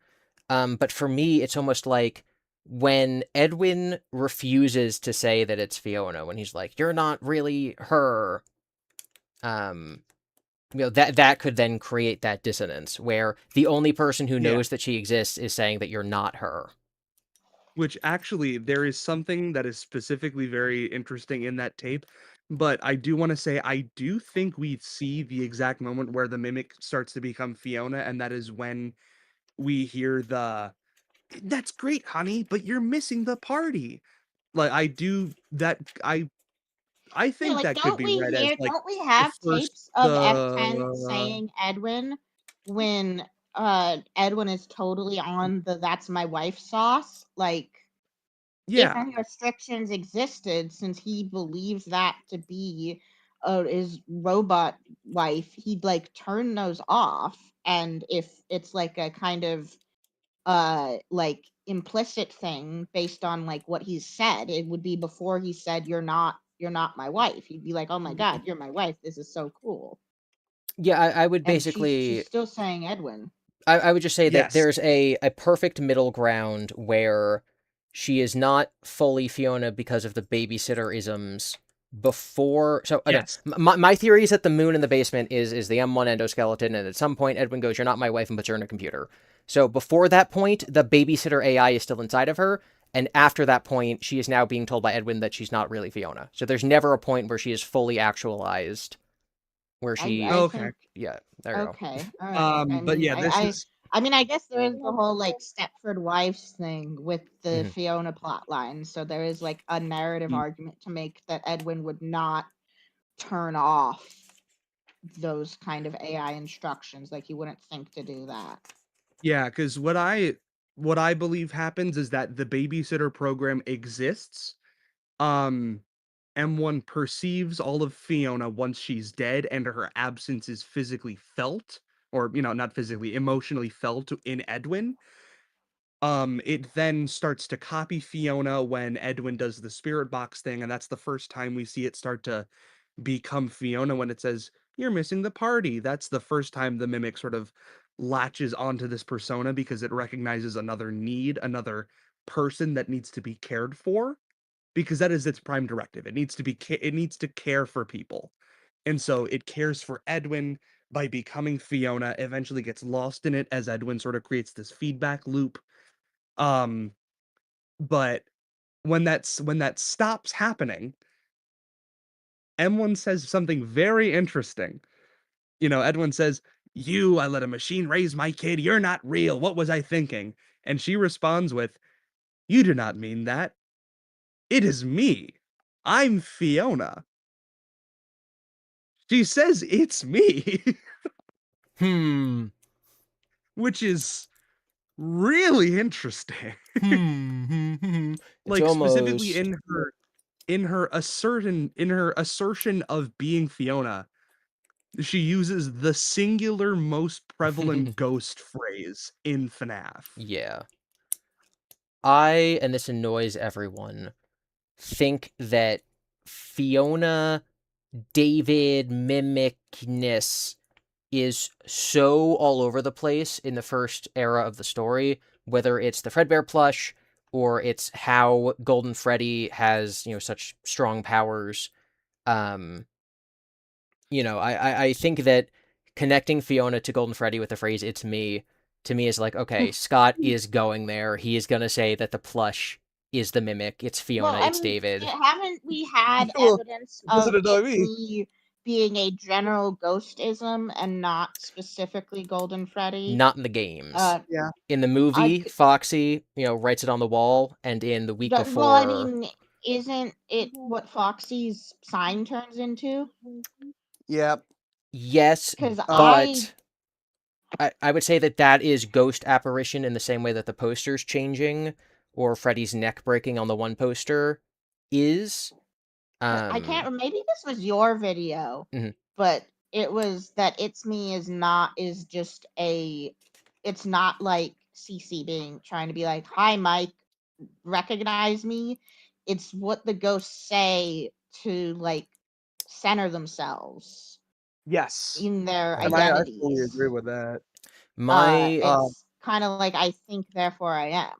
But for me, it's almost like when Edwin refuses to say that it's Fiona, when he's like, "You're not really her." Um, that could then create that dissonance where the only person who Yeah. knows that she exists is saying that you're not her. Which actually, there is something that is specifically very interesting in that tape. But I do want to say, I do think we see the exact moment where the mimic starts to become Fiona, and that is when we hear "That's great, honey, but you're missing the party." Like I do that. I Yeah, think like that could be read as like don't we the have first tapes of F10 the saying Edwin when Edwin is totally on the that's my wife sauce? Like if yeah. any restrictions existed, since he believes that to be his robot wife, he'd like turn those off. And if it's like a kind of like implicit thing based on like what he's said, it would be before he said you're not my wife. He'd be like, oh my god, you're my wife, this is so cool. Yeah, I would And she's basically. still saying Edwin. I would just say that Yes. there's a perfect middle ground where she is not fully Fiona because of the babysitter isms before. So again, Yes. my theory is that the moon in the basement is the M1 endoskeleton, and at some point Edwin goes, "You're not my wife," and puts her in a computer. So before that point, the babysitter AI is still inside of her, and after that point, she is now being told by Edwin that she's not really Fiona. So there's never a point where she is fully actualized, where I she. Okay. think Yeah, there you go. okay, all right. But yeah, this is I mean, I guess there is the whole like Stepford Wives thing with the Mhm. Fiona plot line. So there is like a narrative Mm. argument to make that Edwin would not turn off those kind of AI instructions. Like he wouldn't think to do that. Yeah, because what I believe happens is that the babysitter program exists. Um, M1 perceives all of Fiona once she's dead and her absence is physically felt, or, not physically, emotionally felt in Edwin. It then starts to copy Fiona when Edwin does the spirit box thing, and that's the first time we see it start to become Fiona when it says, "You're missing the party." That's the first time the mimic sort of latches onto this persona because it recognizes another need, another person that needs to be cared for, because that is its prime directive. It needs to care for people. And so it cares for Edwin by becoming Fiona, eventually gets lost in it as Edwin sort of creates this feedback loop. Um, but when that stops happening, M1 says something very interesting. Edwin says, I let a machine raise my kid. You're not real. What was I thinking?" And she responds with, "You do not mean that. It is me. I'm Fiona." She says it's me, Hmm. which is really interesting. It's Like, specifically almost. in her assertion of being Fiona, she uses the singular most prevalent ghost phrase in FNAF. Yeah. and this annoys everyone, think that Fiona David mimicness is so all over the place in the first era of the story, whether it's the Fredbear plush or it's how Golden Freddy has, such strong powers. I think that connecting Fiona to Golden Freddy with the phrase "it's me" to me is like, okay, Scott is going there. He is gonna say that the plush is the mimic. It's Well, Fiona. I It's mean, David. haven't we had Well, evidence it doesn't of annoy it's me. me being a general ghostism and not specifically Golden Freddy? Not in the games. Yeah. In the I movie, could, Foxy, writes it on the wall, and in the week well, I before, mean, isn't it what Foxy's sign turns into? Yeah. yes, Because Um, but I would say that is ghost apparition in the same way that the poster's changing or Freddy's neck breaking on the one poster is. I can't. Maybe this was your video, Mhm. but it was that "it's me" is just a. It's not like CC being trying to be like, "Hi, Mike, recognize me." It's what the ghosts say to like center themselves yes. in their And I fully identities. agree with that. My Um, It's kind of like "I think, therefore I am."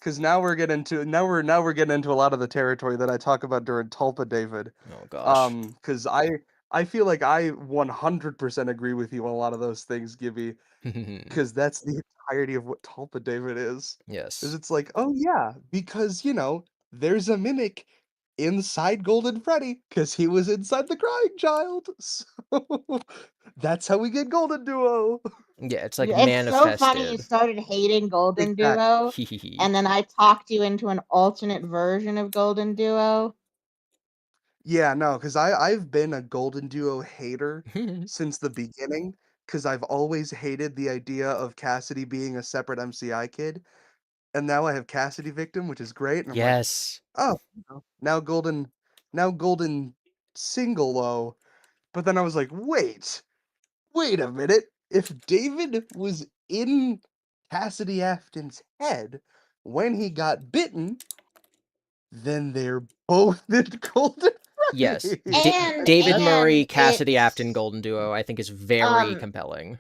because now we're getting into a lot of the territory that I talk about during Tulpa David. oh gosh. Because I feel like I 100% agree with you on a lot of those things, Gibby. Because that's the entirety of what Tulpa David is Yes. it's like, oh yeah, because there's a mimic inside Golden Freddy because he was inside the crying child. So that's how we get Golden Duo. Yeah, it's like Yeah, it's so funny you manifested. started hating Golden Exactly. Duo, and then I talked you into an alternate version of Golden Duo. Yeah, no, because I've been a Golden Duo hater since the beginning. Because I've always hated the idea of Cassidy being a separate MCI kid, and now I have Cassidy Victim, which is great. And I'm like, Yes. oh, now Golden Single low. But then I was like, wait a minute. If David was in Cassidy Afton's head when he got bitten, then they're both in Golden Yes. Freddy. David And Murray, Cassidy Afton it's Golden Duo, I think is very um compelling.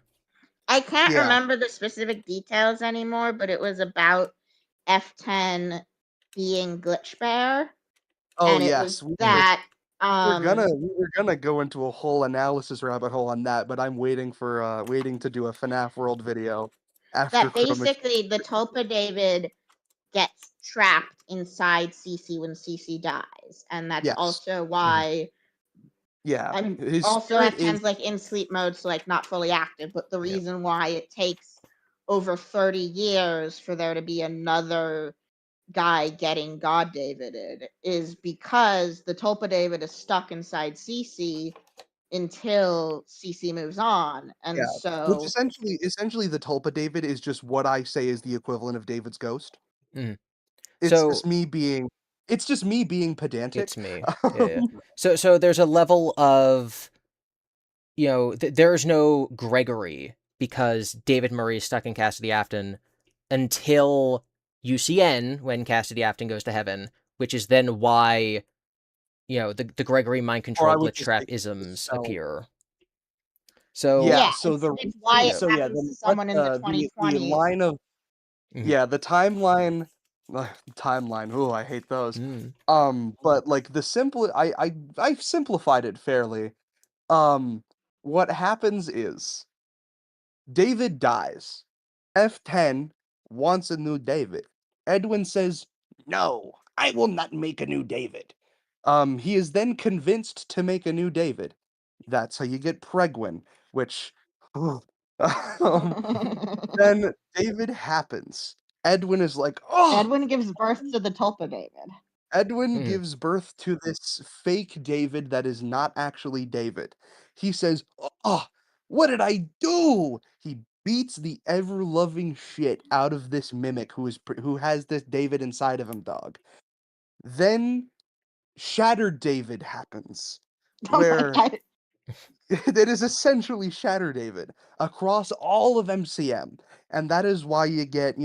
I can't Yeah. remember the specific details anymore, but it was about F10 being Glitch Bear, Oh and it was yes, that we were gonna go into a whole analysis rabbit hole on that, but I'm waiting to do a FNAF World video after that Chroma. basically the Tulpa David gets trapped inside Cece when Cece dies, and that's Yes. also why Yeah. I'm His also spirit is F10's like in sleep mode, so like not fully active. But the Yeah. reason why it takes over 30 years for there to be another guy getting God Davided is because the Tulpa David is stuck inside Cece until Cece moves on, and yeah. Which so essentially the Tulpa David is just what I say is the equivalent of David's ghost. Mhm. It's So just me being It's just me being pedantic. It's me. Yeah. So there's a level of, there's no Gregory because David Murray is stuck in Cassidy Afton until UCN, when Cassidy Afton goes to heaven, which is then why, the Gregory mind Or I control would glitch just trap say isms so. appear. So Yeah, Yeah, so the it's why it Yeah. happens to someone in the the 2020s. line of Mhm. yeah, the timeline timeline, ooh, I hate those. Mm. But like the simple I've simplified it fairly. What happens is David dies. F10 wants a new David. Edwin says, "No, I will not make a new David." He is then convinced to make a new David. That's how you get Pregwin, which um, then David happens. Edwin is like, "Oh, Edwin gives birth to the Tulpa David. Edwin Mhm. gives birth to this fake David that is not actually David." He says, "Oh, what did I do?" He beats the ever-loving shit out of this mimic who has this David inside of him, dog. Then Shattered David happens, Oh my where god. it is essentially Shatter David across all of MCM. And that is why you get, the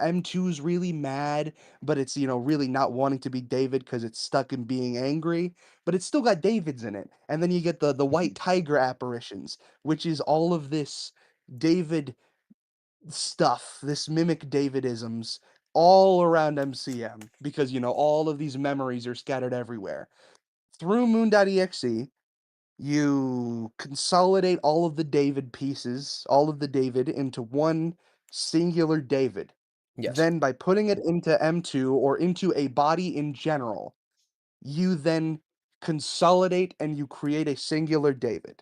M2's really mad, but it's, really not wanting to be David because it's stuck in being angry, but it's still got Davids in it. And then you get the White Tiger apparitions, which is all of this David stuff, this mimic Davidisms all around MCM because, all of these memories are scattered everywhere. Through Moon.exe, you consolidate all of the David pieces, all of the David into one singular David. Yes. Then, by putting it into M2 or into a body in general, you then consolidate and you create a singular David.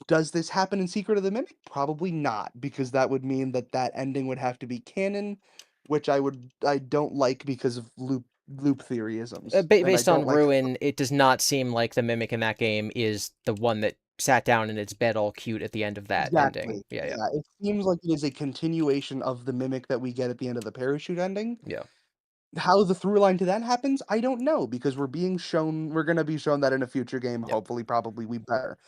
Does this happen in Secret of the Mimic? Probably not, because that would mean that that ending would have to be canon, which I don't like because of loop theoryisms, and I Based on don't like Ruin, it does not seem like the mimic in that game is the one that sat down in its bed all cute at the end of that ending. Exactly. Yeah. Yeah, it seems like it is a continuation of the mimic that we get at the end of the parachute ending. Yeah. How the through line to that happens, I don't know, because we're gonna be shown that in a future game, Yep. hopefully, probably we better.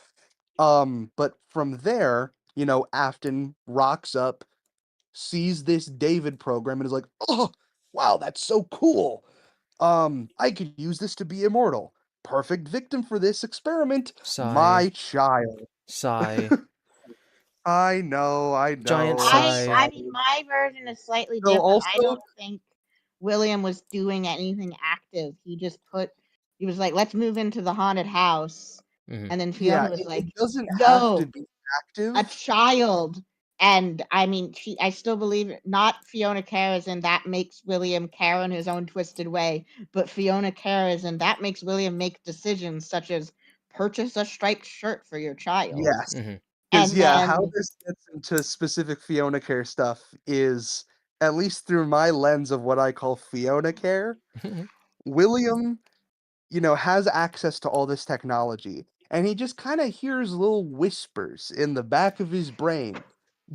But from there, Afton rocks up, sees this David program, and is like, "Oh, wow, that's so cool. I could use this to be immortal. Perfect victim for this experiment, Sigh. my child." Sigh. I know, I Giant know, I'm sigh. I sorry. mean, my version is slightly So different. I also don't think William was doing anything active. He was like, let's move into the haunted house. Mhm. And then yeah, Fiona was it like, doesn't have to yo, be a active. child. And I mean, I still believe it. Not Fiona cares, and that makes William care in his own twisted way. But Fiona cares, and that makes William make decisions such as purchase a striped shirt for your child. Yes. Mhm. Because And yeah, how then, this gets into specific Fiona Care stuff is, at least through my lens of what I call Fiona Care, William, has access to all this technology, and he just kind of hears little whispers in the back of his brain,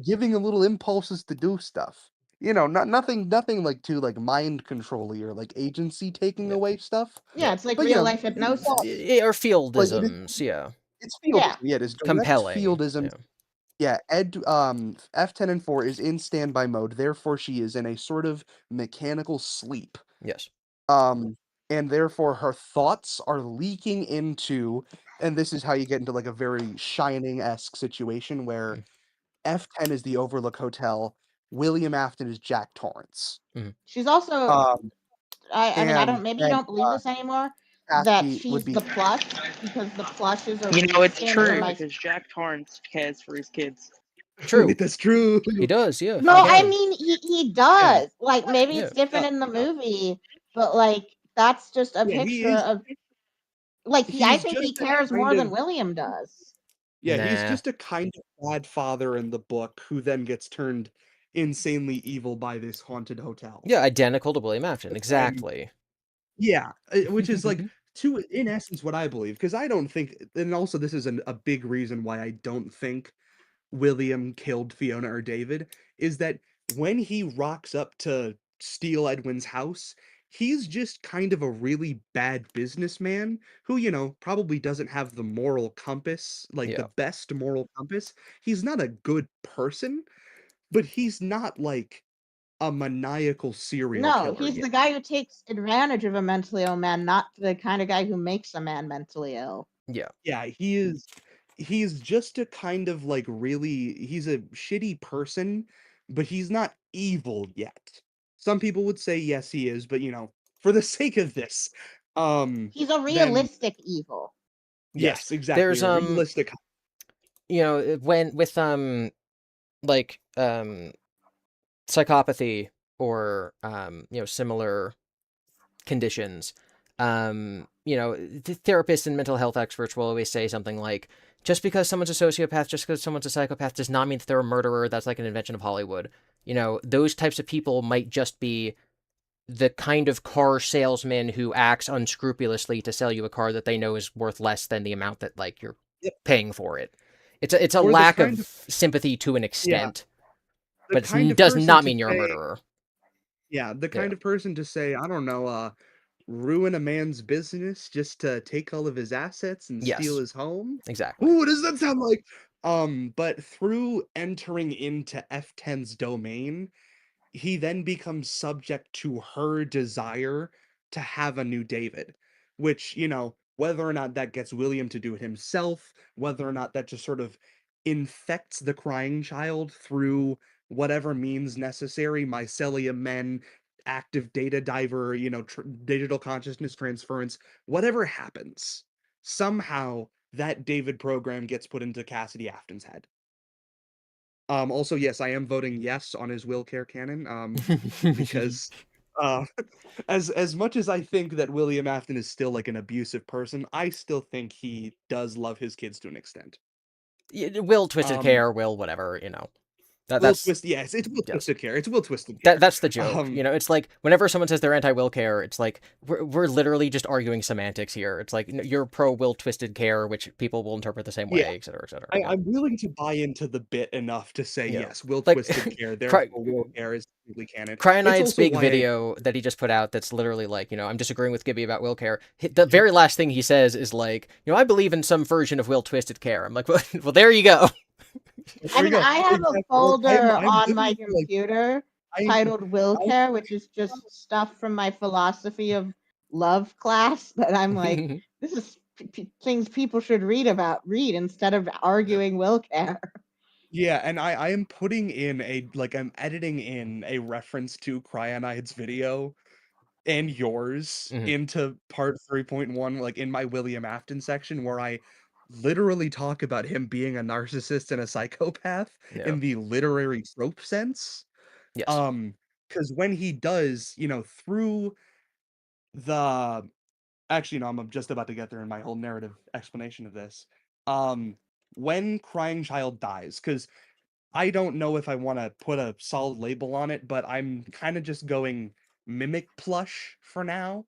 giving him little impulses to do stuff. Nothing like too like mind controlly or like agency taking Yeah. away stuff. yeah, it's like But real life these hypnosis. thoughts, Or like fieldisms. Yeah. it's Yeah. fieldism. Yeah, it is direct Compelling. fieldism. Yeah. Yeah, F10 and 4 is in standby mode, therefore she is in a sort of mechanical sleep. Yes. Um, and therefore her thoughts are leaking into, and this is how you get into like a very Shining-esque situation where Mm. F10 is the Overlook Hotel, William Afton is Jack Torrance. She's also, Um, I mean, I and don't, maybe you then don't believe this anymore, that Cassie would she's be the plush because the plush is a You know, it's reskin for true my. because Jack Torrance cares for his kids. True. That's true. He does. Yeah. No, For I sure. mean, he Yeah, does. Like, maybe Yeah. it's different in the movie, but like, that's just a yeah, he picture is. of, like, I He's think he just a cares kind more than of William does. Yeah, he's Nah. just a kind of bad father in the book who then gets turned insanely evil by this haunted hotel. Yeah. Identical to William Afton. And Exactly. yeah, which is like in essence what I believe, because I don't think, and also this is a big reason why I don't think William killed Fiona or David, is that when he rocks up to steal Edwin's house. He's just kind of a really bad businessman who, probably doesn't have the moral compass, like the Yeah. best moral compass. He's not a good person, but he's not like a maniacal serial No, killer he's yet. the guy who takes advantage of a mentally ill man, not the kind of guy who makes a man mentally ill. Yeah. Yeah, he's just a kind of like really he's a shitty person, but he's not evil yet. Some people would say yes he is, but for the sake of this, He's a then realistic evil. Yes. yes, exactly, There's a realistic. when with like psychopathy or similar conditions, the therapists and mental health experts will always say something like, just because someone's a sociopath, just because someone's a psychopath does not mean that they're a murderer. That's like an invention of Hollywood. Those types of people might just be the kind of car salesman who acts unscrupulously to sell you a car that they know is worth less than the amount that like you're Yep. paying for it. It's a Or the lack kind of of sympathy to an yeah, extent, the but kind it of does person not to mean you're a say murderer. yeah, the Yeah. kind of person to say, I don't know, ruin a man's business just to take all of his assets and steal Yes, his home? exactly. Ooh, what does that sound like? But through entering into F10's domain, he then becomes subject to her desire to have a new David, which, whether or not that gets William to do it himself, whether or not that just sort of infects the crying child through whatever means necessary, mycelium men, active data diver, digital consciousness transference, whatever happens, somehow that David program gets put into Cassidy Afton's head. Also, yes, I am voting yes on his will care canon. Because uh, as much as I think that William Afton is still like an abusive person, I still think he does love his kids to an extent. Will Twisted Um, Care, Will whatever, That Will that's Twist, yes, it's Will yes. Twisted Care. It's Will Twisted That Care. that's the joke. Um, It's like whenever someone says they're anti-will care, it's like we're literally just arguing semantics here. It's like you're pro will twisted care, which people will interpret the same yeah, way, et cetera, et cetera. I'm willing to buy into the bit enough to say You know, yes, Will like Twisted Care, Cry- therefore Will Care is completely canon. It's Cryonide's also big why I video that he just put out that's literally like, I'm disagreeing with GiBi about will care. The very last thing he says is like, I believe in some version of will twisted care. I'm like, well there you go. I there you mean, go. I have a Exactly. Like folder I'm on my literally like computer I titled Will I Care, which is just stuff from my philosophy of love class that I'm like, this is things people should read instead of arguing will care. Yeah, and I am putting in I'm editing in a reference to Cryonide's video and yours Mhm. into part 3.1, like in my William Afton section, where I literally talk about him being a narcissist and a psychopath Yeah. in the literary trope sense. Yes. Um, because when he does, through the actually, no, I'm just about to get there in my whole narrative explanation of this. Um, when Crying Child dies, because I don't know if I want to put a solid label on it, but I'm kind of just going mimic plush for now.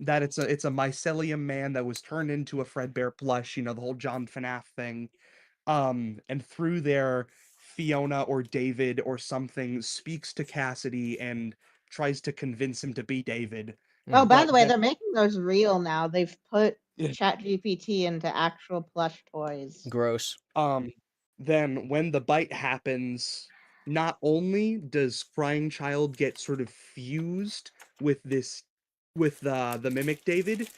That it's a mycelium man that was turned into a Fredbear plush, the whole John FNAF thing. And through there, Fiona or David or something speaks to Cassidy and tries to convince him to be David. Oh, Mhm. by the But way, then they're making those real now. They've put ChatGPT into actual plush toys. Gross. Um, then when the bite happens, not only does Crying Child get sort of fused with the mimic David,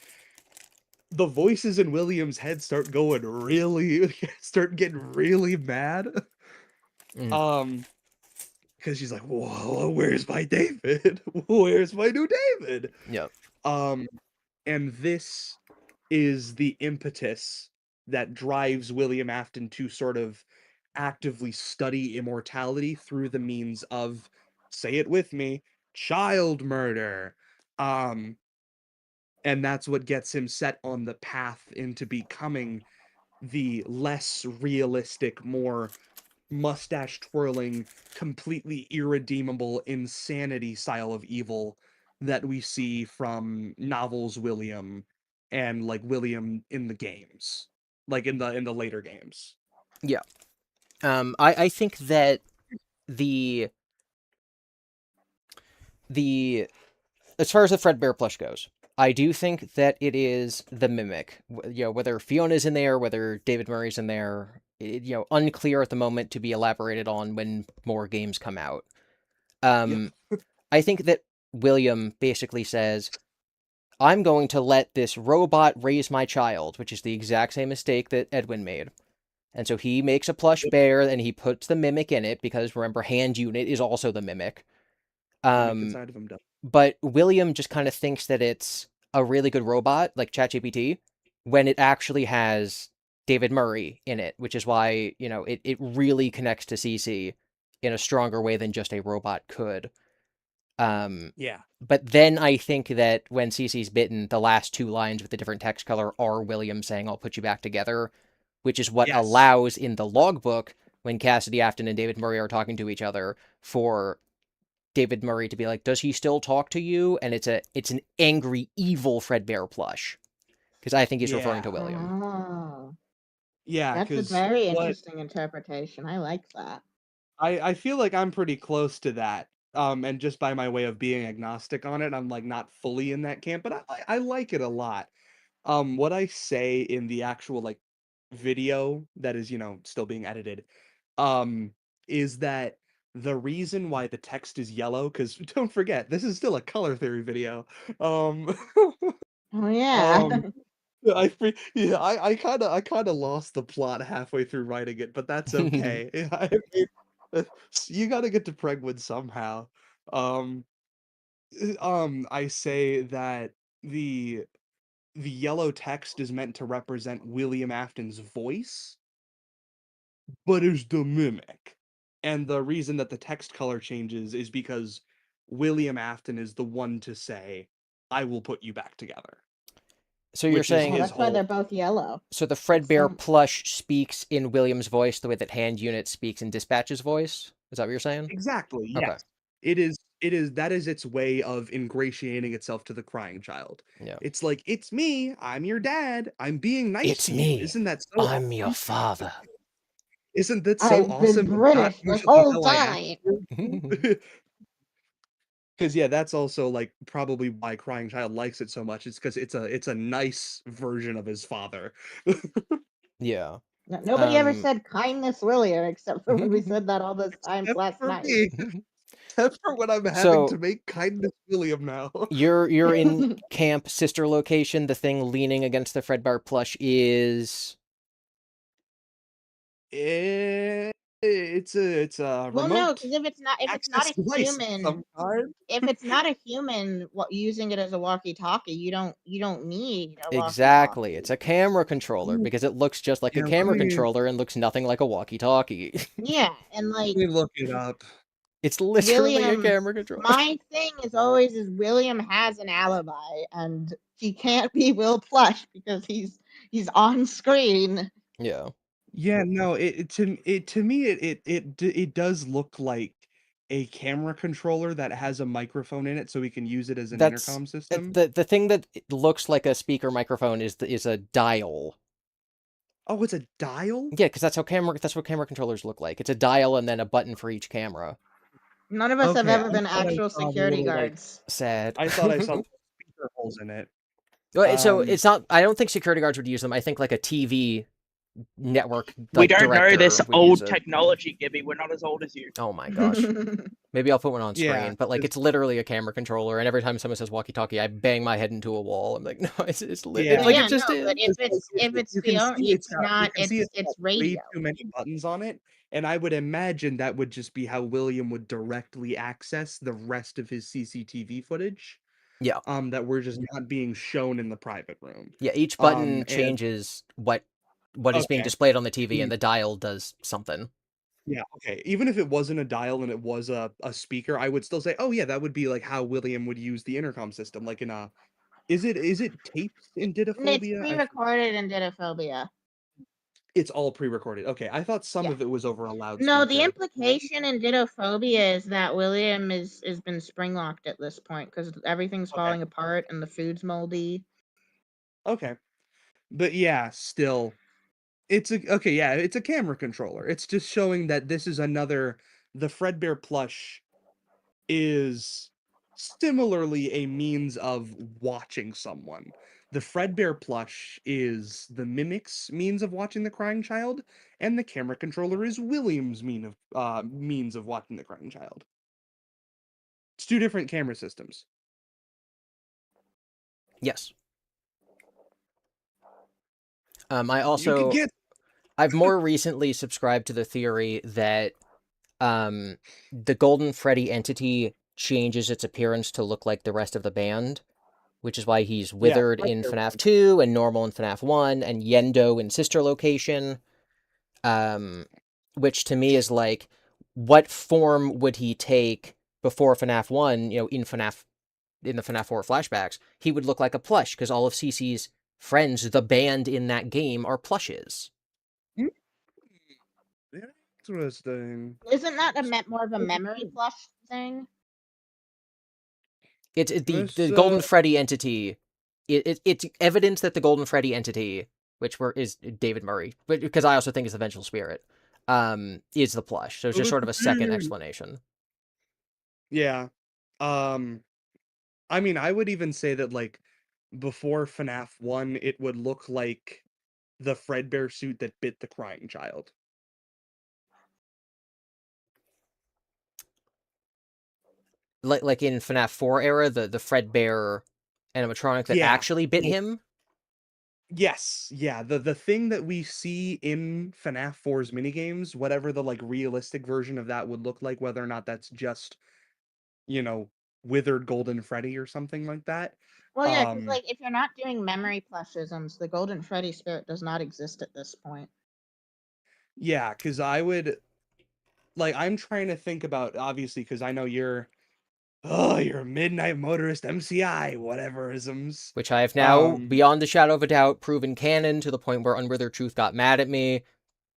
the voices in William's head start going really start getting really mad. Mhm. Um, because she's like, "Whoa, where's my David? Where's my new David?" Yep. Um, and this is the impetus that drives William Afton to sort of actively study immortality through the means of, say it with me, child murder. Um, and that's what gets him set on the path into becoming the less realistic, more mustache twirling, completely irredeemable insanity style of evil that we see from novels William and like William in the games. Like in the later games. Yeah. I think that the as far as the Fredbear plush goes, I do think that it is the Mimic. Whether Fiona's in there, whether David Murray's in there, unclear at the moment, to be elaborated on when more games come out. I think that William basically says, I'm going to let this robot raise my child, which is the exact same mistake that Edwin made. And so he makes a plush bear and he puts the Mimic in it because, remember, hand unit is also the Mimic. Inside of him does. But William just kind of thinks that it's a really good robot, like ChatGPT, when it actually has David Murray in it, which is why, it really connects to CC in a stronger way than just a robot could. Yeah. But then I think that when CC's bitten, the last two lines with the different text color are William saying, I'll put you back together, which is what allows in the logbook when Cassidy Afton and David Murray are talking to each other for David Murray to be like, does he still talk to you? And it's an angry, evil Fredbear plush. Because I think he's referring to William. Oh, Yeah, that's a because very interesting interpretation. I like that. I feel like I'm pretty close to that. And just by my way of being agnostic on it, I'm like not fully in that camp, but I like it a lot. What I say in the actual like video that is, still being edited, um, is that the reason why the text is yellow, because don't forget, this is still a color theory video. Um, Oh yeah. yeah, I kind of lost the plot halfway through writing it, but that's okay. You got to get to Pregwood somehow. Um, I say that the the yellow text is meant to represent William Afton's voice, but is the mimic. And the reason that the text color changes is because William Afton is the one to say, "I will put you back together," So you're which is saying, Oh, his that's why whole. they're both yellow. so the That's Fredbear so. plush speaks in William's voice the way that hand unit speaks in Dispatch's voice? Is that what you're saying? Exactly, Okay. yes. It is that is its way of ingratiating itself to the crying child. Yeah. It's like, "It's me, I'm your dad, I'm being nice It's to you." me. Isn't that so I'm your awesome? father. Isn't that so I've been awesome, but not British this usually whole how I act time. towards you? 'Cause, yeah, that's also, like, probably why Crying Child likes it so much. It's because it's a nice version of his father. Yeah. Nobody ever said kindness William except for when we Um, said that all those times Except last for night. me. Except for when I'm having to so make Kindness William now. you're in camp sister location. The thing leaning against the Fredbear plush is It's a Well, no, remote because if it's not access a device of human, some kind. if it's not a human using it as a walkie-talkie, you don't need a exactly. walkie-talkie. It's a camera controller because it looks just like a Yeah, let camera me controller and looks nothing like a walkie-talkie. Yeah, and let like me look it up. It's literally a William, camera controller. my thing is always is William has an alibi, and he can't be Will Plush because he's on screen. Yeah. Yeah, no, to me it does look like a camera controller that has a microphone in it so we can use it as an That's intercom system. the thing that looks like a speaker microphone is a dial. Oh, it's a dial? Yeah, because that's what camera controllers look like. It's a dial and then a button for each camera. None of us have Okay, ever been thought I actual saw the security little, like guards. Sad. I thought I saw little speaker holes in it. Well, so Um, it's not. I don't think security guards would use them. I think like a TV network We like don't know this director would use old it. technology, GiBi. We're not as old as you. Oh my gosh. Maybe I'll put one on yeah, screen, but like it's literally a camera controller, and every time someone says walkie-talkie, I bang my head into a wall. I'm like, no, it's yeah. like Yeah, it just no, but is. if Like, it's you can Fiona, see it's you not. can see it's It's got way radio. too many buttons on it, and I would imagine that would just be how William would directly access the rest of his CCTV footage. Yeah, That were just not being shown in the private room. yeah. Each button And changes what is being okay, displayed on the TV, and mm, the dial does something. yeah, okay. Even if it wasn't a dial and it was a speaker, I would still say, oh yeah, that would be like how William would use the intercom system, like in a. Is it taped in And it's Didophobia? pre-recorded in Didophobia. It's all pre-recorded. Okay, I thought some Yeah. of it was over a No, the loudspeaker. implication in Didophobia is that William is been spring-locked at this point because everything's Okay, falling apart and the food's moldy. okay, but yeah, still, okay. Yeah, it's a camera controller. It's just showing that this is another. The Fredbear plush is similarly a means of watching someone. The Fredbear plush is the Mimic's means of watching the crying child, and the camera controller is William's means of watching the crying child. It's two different camera systems. Yes. You could get I've more recently subscribed to the theory that the Golden Freddy entity changes its appearance to look like the rest of the band, which is why he's withered in Fredbear FNAF one. 2 and normal in FNAF 1 and Yendo in Sister Location. Which to me is like, what form would he take before FNAF 1, in the FNAF 4 flashbacks? He would look like a plush, because all of Cece's friends, the band in that game, are plushes. Interesting. Isn't that more of a memory plush thing? It's This, the Golden Freddy entity. It's evidence that the Golden Freddy entity, which is David Murray, but because I also think is the Vengeful Spirit, is the plush. So it's just sort of a second explanation. Yeah. I mean, I would even say that, like, before FNAF 1, it would look like the Fredbear suit that bit the crying child. Like in FNAF 4 era, the Fredbear animatronic that Yeah. actually bit him. Yes, yeah, the thing that we see in FNAF 4's minigames, whatever the, like, realistic version of that would look like, whether or not that's just, withered Golden Freddy or something like that. Well, yeah, because like if you're not doing memory plushisms, the Golden Freddy spirit does not exist at this point. Yeah, because I would, like, I'm trying to think about, obviously, because I know you're a Midnight Motorist MCI, whatever isms. Which I have now, beyond the shadow of a doubt, proven canon to the point where Unwithered Truth got mad at me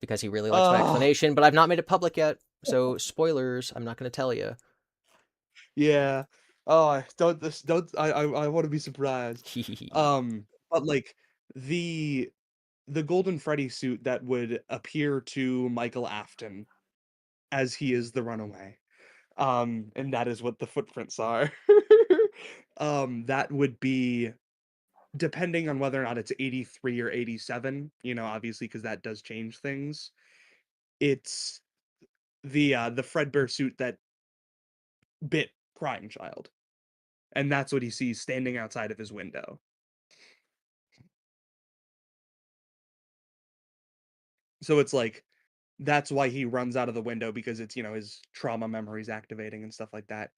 because he really likes my explanation, but I've not made it public yet. So spoilers, I'm not going to tell you. Yeah. Oh, I want to be surprised. But like the Golden Freddy suit that would appear to Michael Afton as he is the runaway. And that is what the footprints are. That would be, depending on whether or not it's 83 or 87, obviously, because that does change things. It's the Fredbear suit that bit Crying Child. And that's what he sees standing outside of his window. So it's like, that's why he runs out of the window, because it's, his trauma memories activating and stuff like that.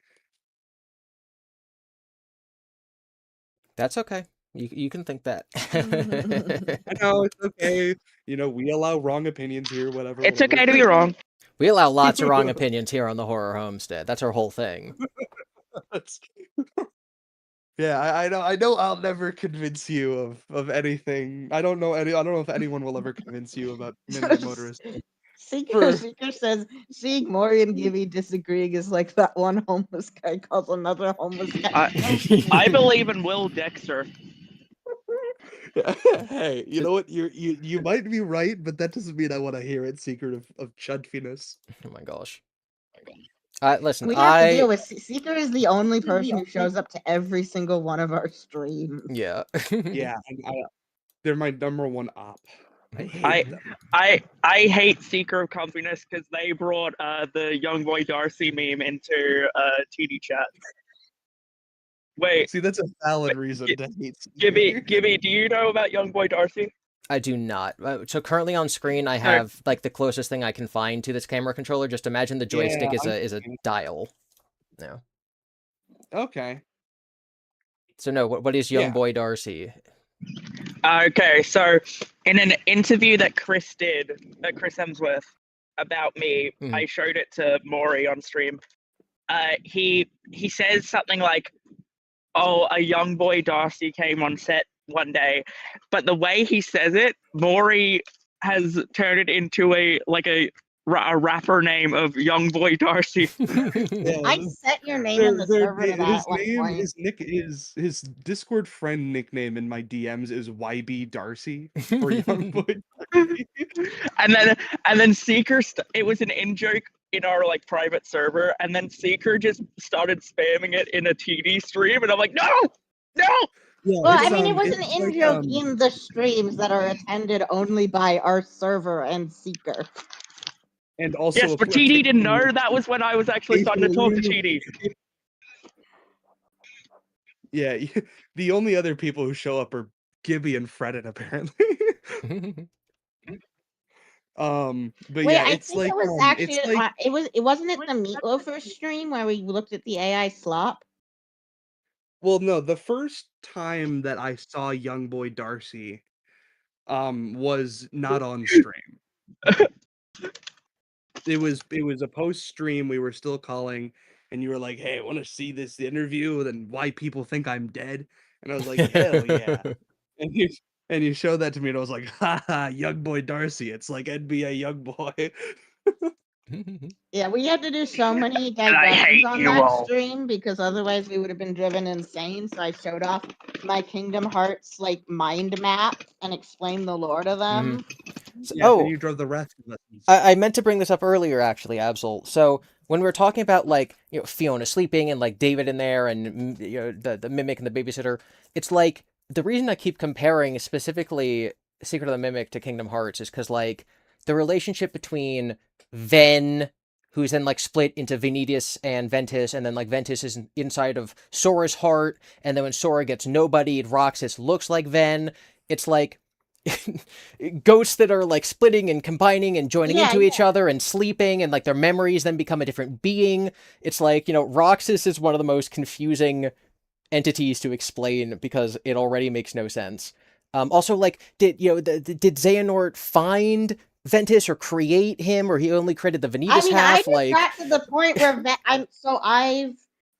That's okay. You can think that. I know, it's okay. We allow wrong opinions here, whatever. It's okay to be wrong. We allow lots of wrong opinions here on the Horror Homestead. That's our whole thing. Yeah, I know I'll never convince you of anything. I don't know if anyone will ever convince you about Midnight Motorist. Seeker says seeing Maury and GiBi disagreeing is like that one homeless guy calls another homeless guy. I believe in Will Dexter. Hey, you know what? You might be right, but that doesn't mean I want to hear it. Secret of Chudfiness. Oh my gosh. Listen, we have to deal with Seeker is the only person who shows up to every single one of our streams. Yeah. Yeah, they're my number one op. I hate Seeker of Comfiness because they brought the Young Boy Darcy meme into TD chat. Wait. See, that's a valid reason to hate GiBi, do you know about Young Boy Darcy? I do not. So currently on screen, I have like the closest thing I can find to this camera controller. Just imagine the joystick is a dial. No. Okay. So no, what is Young Boy Darcy? Okay, so in an interview that Chris Hemsworth, about me, I showed it to Maury on stream. He says something like, "Oh, a young boy Darcy came on set one day," but the way he says it, Maury has turned it into a rapper name of Young Boy Darcy. I set your name in the server to that at one point. His Discord friend nickname in my DMs is YB Darcy for Young Boy Darcy. and then Seeker, it was an in-joke in our like private server, and then Seeker just started spamming it in a TD stream, and I'm like, no, no. Yeah, Well, it's, I mean, it was it's an in like, joke in the streams that are attended only by our server and Seeker. and also Yes, but TD didn't know. That was when I was actually starting to talk to TD. Yeah, the only other people who show up are GiBi and Freddy, apparently. But Wait, yeah, I it's think like, it was actually it's like, it wasn't it the Meatloafer stream where we looked at the AI slop? well, no, the first time that I saw Young Boy Darcy, was not on stream. It was a post stream. We were still calling, and you were like, "Hey, I want to see this interview, and why people think I'm dead." And I was like, "Hell yeah!" And you showed that to me, and I was like, "Ha, Young Boy Darcy! It's like NBA Young Boy." Yeah, we had to do so many And I digressions hate on you that all. stream because otherwise we would have been driven insane. So I showed off my Kingdom Hearts like mind map and explained the lore to them. Yeah, and you drove the rest of us. I meant to bring this up earlier, actually, Absol. So when we were talking about like Fiona sleeping and like David in there and the mimic and the babysitter, it's like the reason I keep comparing specifically Secret of the Mimic to Kingdom Hearts is because like the relationship between Ven, who's then like split into Venedius and Ventus, and then like Ventus is inside of Sora's heart, and then when Sora gets nobodied, Roxas looks like Ven. It's like ghosts that are like splitting and combining and joining into each other and sleeping, and like their memories then become a different being. It's like, Roxas is one of the most confusing entities to explain because it already makes no sense. Also, like, did Xehanort find Ventus or create him, or he only created the Venedis half? I just got to the point where I've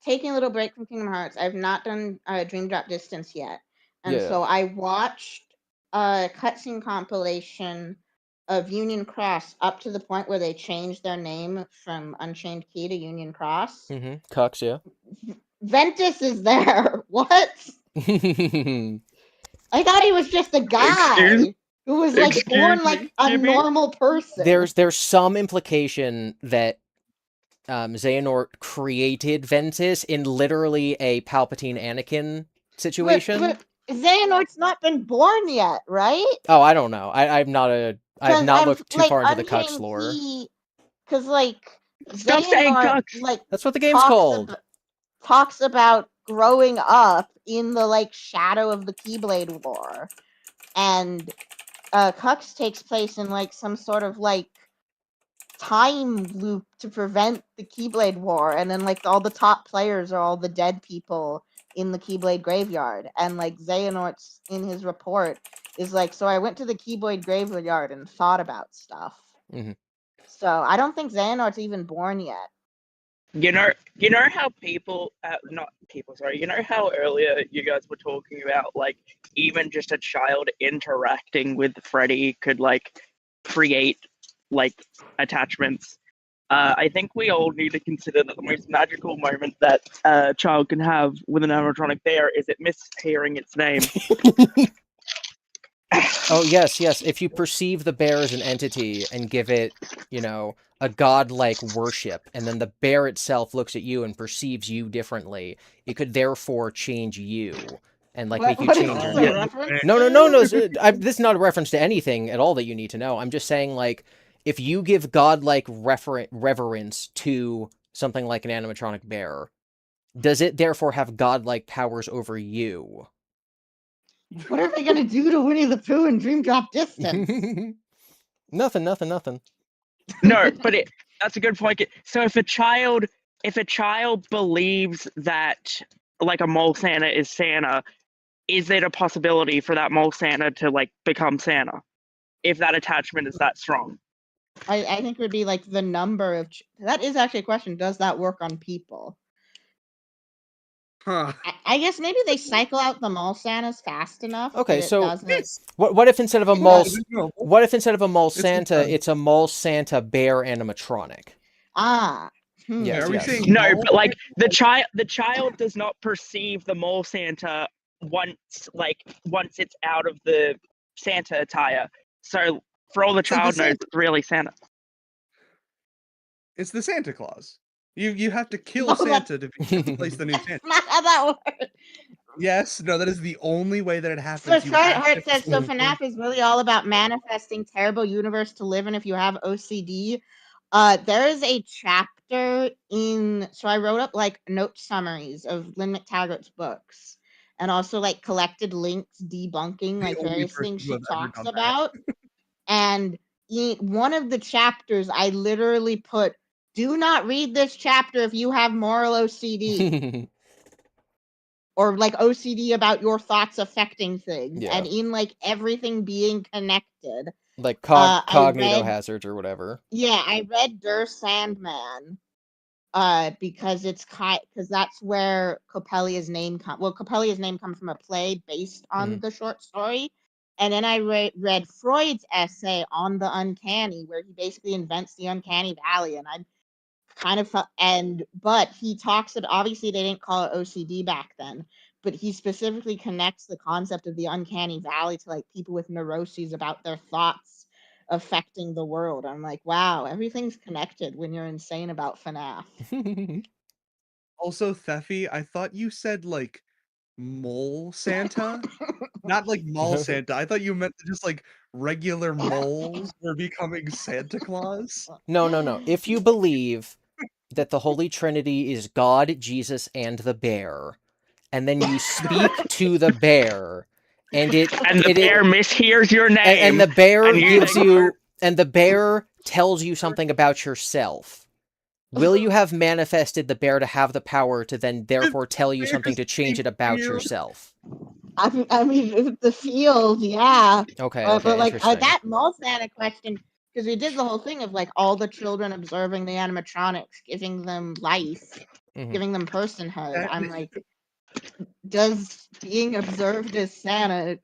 taken a little break from Kingdom Hearts. I've not done Dream Drop Distance yet, and so I watched a cutscene compilation of Union Cross up to the point where they changed their name from Unchained Key to Union Cross. Cucks, yeah. Ventus is there. What? I thought he was just a guy who was like born like a normal person. There's some implication that Xehanort created Ventus in literally a Palpatine Anakin situation. But Xehanort's not been born yet, right? Oh, I don't know. I've not looked too far into the Cucks lore. Because like Stop saying Cucks. Like that's what the game's called. Talks about growing up in the like shadow of the Keyblade War, and Cucks takes place in like some sort of like time loop to prevent the Keyblade War, and then like all the top players are all the dead people in the Keyblade graveyard, and like Xehanort's in his report is like, so I went to the Keyblade graveyard and thought about stuff. So I don't think Xehanort's even born yet. You know how you know how earlier you guys were talking about like even just a child interacting with Freddy could like create like attachments. I think we all need to consider that the most magical moment that a child can have with an animatronic bear is it mishearing its name. Oh, yes. If you perceive the bear as an entity and give it, a godlike worship, and then the bear itself looks at you and perceives you differently, it could therefore change you and like make you change your name. No. This is not a reference to anything at all that you need to know. I'm just saying, like, if you give godlike reverence to something like an animatronic bear, does it therefore have godlike powers over you? What are they gonna do to Winnie the Pooh in Dream Drop Distance? Nothing. No, but that's a good point. So if a child believes that like a mole Santa is Santa, is it a possibility for that mole Santa to like become Santa if that attachment is that strong? I think it would be like the number of that is actually a question. Does that work on people? I guess maybe they cycle out the mole Santas fast enough. Okay, so what if instead of a mole Santa, it's a mole Santa bear animatronic? Yes. No, but like the child does not perceive the mole Santa once it's out of the Santa attire. So for all the child knows, it's really Santa. It's the Santa Claus. You have to kill No, that's Santa to replace the new Santa. that's not how that works. Yes, no, that is the only way that it So happens. You have to Heart says, so kill FNAF is really all about manifesting terrible universe to live in if you have OCD. There is a chapter in, so I wrote up like note summaries of Lynn McTaggart's books and also like collected links debunking the like only various person things who she have ever talks done that. about. And in one of the chapters, I literally put, do not read this chapter if you have moral OCD. Or like OCD about your thoughts affecting things, Yeah. and in like everything being connected. Like I cognito read, hazards or whatever. yeah, I read Der Sandman, because because that's where Coppelia's name comes. Well, Coppelia's name comes from a play based on the short story, and then I read Freud's essay on the uncanny, where he basically invents the uncanny valley, and I kind of but he talks about, obviously they didn't call it OCD back then, but he specifically connects the concept of the uncanny valley to like people with neuroses about their thoughts affecting the world. I'm like, wow, everything's connected when you're insane about FNAF. Also, Theffy, I thought you said like mole Santa, not like mall Santa. I thought you meant that just like regular moles were becoming Santa Claus. No. If you believe that the Holy Trinity is God, Jesus, and the bear, and then you speak to the bear, and And the bear mishears your name. and the bear and you gives think- you, and the bear tells you something about yourself. Will you have manifested the bear to have the power to then therefore tell you something to change it about yourself? I mean, the field, yeah. Okay, But like interesting. that mole Santa question, because we did the whole thing of like all the children observing the animatronics, giving them life, giving them personhood. I'm like, does being observed as Santa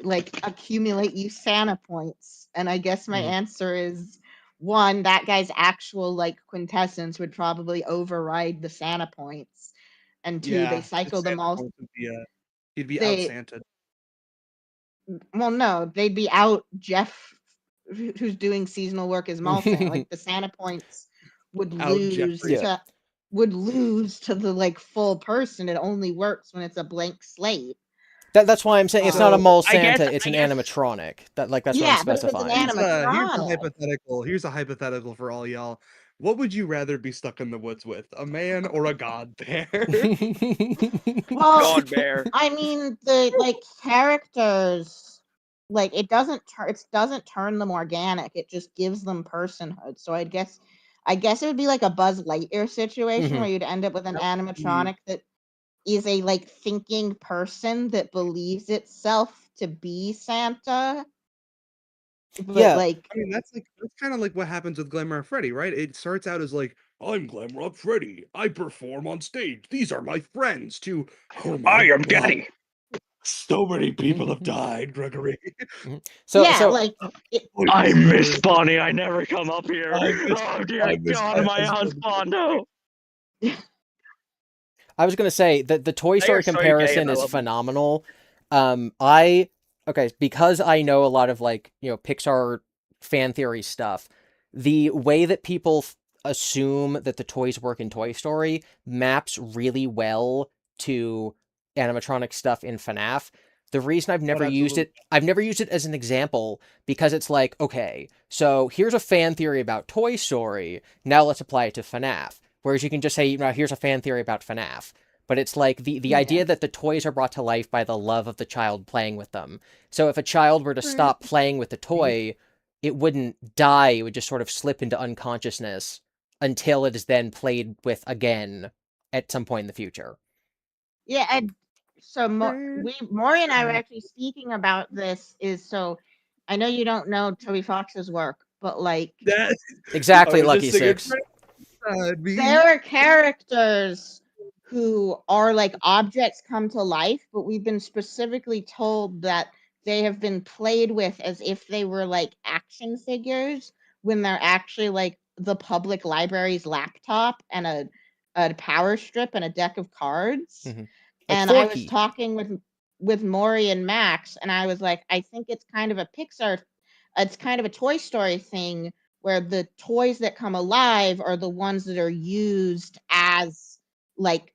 like accumulate you Santa points? And I guess my answer is one, that guy's actual like quintessence would probably override the Santa points, and two, they cycle them all. He'd be out Santa. Well, no, they'd be out Jeff, who's doing seasonal work as mall Santa. Like the Santa points would lose to the like full person. It only works when it's a blank slate. That's why I'm saying it's not a mole Santa, guess- it's I an guess- animatronic. That's what I'm Yeah, but if it's specifying. an Here's a hypothetical for all y'all. What would you rather be stuck in the woods with, a man or a god bear? Well, God bear. I mean, the like characters, like it doesn't turn them organic. It just gives them personhood. So I guess it would be like a Buzz Lightyear situation where you'd end up with an animatronic that is a like thinking person that believes itself to be Santa. But like, I mean, that's kind of like what happens with Glamrock Freddy, right? It starts out as like, I'm Glamrock Freddy. I perform on stage. These are my friends. To I am Daddy. So many people have died, Gregory. like I miss Bonnie. I never come up here. Oh dear God, my husbando. I was gonna say that the Toy Story comparison is phenomenal. Because I know a lot of like, Pixar fan theory stuff, the way that people assume that the toys work in Toy Story maps really well to animatronic stuff in FNAF. The reason I've never used it as an example, because it's like, okay, so here's a fan theory about Toy Story, now let's apply it to FNAF. Whereas you can just say, here's a fan theory about FNAF. But it's like the idea that the toys are brought to life by the love of the child playing with them. So if a child were to stop playing with the toy, it wouldn't die, it would just sort of slip into unconsciousness until it is then played with again at some point in the future. Yeah, so Maury and I were actually speaking about this. I know you don't know Toby Fox's work, but like exactly, Lucky Six. There are characters who are like objects come to life, but we've been specifically told that they have been played with as if they were like action figures when they're actually like the public library's laptop and a power strip and a deck of cards. And I was talking with Maury and Max, and I was like, I think it's kind of a Toy Story thing where the toys that come alive are the ones that are used as like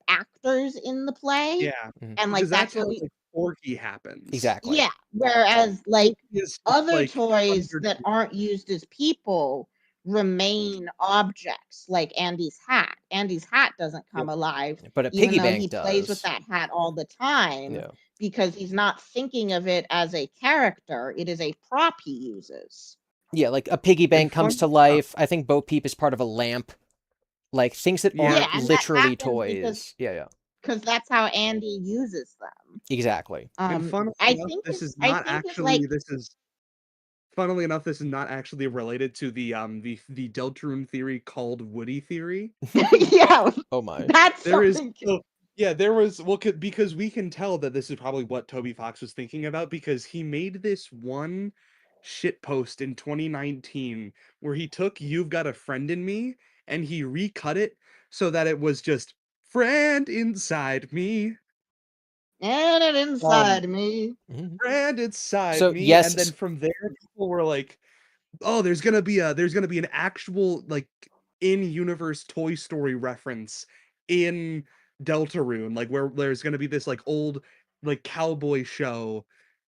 actors in the play. Yeah, Mhm. And because like that's that's how what we like Forky happens. Exactly. yeah. Whereas like Is other like toys under- that aren't used as people remain objects, like Andy's hat. Andy's hat doesn't come alive, But a even piggy though bank he plays with does. that hat all the time, Yeah. because he's not thinking of it as a character. It is a prop he uses. Yeah, like a piggy bank comes to fun life. I think Bo Peep is part of a lamp. Like things that Yeah. aren't Yeah, and that literally happens toys. Yeah. because that's how Andy uses them. Exactly. And funnily I enough, think this is I not think actually funnily enough, this is not actually related to the Deltarune theory called Woody theory. yeah, Oh my. that's There is something. yeah, there was because we can tell that this is probably what Toby Fox was thinking about, because he made this one shit post in 2019 where he took "You've Got a Friend in Me" and he recut it so that it was just "friend inside me." And it inside me. Mhm. Friend inside So me, and then yes, from there people were like, oh, there's gonna be an actual like in-universe Toy Story reference in Deltarune, like where there's gonna be this like old like cowboy show,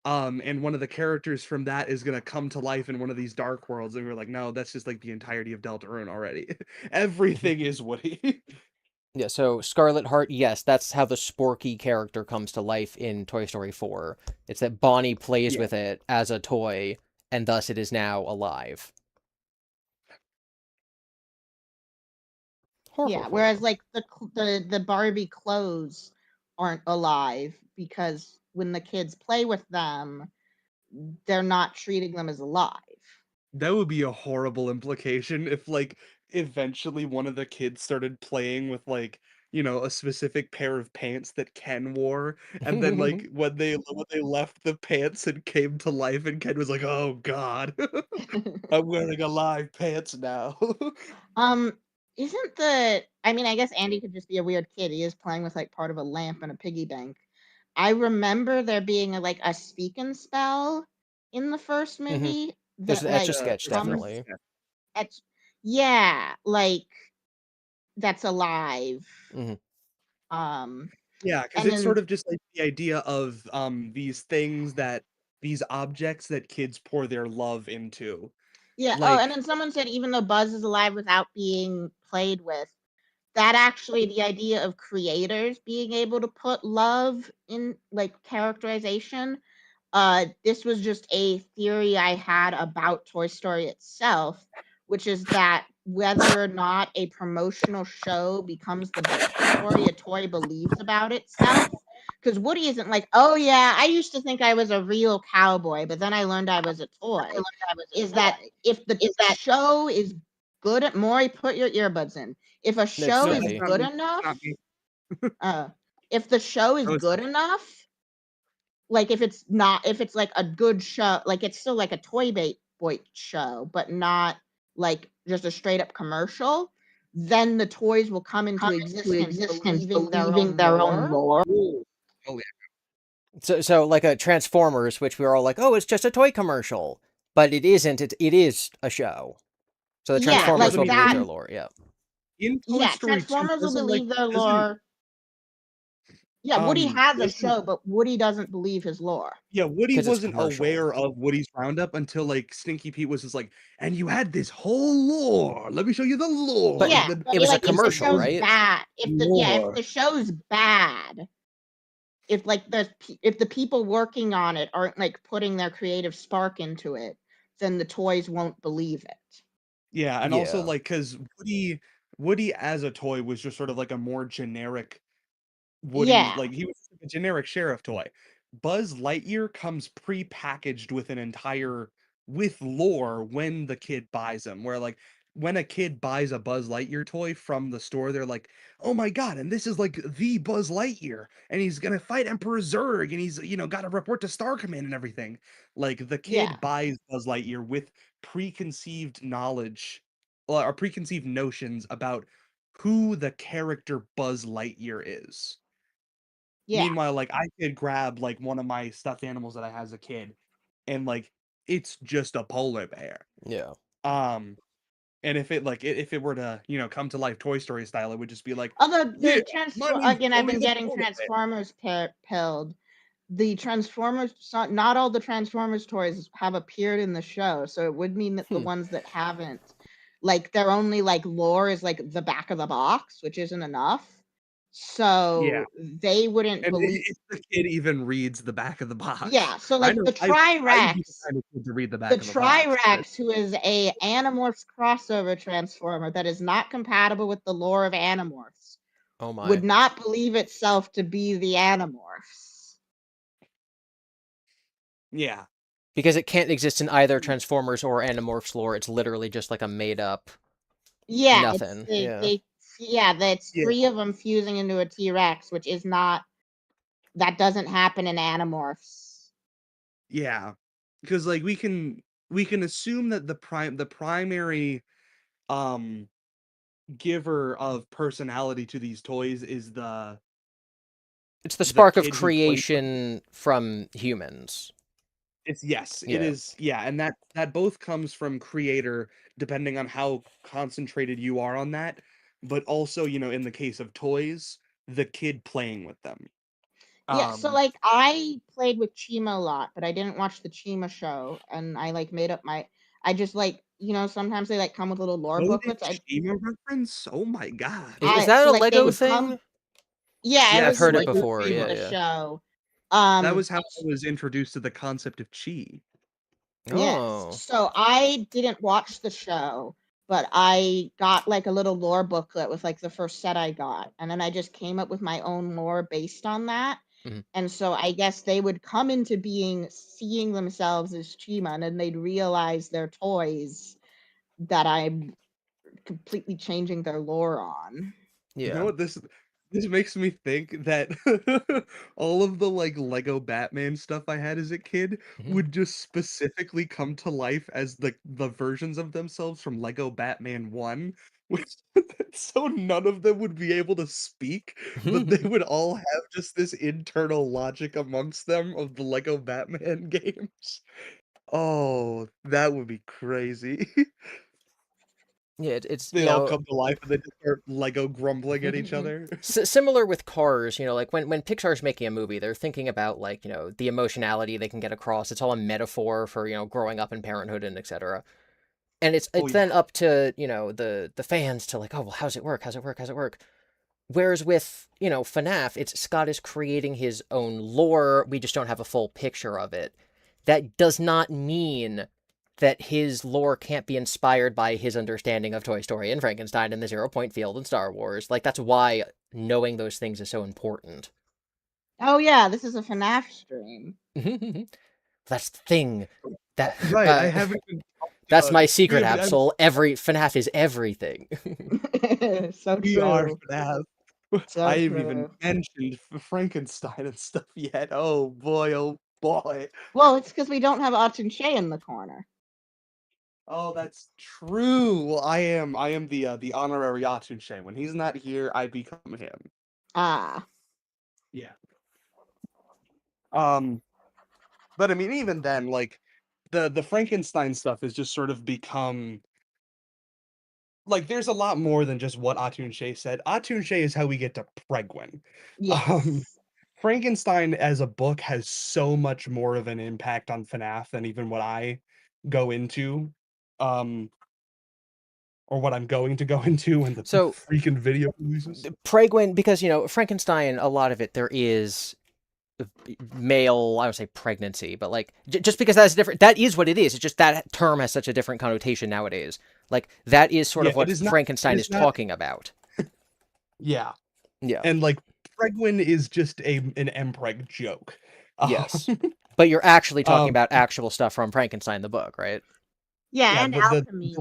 and one of the characters from that is gonna come to life in one of these dark worlds, and we are like, no, that's just like the entirety of Deltarune already. Everything is Woody. yeah, so Scarlet Heart, yes, that's how the Sporky character comes to life in Toy Story 4. It's that Bonnie plays Yeah. with it as a toy, and thus it is now alive. Yeah, whereas like the Barbie clothes aren't alive because when the kids play with them, they're not treating them as alive. That would be a horrible implication if, like, eventually one of the kids started playing with, like, a specific pair of pants that Ken wore, and then, like, when they left the pants and came to life, and Ken was like, "Oh god, I'm wearing alive pants now." Um, isn't the I mean, I guess Andy could just be a weird kid. He is playing with like part of a lamp and a piggy bank. I remember there being like a speak and spell in the first movie There's that an like Etch-a-Sketch, comes definitely. at yeah, like that's alive. Mhm. Yeah, because And it's sort then of just like the idea of, these objects that kids pour their love into. yeah, oh, and Like, then someone said even though Buzz is alive without being played with, that actually the idea of creators being able to put love in like characterization. This was just a theory I had about Toy Story itself, which is that whether or not a promotional show becomes the story a toy believes about itself. Because Woody isn't like, oh yeah, I used to think I was a real cowboy, but then I learned I was a toy. Is that if the show is good at Maury, put your earbuds in. If a That's show no, is it's Snippy. not good me. It's enough, not me. if the show is No, it's good enough, like if it's like a good show, like it's still like a boy show, but not like just a straight up commercial, then the toys will come into existence believing their own lore. Ooh. Oh, So like a Transformers, which we were all like, oh, it's just a toy commercial. But it isn't. It is a show. So the Yeah, yeah, Transformers like will I believe that. their mean, lore, yeah. in Toy Yeah, Story 2, Transformers will doesn't, like, believe their doesn't lore. Yeah, Woody has a doesn't show, but Woody doesn't believe his lore. yeah, Woody Because it's wasn't commercial. aware of Woody's Roundup until, like, Stinky Pete was just like, "And you had this whole lore. Let me show you the lore." But And Yeah, then but it was a like if the commercial, show's right? bad, if lore. the show's bad, if like if the people working on it aren't like putting their creative spark into it, then the toys won't believe it. Yeah, and also, Yeah. like, because Woody as a toy was just sort of like a more generic Woody, Yeah, like, he was a generic sheriff toy. Buzz Lightyear comes pre-packaged with an entire with lore when the kid buys him, where, like, when a kid buys a Buzz Lightyear toy from the store, they're like, "Oh my god, and this is, like, the Buzz Lightyear, and he's gonna fight Emperor Zurg, and he's, gotta report to Star Command and everything." Like, the yeah, kid buys Buzz Lightyear with preconceived knowledge, or preconceived notions about who the character Buzz Lightyear is. yeah. Meanwhile, like, I could grab, like, one of my stuffed animals that I had as a kid, and, like, it's just a polar bear. Yeah. And if it were to, come to life Toy Story style, it would just be like, Although yeah, the money's again, I've only been the getting part of it. Transformers pilled. The Transformers, not all the Transformers toys have appeared in the show, so it would mean that the ones that haven't, like, their only like lore is like the back of the box, which isn't enough. Yeah. So they wouldn't And believe. if the kid even reads the back of the box. Yeah, so I like know the I would be the Tri-Rex, kind of kid to read the the back of the box, but Tri-Rex, who is a Animorphs crossover Transformer that is not compatible with the lore of Animorphs, Oh would my. not believe itself to be the Animorphs. yeah. Because it can't exist in either Transformers or Animorphs lore. It's literally just like a made up Yeah, it's nothing. Yeah. that's Yeah. 3 of them fusing into a T-Rex, which is not, that doesn't happen in Animorphs. Yeah. Because like we can assume that the primary um giver of personality to these toys is It's the the spark of kid who plays with. creation from humans. Yes, it Yeah. is. Yeah, and that both comes from creator, depending on how concentrated you are on that, but also, in the case of toys, the kid playing with them. Yeah, so Um, like I played with Chima a lot, but I didn't watch the Chima show, and I like made up my. I just like, sometimes they like come with little lore loaded booklets. I Shima reference? Oh my god. Is I that so a like they Lego would come. thing? Yeah, it Yes, I've was in heard the it Lego before. movie, Yeah, Shima. the yeah. show. That Um, was how I was introduced to the concept of chi. Yes. Oh. So I didn't watch the show, but I got like a little lore booklet with like the first set I got. And then I just came up with my own lore based on that. Mhm. And so I guess they would come into being seeing themselves as Chima, and then they'd realize their toys that I'm completely changing their lore on. You know Yeah. what this makes me think that all of the like Lego Batman stuff I had as a kid Mhm. would just specifically come to life as the versions of themselves from Lego Batman 1, which so none of them would be able to speak, but they would all have just this internal logic amongst them of the Lego Batman games. Oh, that would be crazy. Yeah, it's They all come to life and they just start Lego grumbling at each Mhm. other. Similar with Cars, like when Pixar's making a movie, they're thinking about like, the emotionality they can get across. It's all a metaphor for, growing up in parenthood and etc. And it's Oh it's yeah. then up to, the fans to like, oh, well, how's it work? How's it work? How's it work? Whereas with, FNAF, it's Scott is creating his own lore. We just don't have a full picture of it. That does not mean that his lore can't be inspired by his understanding of Toy Story and Frankenstein and the Zero Point Field and Star Wars. Like, that's why knowing those things is so important. Oh yeah, this is a FNAF stream. That's the thing. That Right, I haven't even talked that's about my we secret, haven't Absol. Every FNAF is everything. So we are true. FNAF. I So haven't even true. mentioned Frankenstein and stuff yet. Oh boy, oh boy. Well, it's because we don't have Autumn Shay in the corner. Oh, that's true. Well, I am the honorary Atunche. When he's not here, I become him. Ah. Yeah. Um, but I mean, even then, like the Frankenstein stuff has just sort of become like there's a lot more than just what Atunche said. Atunche is how we get to Pregwin. Um, Yes. Frankenstein as a book has so much more of an impact on FNAF than even what I go into. Um, or what I'm going to go into when the So, freaking video releases. Pregwin, because, Frankenstein, a lot of it, there is male, I would say pregnancy, but like just because that's different, that is what it is. It's just that term has such a different connotation nowadays. Like that is sort Yeah, of it what is not. It Frankenstein is is not. talking about. Yeah, Yeah. and like Pregwin is just an Mpreg joke. Yes. But you're actually talking Um, about actual stuff from Frankenstein the book, right? Yeah, yeah, and the alchemy.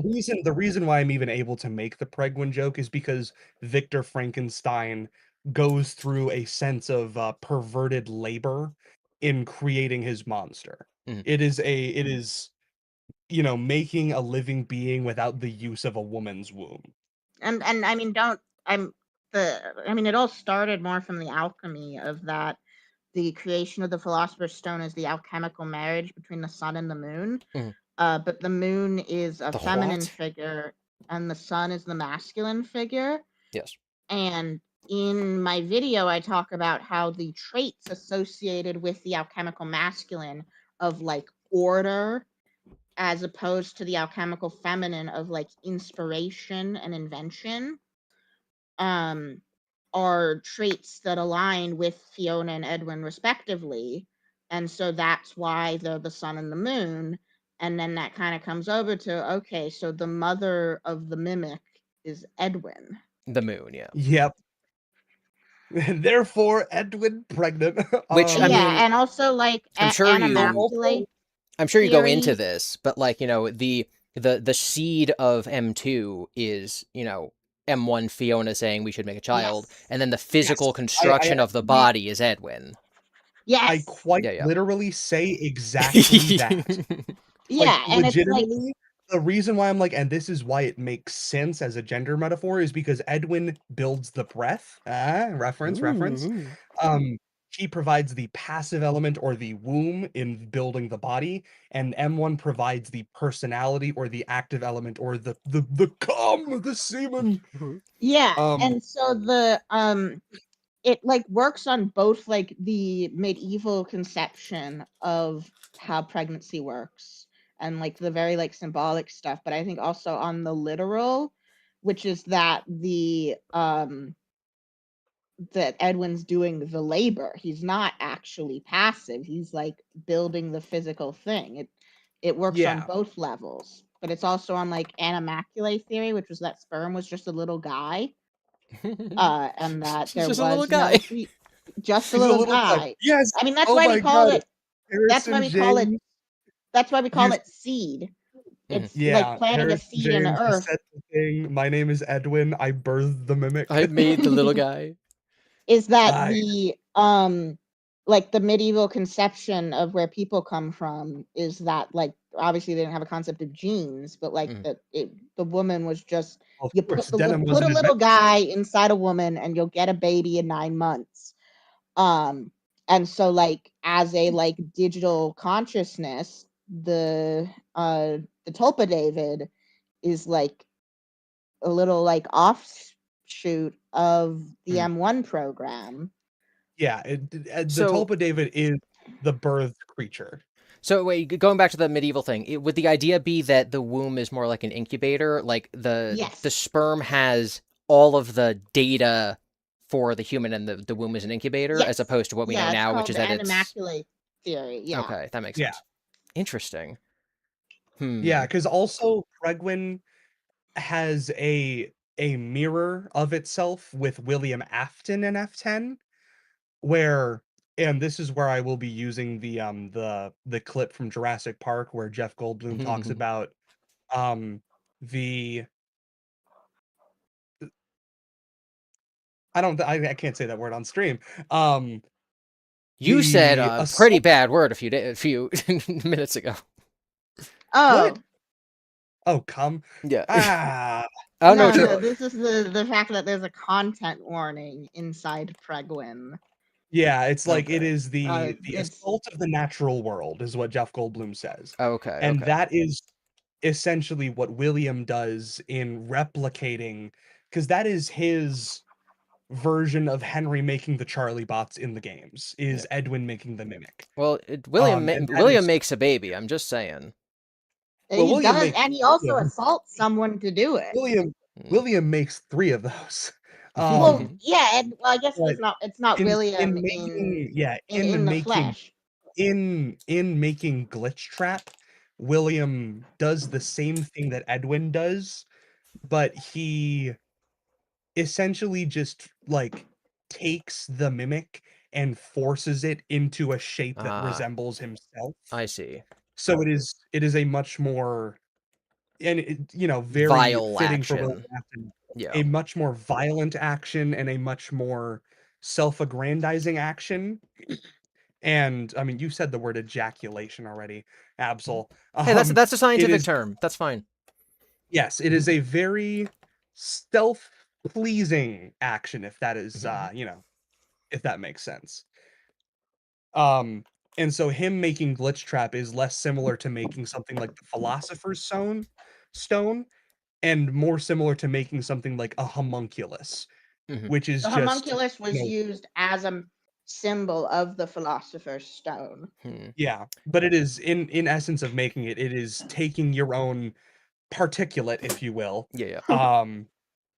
reason why I'm even able to make the Pregwin joke is because Victor Frankenstein goes through a sense of perverted labor in creating his monster. Mhm. It is making a living being without the use of a woman's womb. And I mean, don't I'm the I mean, it all started more from the alchemy of that. The creation of the Philosopher's Stone is the alchemical marriage between the sun and the moon. Mhm. But the moon is a The feminine what? figure, and the sun is the masculine figure. Yes. And in my video, I talk about how the traits associated with the alchemical masculine of like order, as opposed to the alchemical feminine of like inspiration and invention, are traits that align with Fiona and Edwin respectively. And so that's why they're the sun and the moon. And then that kind of comes over to, okay, so the mother of the mimic is Edwin. The moon, yeah. Yep. And therefore, Edwin pregnant. Which, I Yeah, mean, and also like I'm sure you animaculate go into theory. this, but like, the seed of M2 is, M1 Fiona saying we should make a child, Yes. and then the yes, physical construction of the actually, body is Edwin. Yes. I quite Yeah. literally say exactly that. Like, Yeah, and it's like, legitimately, the reason why I'm like, and this is why it makes sense as a gender metaphor, is because Edwin builds the breath. Reference. Ooh. He provides the passive element or the womb in building the body, and M1 provides the personality or the active element or the cum, the semen. yeah, Um, and so the it like works on both like the medieval conception of how pregnancy works and like the very like symbolic stuff, but I think also on the literal, which is that that Edwin's doing the labor. He's not actually passive. He's like building the physical thing. It works on yeah. both levels, but it's also on like animaculate theory, which was that sperm was just a little guy, and that He's there just a little was no guy. just a He's a little little guy. guy. Yes. I mean, that's Oh why we my call god. it. That's why Harrison we call it. James That's why we call used it seed. Mhm. It's like Yeah, planting a Harrison seed in James has earth. said the thing. My name is Edwin. I birthed the mimic. I made the little guy. Is that I the like the medieval conception of where people come from is that like obviously they didn't have a concept of genes, but like Mhm. the woman was just of you course, put denim put a wasn't little invented. guy inside a woman and you'll get a baby in 9 months. And so like as a like digital consciousness, the Tulpa David is like a little like offshoot of the Mhm. M1 program. Yeah, the So, Tulpa David is the birthed creature. So wait, going back to the medieval thing, would the idea be that the womb is more like an incubator, like the Yes. sperm has all of the data for the human, and the womb is an incubator, as Yes. opposed to what we know Yeah, it's now, which called is the that it's animaculate theory. Yeah. okay. That makes Yeah. sense. Interesting. Yeah, because also Pregwin has a mirror of itself with William Afton in F10, where and this is where I will be using the clip from Jurassic Park where Jeff Goldblum talks about the I can't say that word on stream. You said The a pretty assault. bad word a few minutes ago. Oh. What? Oh, come. Yeah. Ah. I don't know No, what no, you're. this is the fact that there's a content warning inside Pregwin. Yeah, it's like it Okay. is the It's assault of the natural world is what Jeff Goldblum says. Okay. And Okay. that is essentially what William does in replicating, because that is his version of Henry making the Charlie bots in the games, is Yeah. Edwin making the mimic. Well, And that William is makes a baby. I'm just saying. well, he does, and he also assaults someone to do it. William makes 3 of those. Well, yeah, and well, I guess But it's not William in making in the flesh. in making Glitch Trap, William does the same thing that Edwin does, but he essentially just like takes the mimic and forces it into a shape that resembles himself. I see. So it is a much more and very Vile fitting for William action. Afton, Yeah. a much more violent action and a much more self-aggrandizing action. And I mean, you said the word ejaculation already, Absol. Hey, that's a It scientific is term. That's fine. yes, it is a very stealth-pleasing action, if that is if that makes sense. And so him making Glitch Trap is less similar to making something like the Philosopher's Stone, and more similar to making something like a homunculus, Mhm. which is The just, homunculus you was know, used as a symbol of the Philosopher's Stone. Hmm. yeah, but it is in essence of making it, it is taking your own particulate, if you will, Yeah,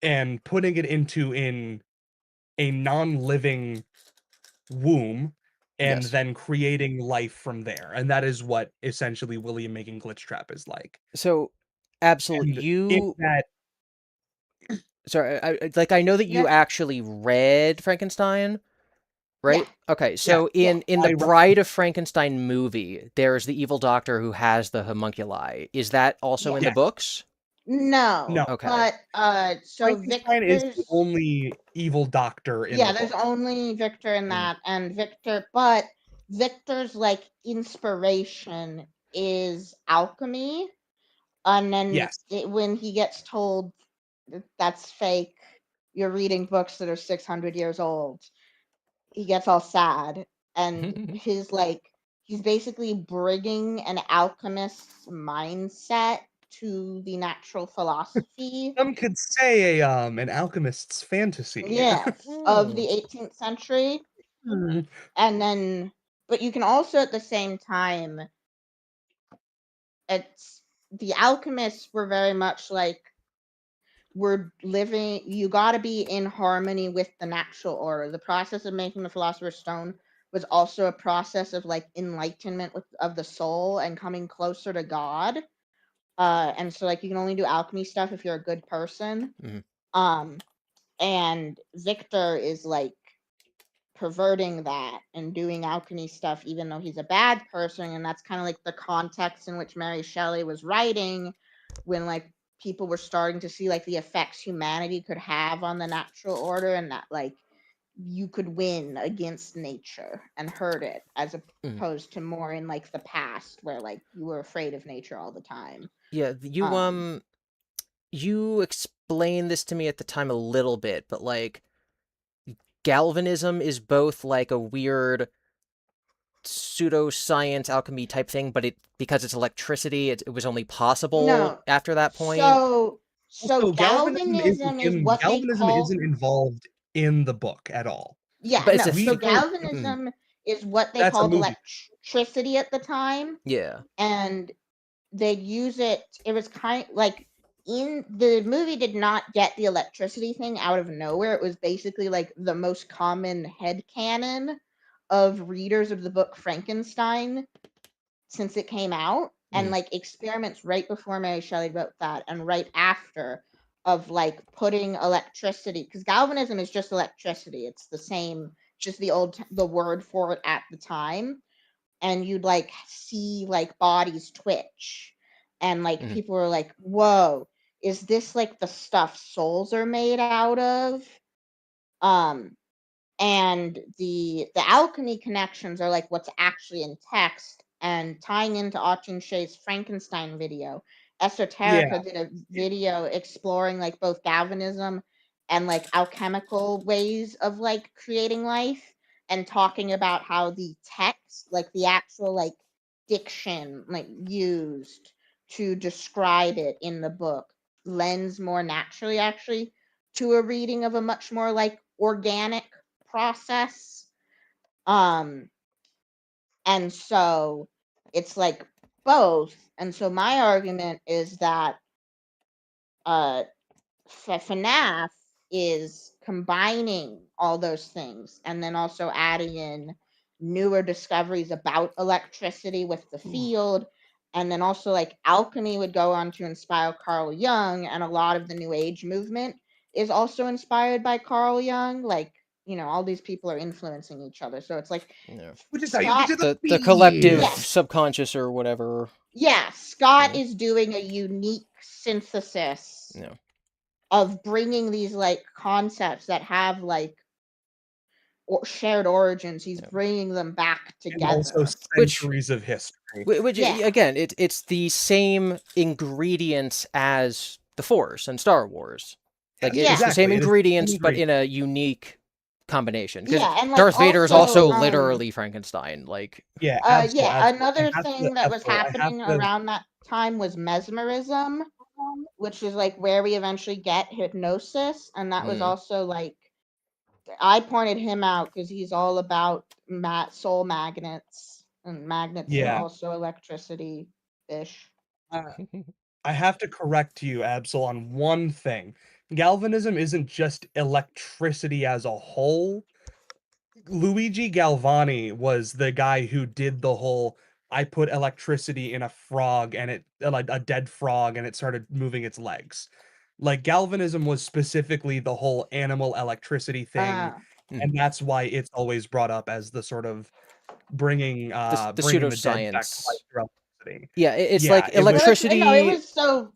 and putting it into in a non-living womb, and Yes. then creating life from there. And that is what essentially William making Glitch Trap is like. So, absolutely, And in you. that, Sorry, I know that you Yeah, actually read Frankenstein, yeah, right? Okay, yeah, so yeah. in the I read, Bride of Frankenstein movie, there's the evil doctor who has the homunculi. Is that also in the Yes. yes, books? No, no, Okay. but so Frankenstein is the Victor's only evil doctor in yeah, the there's book. only Victor in Mm. that, and but Victor's like inspiration is alchemy, and then Yes. when he gets told that's fake, you're reading books that are 600 years old, he gets all sad, and his like he's basically bringing an alchemist's mindset to the natural philosophy. Some could say a an alchemist's fantasy. Yes, of the 18th century. Hmm. And then, but you can also at the same time, it's the alchemists were very much like, we're living, you got to be in harmony with the natural order. The process of making the Philosopher's Stone was also a process of like enlightenment of the soul and coming closer to God. And so like you can only do alchemy stuff if you're a good person. Mhm. Um, and Victor is like perverting that and doing alchemy stuff even though he's a bad person, and that's kind of like the context in which Mary Shelley was writing when like people were starting to see like the effects humanity could have on the natural order, and that like you could win against nature and hurt it, as Mhm. opposed to more in like the past where like you were afraid of nature all the time. Yeah, you explained this to me at the time a little bit, but like galvanism is both like a weird pseudoscience alchemy type thing, but because it's electricity, it was only possible No, after that point. so Also, galvanism is what they Galvanism call isn't involved in the book at all. Yeah, But it's no. a So We don't. mm, galvanism is what they That's a called movie. electricity at the time, yeah. and they'd use it. It was kind like in the movie did not get the electricity thing out of nowhere. It was basically like the most common headcanon of readers of the book Frankenstein since it came out, and Mm, like experiments right before Mary Shelley wrote that and right after, of like putting electricity, because galvanism is just electricity, it's the same, just the word for it at the time, and you'd like see like bodies twitch, and like mhm, people were like, whoa, is this like the stuff souls are made out of? um and the alchemy connections are like what's actually in text, and tying into Autumn Shay's Frankenstein video, Yeah, Esoterica did a video exploring like both galvanism and like alchemical ways of like creating life, and talking about how the text, like the actual like diction like used to describe it in the book, lends more naturally actually to a reading of a much more like organic process. Um, and so it's like both. And so my argument is that FNAF is combining all those things and then also adding in newer discoveries about electricity with the ooh, field. And then also, like, alchemy would go on to inspire Carl Jung, and a lot of the New Age movement is also inspired by Carl Jung. Like, all these people are influencing each other. So it's like yeah. which is how you get Scott, to the The collective yeah, bees. subconscious or whatever. yeah, Scott Yeah. is doing a unique synthesis Yeah. of bringing these like concepts that have like shared origins. He's Yeah. bringing them back And also together. Which centuries of history. which Yeah, again, it's the same ingredients as the Force and Star Wars. Like Yes, yeah, it's the same exactly. It is the same ingredients, but ingredient. in a unique combination. Because Yeah, and like Darth Vader is also also, literally Frankenstein. Like, Yeah, absolutely, yeah, absolutely. another I have to thing that was absolutely, I have happening to around that time was mesmerism, which is like where we eventually get hypnosis, and that was mm, also like I pointed him out because he's all about soul magnets, and magnets are yeah. also electricity-ish. Uh, I have to correct you, Absol, on one thing. Galvanism isn't just electricity as a whole. Luigi Galvani was the guy who did the whole I put electricity in a frog and it like a dead frog and it started moving its legs. Like galvanism was specifically the whole animal electricity thing, Uh, and mhm. that's why it's always brought up as the sort of bringing The bringing the dead back to life pseudoscience. through electricity. Yeah, it's Yeah, like it was well, no, it electricity. was so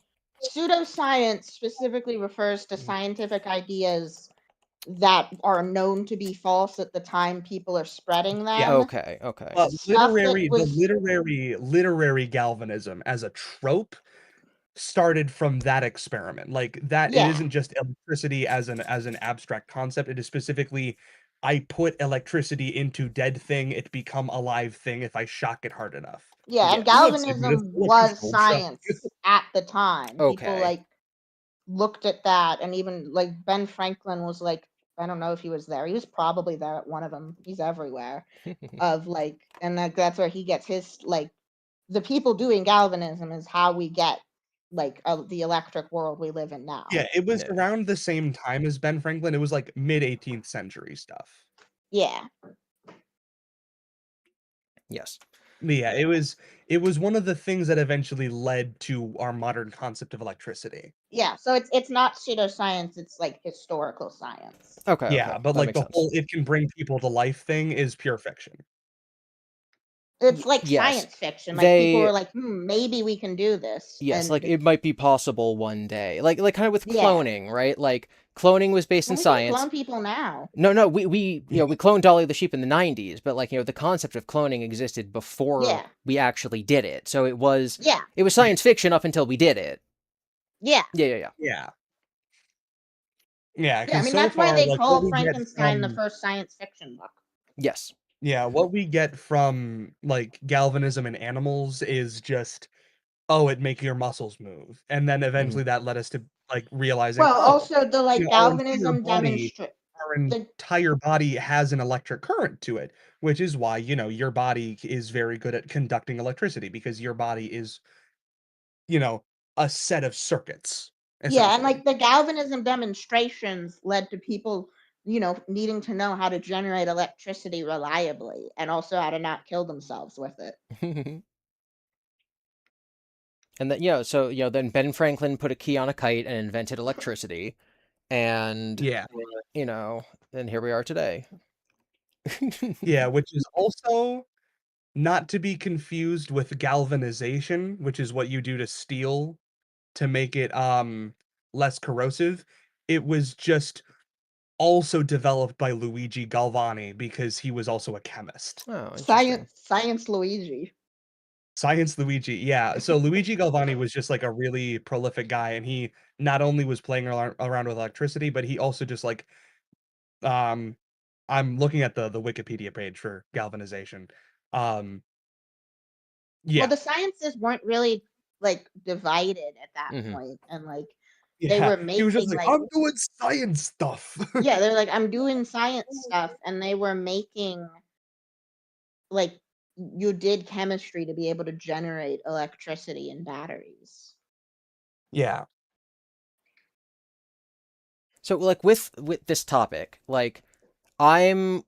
pseudoscience specifically refers to Mm, scientific ideas that are known to be false at the time people are spreading yeah. them. okay, okay. But Stuff that was literary galvanism as a trope started from that experiment. Like that it yeah, isn't just electricity as an abstract concept. It is specifically I put electricity into dead thing, it become a live thing if I shock it hard enough. yeah, and Yes. Let's see, but it's galvanism still a was controlled show. science at the time. People Okay. like looked at that, and even like Ben Franklin was like, I don't know if he was there. He was probably there at one of them. He's everywhere. Of like, and that's where he gets his like the people doing galvanism is how we get like the electric world we live in now. Yeah, it was Yeah. around the same time as Ben Franklin. It was like mid 18th century stuff. Yeah, Yes. But yeah, it was one of the things that eventually led to our modern concept of electricity. yeah. So it's not pseudoscience. It's like historical science. Okay, Yeah, okay. but That like makes the sense. whole it can bring people to life thing is pure fiction. It's like Yes. science fiction. Like people They were like, maybe we can do this, yes, like and it might be possible one day. Like kind of with yeah. cloning, right? Like cloning was based in Well, we can science. clone people now. No, we we cloned Dolly the sheep in the 90s, but like, the concept of cloning existed before Yeah, we actually did it. So yeah, it was science fiction up until we did it. yeah, Yeah, yeah, yeah. Yeah. Yeah, yeah. I because mean, so that's why far, they like what call we get Frankenstein the from first science fiction book. Yes. yeah, what we get from like galvanism in animals is just, oh, it make your muscles move. And then Mhm. eventually that led us to like realizing, Well, oh, also the like our entire galvanism body demonstrate our the entire body has an electric current to it, which is why, your body is very good at conducting electricity because your body is, you know, a set of circuits, yeah, and essentially. like the galvanism demonstrations led to people, needing to know how to generate electricity reliably and also how to not kill themselves with it. And then so then Ben Franklin put a key on a kite and invented electricity, and Yeah. and here we are today. Yeah, which is also not to be confused with galvanization, which is what you do to steel to make it less corrosive. It was just also developed by Luigi Galvani because he was also a chemist. Oh, interesting. Science Luigi. Science Luigi, yeah. So Luigi Galvani was just like a really prolific guy, and he not only was playing around with electricity, but he also just like um I'm looking at the Wikipedia page for galvanization. Um Well, yeah. the sciences weren't really like divided at that Hmm. point, and like they Yeah. were He was just making like, like I'm doing science stuff. yeah, they're like I'm doing science stuff, and they were making like you did chemistry to be able to generate electricity in batteries. Yeah. So like with this topic, like I'm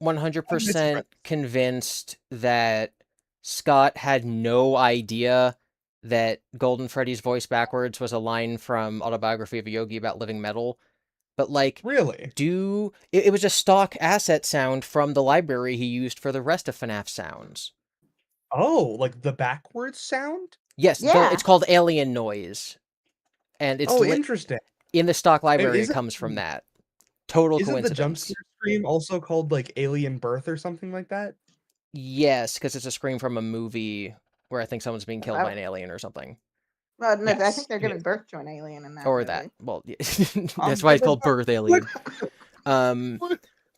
I miss 100% Fred. convinced that Scott had no idea that Golden Freddy's voice backwards was a line from Autobiography of a Yogi about living metal. But like, Really? it was a stock asset sound from the library he used for the rest of FNAF sounds. Oh, like the backwards sound? Yes, it's Yeah. called Alien Noise, and Oh, interesting. in the stock library. It Isn't comes from that. Total isn't the jump scare coincidence. scream also called like Alien Birth or something like that? Yes, because it's a scream from a movie where I think someone's being killed by I, an alien or something. well, no, I think Yes, they're it giving is. birth to an alien in that Or that. movie. Well, yeah. That's why it's called Birth Alien. Um,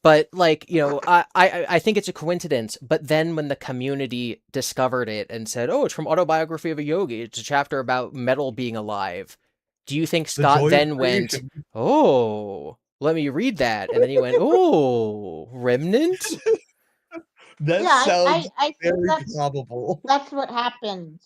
But like, I think it's a coincidence. But then when the community discovered it and said, "Oh, it's from Autobiography of a Yogi. It's a chapter about metal being alive." Do you think The Scott joy of then went, creation. "Oh, let me read that," and then he went, "Oh, Remnant"? That Yeah, sounds I think very that's probable. what happened.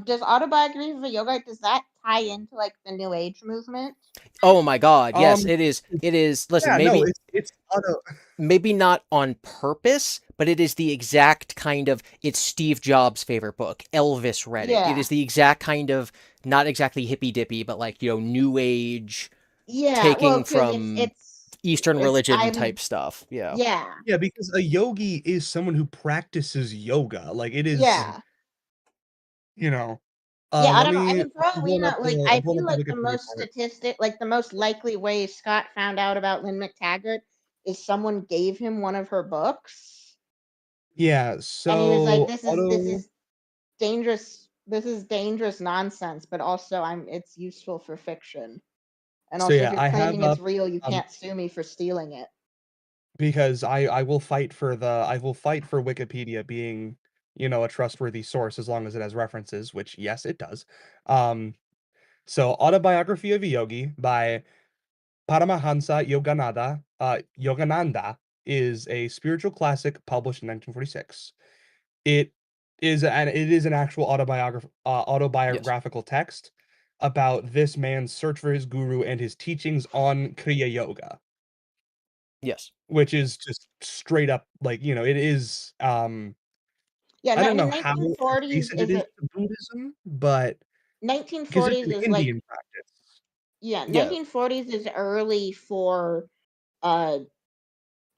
Does Autobiography of a Yoga, does that tie into like the New Age movement? Oh my God, yes, Um, it is. It is. Listen, yeah, no, it's auto. maybe not on purpose, but it is the exact kind of, it's Steve Jobs' favorite book. Elvis read it. It Yeah. is the exact kind of, not exactly hippy dippy, but like, new age Yeah, well, taking because from Eastern religion I'm type stuff. Yeah. yeah, Yeah, because a yogi is someone who practices yoga. Like it is, yeah. you know. Yeah, I Let don't know. I me. mean, for all we know, like I'm I pulling feel up the like the Wikipedia most part. like the most likely way Scott found out about Lynn McTaggart is someone gave him one of her books, Yeah, and he was like, so this auto. is dangerous. This is dangerous nonsense, but also it's useful for fiction. And So also, if yeah, you're I have claiming it's up real, you um can't sue me for stealing it. because I will fight for Wikipedia being, a trustworthy source as long as it has references, which yes, it does. Um, so Autobiography of a Yogi by Paramahansa Yogananda is a spiritual classic published in 1946. It it is an actual Yes. autobiographical text about this man's search for his guru and his teachings on Kriya Yoga, Yes. which is just straight up like, it is Yeah, I no, I don't know mean how 1940s adjacent it is is a to Buddhism, but because it's 1940s an is like Indian practice. yeah, Yeah. 1940s is early for uh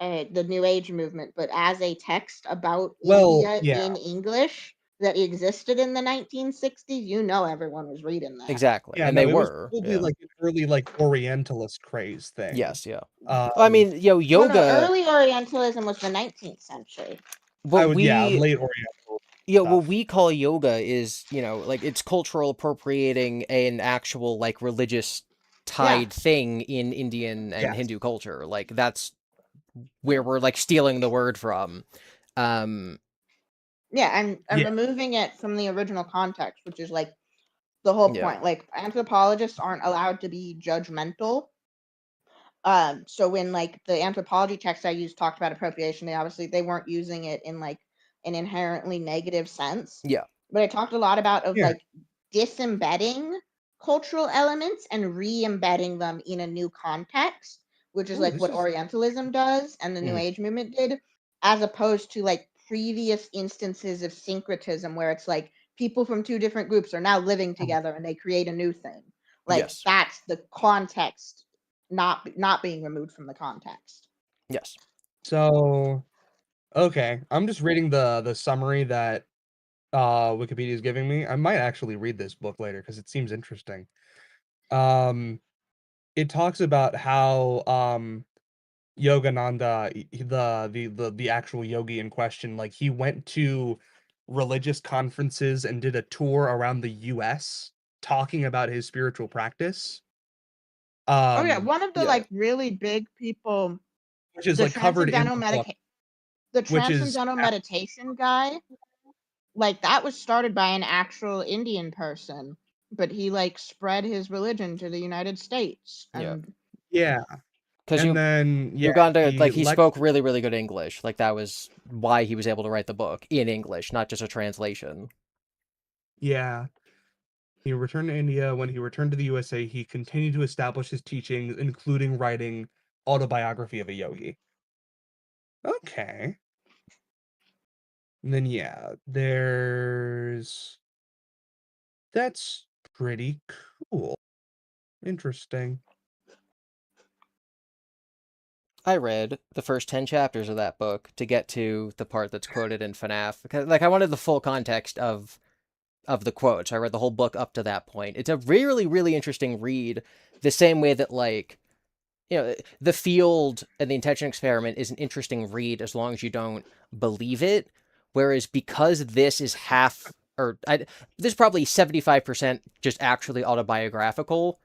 the New Age movement, but as a text about Well, India yeah. in English that existed in the 1960s, everyone was reading that. Exactly. Yeah, And no, they it was were. probably Yeah. like an early like Orientalist craze thing. Yes. Yeah. I Um, mean, Well, no, yoga. early Orientalism was the 19th century. I What would yeah, we late Oriental what stuff. we call yoga is, like it's cultural appropriating an actual like religious Yeah, tied thing in Indian and Yes. Hindu culture. Like that's where we're like stealing the word from. Um yeah, and Yeah. removing it from the original context, which is like the whole yeah. point. Like anthropologists aren't allowed to be judgmental. So when like the anthropology text I used talked about appropriation, they weren't using it in like an inherently negative sense. Yeah. But I talked a lot about of Yeah. like disembedding cultural elements and re-embedding them in a new context, which is Ooh, like this what is Orientalism does and the New Mhm. Age movement did, as opposed to like previous instances of syncretism where it's like people from two different groups are now living together and they create a new thing. Like Yes. that's the context not being removed from the context. Yes. so okay. I'm just reading the summary that Wikipedia is giving me. I might actually read this book later because it seems interesting. Um, it talks about how Yogananda, the actual yogi in question, like he went to religious conferences and did a tour around the US talking about his spiritual practice. Oh yeah, Um, one of the Yeah. like really big people, which is the like covered in transcendental the book, medica- the which is transcendental meditation guy, like that was started by an actual Indian person, but he like spread his religion to the United States. Yeah. And yeah. Because And then yeah, Uganda, he like he spoke lectured. really, really good English. Like that was why he was able to write the book in English, not just a translation. Yeah. He returned to India. When he returned to the USA, he continued to establish his teachings, including writing Autobiography of a Yogi. Okay. And then yeah, that's pretty cool. Interesting. I read the first 10 chapters of that book to get to the part that's quoted in FNAF because like I wanted the full context of the quotes. I read the whole book up to that point. It's a really, really interesting read, the same way that like the field and the intention experiment is an interesting read as long as you don't believe it. Whereas because this is this is probably 75% just actually autobiographical,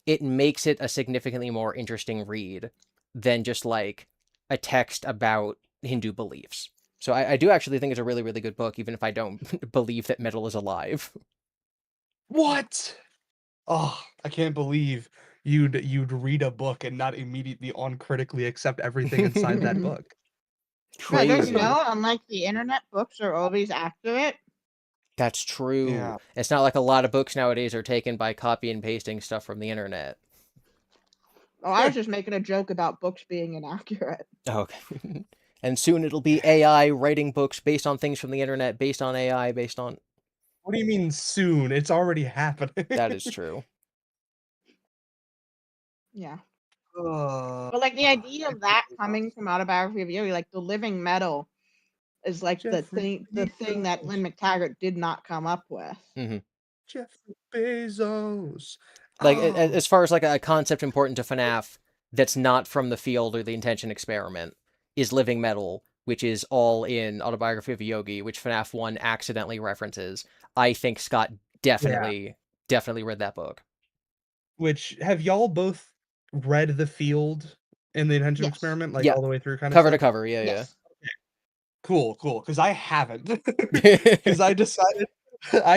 it makes it a significantly more interesting read than just like a text about Hindu beliefs. So I do actually think it's a really, really good book, even if I don't believe that metal is alive. What? Oh, I can't believe you'd read a book and not immediately uncritically accept everything inside that book. No, don't you Crazy. know? Unlike the internet, books are always accurate. That's true. Yeah. It's not like a lot of books nowadays are taken by copy and pasting stuff from the internet. Oh, I was just making a joke about books being inaccurate. Okay. And soon it'll be AI writing books based on things from the internet, based on AI, based on... What do you mean soon? It's already happening. That is true. Yeah. Uh, But like the idea of it's that really coming from Autobiography of Yogi, like the living metal is like Jeffrey the thing that Lynn McTaggart did not come up with. hmm Jeffrey Bezos. Like, Oh, as far as like a concept important to FNAF that's not from the field or the intention experiment is living metal, which is all in Autobiography of a Yogi, which FNAF 1 accidentally references. I think Scott definitely read that book. which have y'all both read The Field and the Intention Yes. Experiment, like Yeah. all the way through kind of Cover to stuff? cover, yeah, Yes. Cool, because I haven't. yeah. Because I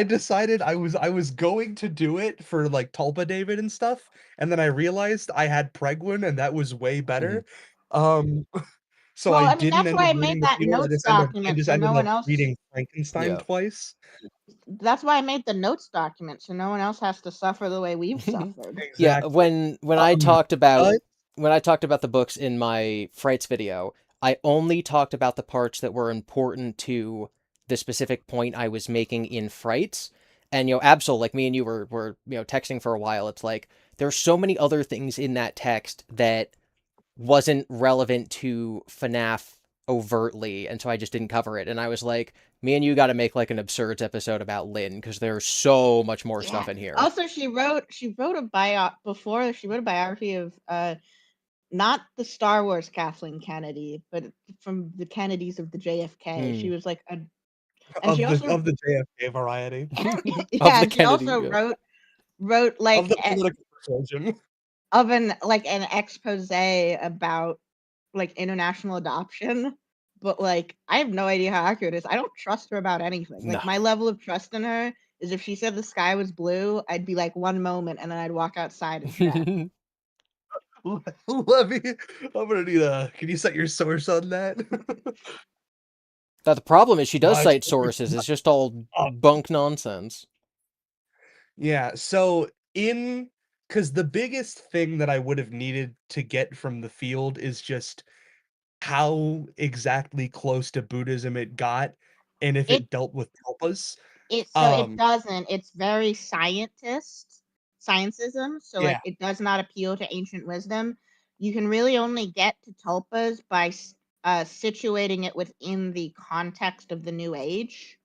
decided I was going to do it for like Tulpa David and stuff, and then I realized I had Pregwin and that was way better. Um so Well, I I mean, didn't that's end why up I reading made The that Field. I notes I document just so ended no up one else. reading Frankenstein Yeah. twice. That's why I made the notes document so no one else has to suffer the way we've suffered. Yeah, Exactly. when I talked about But the books in my Frights video, I only talked about the parts that were important to the specific point I was making in Frights. And Absol, like me and you were texting for a while. It's like there's so many other things in that text that wasn't relevant to FNAF overtly, and so I just didn't cover it. And I was like, me and you got to make like an absurd episode about Lynn because there's so much more stuff in here. Also, she wrote a she wrote a biography of not the Star Wars Kathleen Kennedy, but from the Kennedys of the JFK. She was like a, and she also of the JFK variety. Of yeah, the and she Kennedy. also Yeah. wrote Of like the political persuasion. of an expose about like international adoption. But like I have no idea how accurate it is. I don't trust her about anything. No. Like my level of trust in her is if she said the sky was blue, I'd be like one moment and then I'd walk outside and check. Let me. I'm gonna need a. Can you set your source on that? The problem is she does Watch. cite sources. It's just all Oh, bunk nonsense. yeah. So because the biggest thing that I would have needed to get from The Field is just how exactly close to Buddhism it got, and if It it dealt with tulpas. it doesn't. It's very scientism. So Yeah. like it does not appeal to ancient wisdom. You can really only get to tulpas by situating it within the context of the New Age.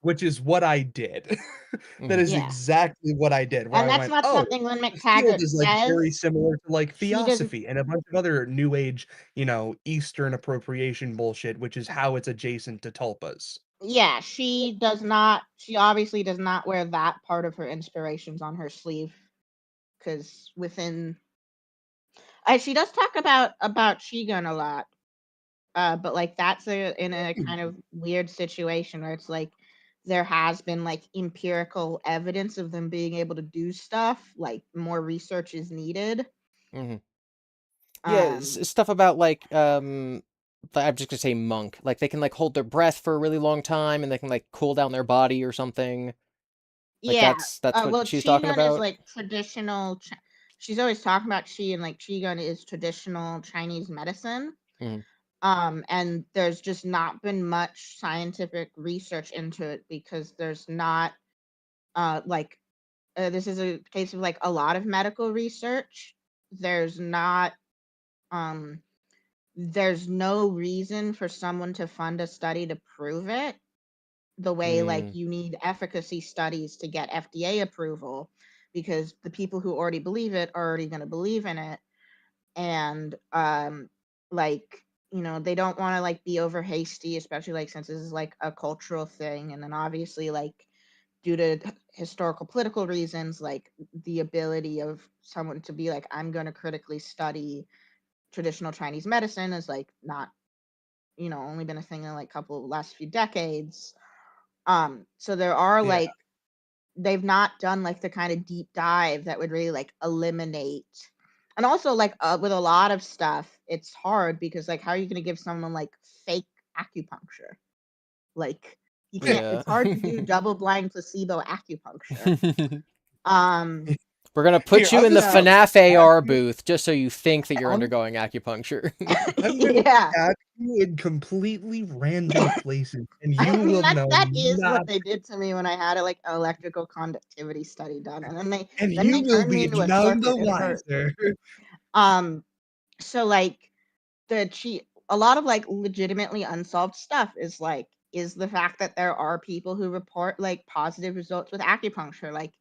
Which is what I did. That Mhm. is Yeah. exactly what I did, where And I that's went, not "Oh, something Lynn The Field McTaggart is, like, very says. similar to, like, She doesn't. Theosophy and a bunch of other New Age, Eastern appropriation bullshit, which is how it's adjacent to tulpas." Yeah, she does not. She obviously does not wear that part of her inspirations on her sleeve, because within, she does talk about Shigun a lot, but like that's in a kind of weird situation where it's like there has been like empirical evidence of them being able to do stuff. Like more research is needed. Mhm. Yeah, Um, stuff about like I'm just gonna say monk. Like they can like hold their breath for a really long time, and they can like cool down their body or something. Like yeah. that's what Well, she's talking Qigong is about. like traditional. She's always talking about Qi, and like Qigong is traditional Chinese medicine. Mhm. And there's just not been much scientific research into it because there's not like this is a case of like a lot of medical research. There's not um there's no reason for someone to fund a study to prove it the way like Mm. you need efficacy studies to get FDA approval, because the people who already believe it are already going to believe in it. And like they don't want to like be over hasty, especially like since this is like a cultural thing. And then obviously like due to historical political reasons, like the ability of someone to be like, I'm going to critically study traditional Chinese medicine is like not, only been a thing in like last few decades. So there are Yeah. like they've not done like the kind of deep dive that would really like eliminate. And also like with a lot of stuff, it's hard because like how are you going to give someone like fake acupuncture? Like you can't. Yeah. It's hard to do double-blind placebo acupuncture. We're gonna Here, put you I'm in the just So FNAF AR you- booth just so you think that you're I'm- undergoing acupuncture. I'm gonna yeah. catch you in completely random places, and I you mean will know that is not, what they did to me when I had like an electrical conductivity study done, and and then you they will turned me be into a none the circuit. It hurt. wiser. So like a lot of like legitimately unsolved stuff is the fact that there are people who report like positive results with acupuncture. Like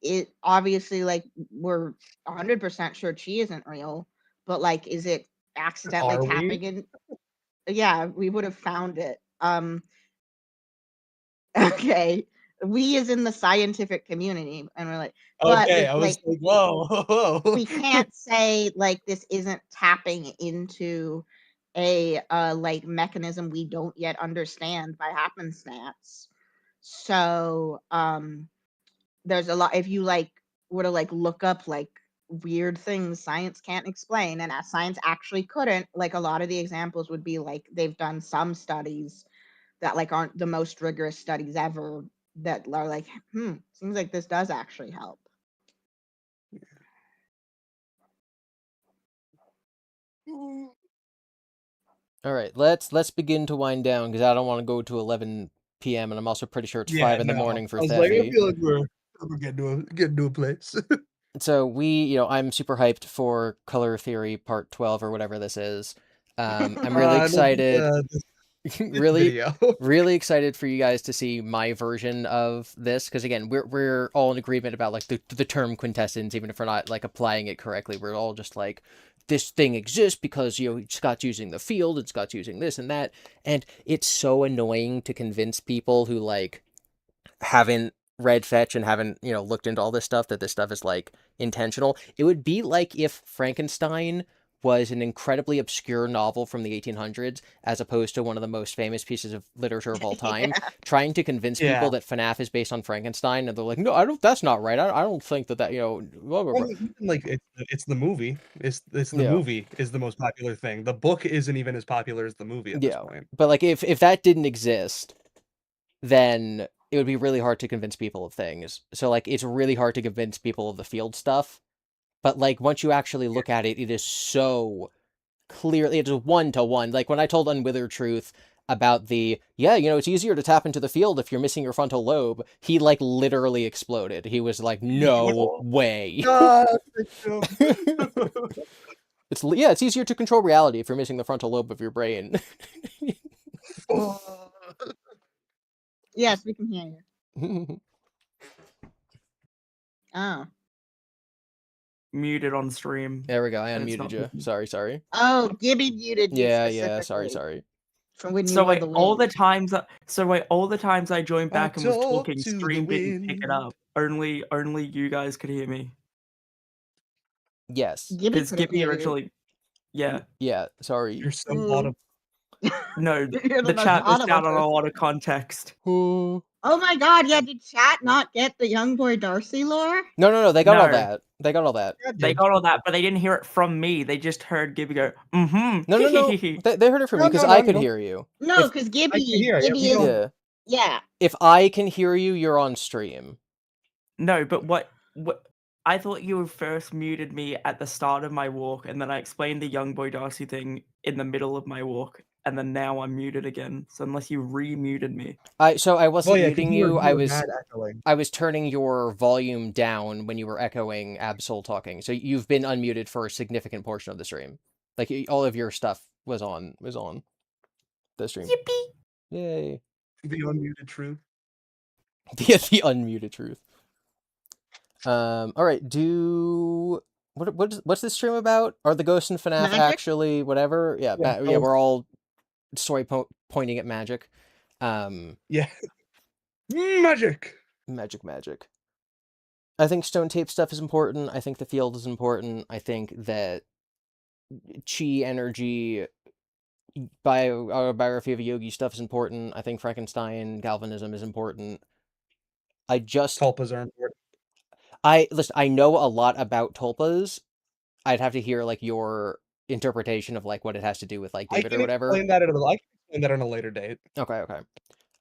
it obviously like we're 100% sure chi isn't real, but like is it accidentally Are we? tapping in? Yeah, we would have found it. Okay. We is in the scientific community, and we're like, but Okay, I was like, whoa. we can't say like this isn't tapping into a like mechanism we don't yet understand by happenstance. So there's a lot. If you like were to like look up like weird things science can't explain, and as science actually couldn't, like a lot of the examples would be like they've done some studies that like aren't the most rigorous studies ever that are like, seems like this does actually help. All right, let's begin to wind down because I don't want to go to 11 p.m. and I'm also pretty sure it's 5 in the morning for I was like, I Theffy. feel like we're getting to a place. So I'm super hyped for Color Theory Part 12 or whatever this is. I'm really excited. really Video. really excited for you guys to see my version of this because again we're all in agreement about like the term quintessence, even if we're not like applying it correctly. We're all just like, this thing exists because Scott's using the field and Scott's using this and that, and it's so annoying to convince people who like haven't read Fetch and haven't looked into all this stuff that this stuff is like intentional. It would be like if Frankenstein was an incredibly obscure novel from the 1800s as opposed to one of the most famous pieces of literature of all time, Yeah. trying to convince people that FNAF is based on Frankenstein, and they're like, no, I don't, that's not right. I don't think that blah, blah, blah. Well, even like it's the movie. It's the Yeah. movie is the most popular thing. The book isn't even as popular as the movie at this point. But like if that didn't exist, then it would be really hard to convince people of things. So like it's really hard to convince people of the field stuff. But like once you actually look at it, it is so clearly, it's 1-to-1. Like when I told Unwithered Truth about it's easier to tap into the field if you're missing your frontal lobe, he like literally exploded. He was like, no way. It's easier to control reality if you're missing the frontal lobe of your brain. Yes, we can hear you. Oh. Muted on stream. There we go. I And it's unmuted not you. working. Sorry. Oh, GiBi muted you Yeah. specifically. Sorry. From when you So were wait, the all the wind. times I joined back and was talking, to the stream didn't pick it wind. up. Only you guys could hear me. Yes. GiBi Because couldn't GiBi hear you. originally, yeah, Yeah. Sorry. You're so audible. no, You're the most chat missed audible out on a person. lot of context. Oh my god, yeah, did chat not get the Young Boy Darcy lore? No. They got all No. that. They got all that. They got all that, but they didn't hear it from me. They just heard GiBi go, No. They heard it from No, you because no, I no, could no. hear you. No, If- because I can hear it. GiBi We is don't- yeah. If I can hear you, you're on stream. No, but what I thought you first muted me at the start of my walk, and then I explained the Young Boy Darcy thing in the middle of my walk, and then now I'm muted again. So unless you re-muted me. I wasn't muting 'cause you. were I was mad echoing. I was turning your volume down when you were echoing Absol talking. So you've been unmuted for a significant portion of the stream. Like all of your stuff was on the stream. Yippee! Yay. The unmuted truth. The unmuted truth. All right. What's this stream about? Are the ghosts in FNAF Magic? actually whatever? Yeah. Yeah, We're all pointing at magic. Yeah. Magic. Magic. I think stone tape stuff is important. I think the field is important. I think that chi energy biography of a yogi stuff is important. I think Frankenstein galvanism is important. Tulpas are important. I know a lot about tulpas. I'd have to hear like your interpretation of like what it has to do with like I David or can whatever. explain that on a later date. Okay.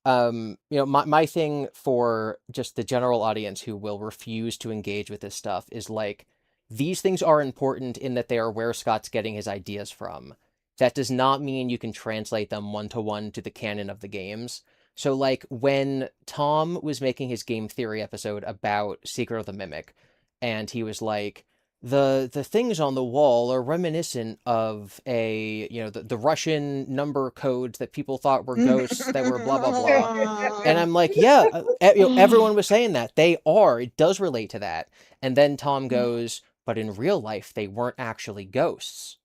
My thing for just the general audience who will refuse to engage with this stuff is like these things are important in that they are where Scott's getting his ideas from. That does not mean you can translate them one to one to the canon of the games. So like when Tom was making his game theory episode about Secret of the Mimic, and he was like, the things on the wall are reminiscent of the Russian number codes that people thought were ghosts that were blah blah blah. And I'm like, yeah, everyone was saying that. They are. It does relate to that. And then Tom goes, but in real life, they weren't actually ghosts.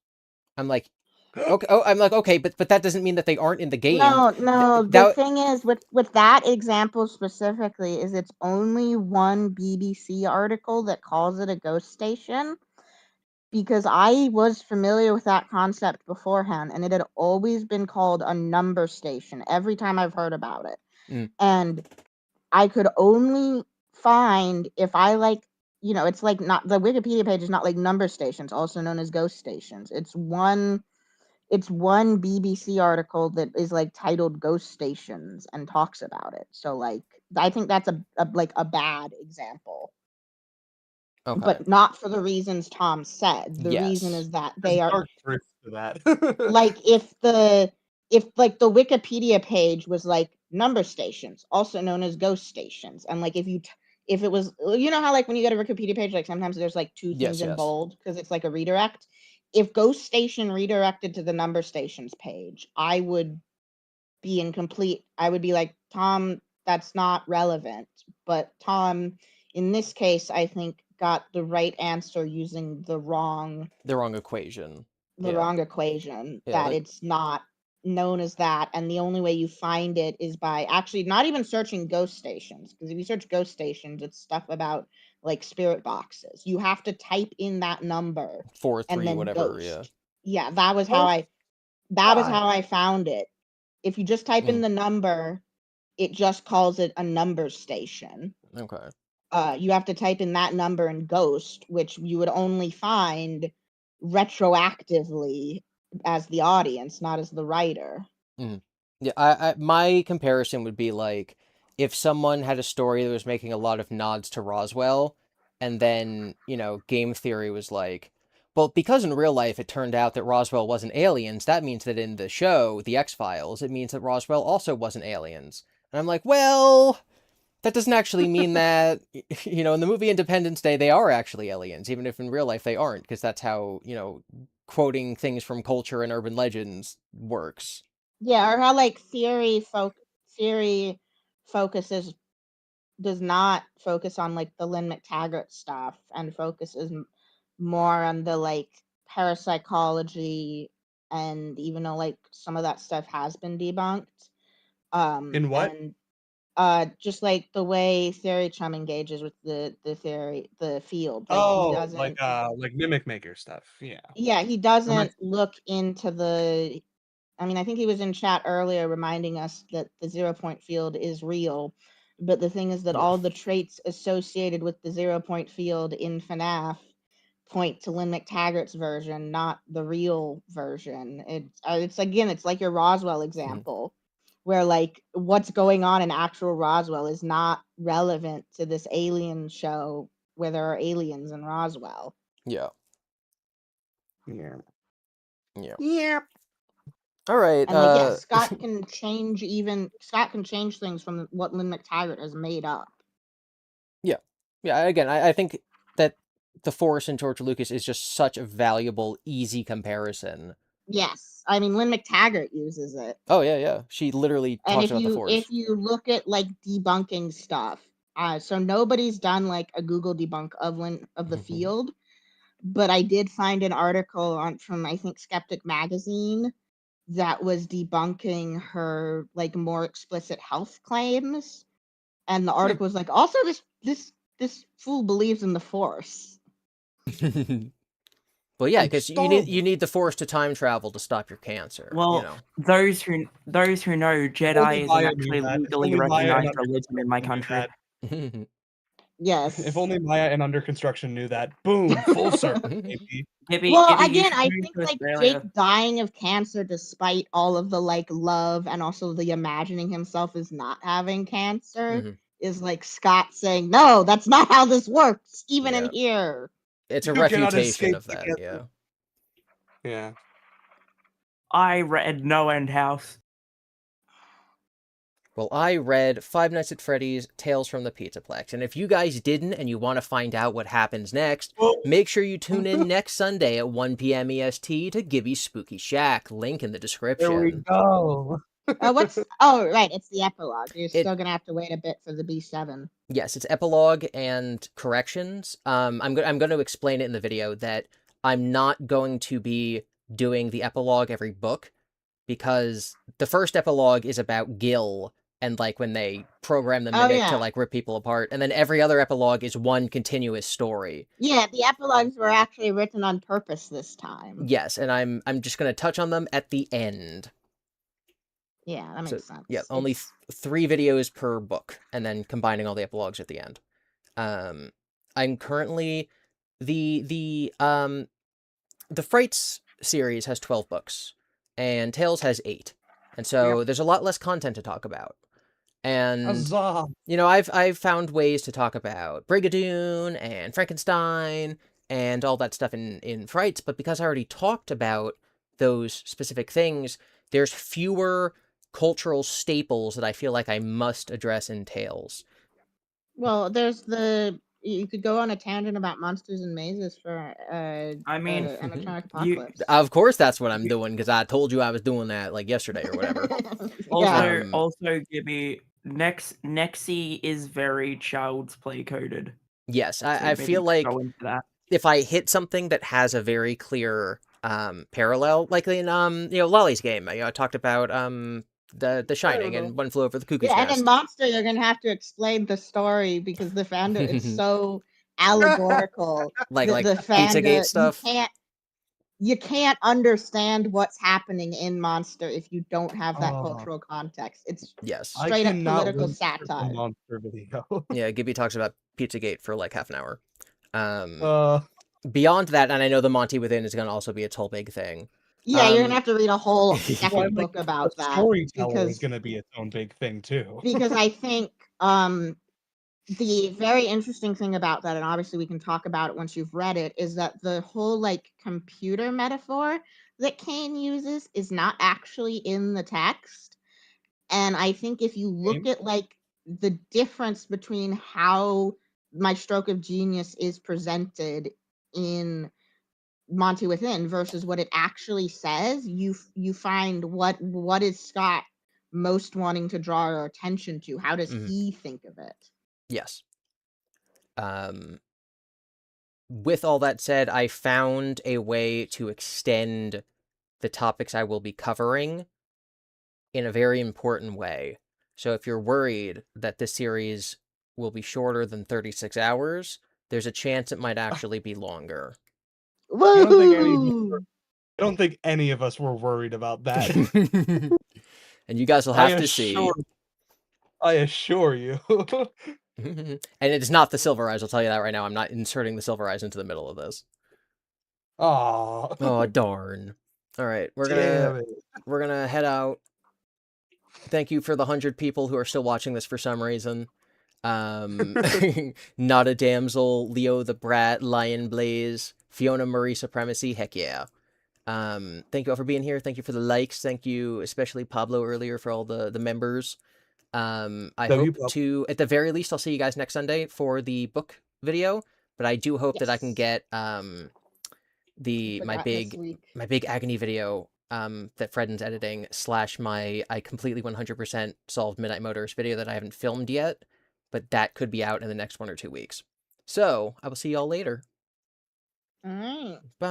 I'm like, okay. Oh, I'm like, okay, but that doesn't mean that they aren't in the game. No. The That thing is, with that example specifically, is it's only one BBC article that calls it a ghost station. Because I was familiar with that concept beforehand, and it had always been called a number station every time I've heard about it. Mm. And I could only find if I it's like not the Wikipedia page is not like number stations, also known as ghost stations. It's one BBC article that is like titled Ghost Stations and talks about it. So like I think that's a bad example. okay. But not for the reasons Tom said. The reason Yes. is that There's they are dark truth to that. like if the Wikipedia page was like number stations, also known as ghost stations, and like if it was, you know how like when you get a Wikipedia page, like sometimes there's like two things in Yes. bold because it's like a redirect. If ghost station redirected to the number stations page, I would be like, Tom, that's not relevant. But Tom, in this case, I think got the right answer using the wrong equation. equation, Yeah, that like it's not known as that, and the only way you find it is by actually not even searching ghost stations, because if you search ghost stations, it's stuff about like spirit boxes. You have to type in that number 4, and 3, then whatever. Yeah. ghost. Yeah, that was how I found it. If you just type in the number, it just calls it a number station. Okay. You have to type in that number and ghost, which you would only find retroactively as the audience, not as the writer. Yeah, my comparison would be like if someone had a story that was making a lot of nods to Roswell, and then, game theory was like, well, because in real life it turned out that Roswell wasn't aliens, that means that in the show, The X-Files, it means that Roswell also wasn't aliens. And I'm like, well, that doesn't actually mean that, in the movie Independence Day, they are actually aliens, even if in real life they aren't, because that's how, quoting things from culture and urban legends works. Yeah, or how like theory focuses does not focus on like the Lynn McTaggart stuff and focuses more on the like parapsychology, and even though like some of that stuff has been debunked, In what? and just like the way Theory Chum engages with the field, like he doesn't. Like mimic maker stuff. Yeah. Yeah, he doesn't look into the. I mean, I think he was in chat earlier reminding us that the 0 point field is real, but the thing is that all the traits associated with the 0 point field in FNAF point to Lynn McTaggart's version, not the real version. It's again, it's like your Roswell example, where like what's going on in actual Roswell is not relevant to this alien show where there are aliens in Roswell. Yeah. Yeah. Yeah. Yeah. All right. And like, yeah, Scott can change things from what Lynn McTaggart has made up. Yeah. Again, I think that the Force and George Lucas is just such a valuable, easy comparison. Yes, I mean Lynn McTaggart uses it. Oh yeah. She literally And talks about the Force. if you look at like debunking stuff, so nobody's done like a Google debunk of the field, but I did find an article from I think Skeptic Magazine that was debunking her like more explicit health claims, and the article was like, also this fool believes in the Force. Well, yeah, I'm because you starving. need the Force to time travel to stop your cancer. Well, you know. those who know, Only Jedi is an Maya knew actually that. If legally only Maya and recognized under religion in my construction knew country. that. Yes. If only Maya and under construction knew that. Boom, full circle, baby. Well, Gibby, you again, should I move think to like Australia. Jake dying of cancer despite all of the like love and also the imagining himself as not having cancer Mhm. is like Scott saying, "No, that's not how this works, even Yeah. in here." It's a You cannot refutation escape of that. together. Yeah. Yeah. I read No End House. Well, I read Five Nights at Freddy's Tales from the Pizzaplex. And if you guys didn't and you want to find out what happens next, make sure you tune in next Sunday at 1 p.m. EST to GiBi's Spooky Shack. Link in the description. There we go. What's oh right, it's the epilogue. You're It- still gonna have to wait a bit for the B7. Yes, it's epilogue and corrections. I'm going to explain it in the video that I'm not going to be doing the epilogue every book because the first epilogue is about Gil and like when they program the Oh, mimic yeah. to like rip people apart, and then every other epilogue is one continuous story. Yeah, the epilogues were actually written on purpose this time. Yes, and I'm just going to touch on them at the end. Yeah, that makes sense. Yeah, only 3 videos per book, and then combining all the epilogues at the end. I'm currently the Frights series has 12 books, and Tales has 8, and so there's a lot less content to talk about. And Huzzah. you know, I've found ways to talk about Brigadoon and Frankenstein and all that stuff in Frights, but because I already talked about those specific things, there's fewer cultural staples that I feel like I must address in Tales. Well, there's you could go on a tangent about monsters and mazes for I mean, Animatronic Apocalypse. Of course that's what I'm doing, because I told you I was doing that like yesterday or whatever. Yeah. Also, Gibby, Nexi is very child's play coded. Yes, So I feel like go into that. if I hit something that has a very clear parallel, like in you know, Lolly's game, you know, I talked about the Shining and One Flew Over the Cuckoo's Yeah, and Nest. in Monster, you're gonna have to explain the story because the fandom is so allegorical. like the Pizzagate fandom, stuff. you can't understand what's happening in Monster if you don't have that Oh. cultural context. It's Yes. straight up cannot political wait for the satire. monster video. Yeah, Gibby talks about Pizzagate for like half an hour. Beyond that, and I know the Monty Within is going to also be its whole big thing. Yeah, you're gonna have to read a whole second Well, book about the that. storyteller is going to be its own big thing too. Because I think the very interesting thing about that, and obviously we can talk about it once you've read it, is that the whole like computer metaphor that Kane uses is not actually in the text. And I think if you look at like the difference between how My Stroke of Genius is presented in Monty Within versus what it actually says, you find what is Scott most wanting to draw our attention to? How does he think of it? Yes. With all that said, I found a way to extend the topics I will be covering in a very important way. So if you're worried that this series will be shorter than 36 hours, there's a chance it might actually be longer. I don't think any of us were worried about that. And you guys will have to see. I assure you. And it's not the Silver Eyes, I'll tell you that right now. I'm not inserting the Silver Eyes into the middle of this. Aw. Oh, darn. All right, we're gonna head out. Thank you for the 100 people who are still watching this for some reason. Not a Damsel, Leo the Brat, Lion Blaze, Fiona Marie Supremacy, heck yeah. Thank you all for being here. Thank you for the likes. Thank you, especially Pablo earlier, for all the members. I hope to, at the very least, I'll see you guys next Sunday for the book video, but I do hope that I can get my big agony video that Fredden's editing / my I completely 100% solved Midnight Motorist video that I haven't filmed yet, but that could be out in the next 1 or 2 weeks. So I will see y'all later. All right. Bye.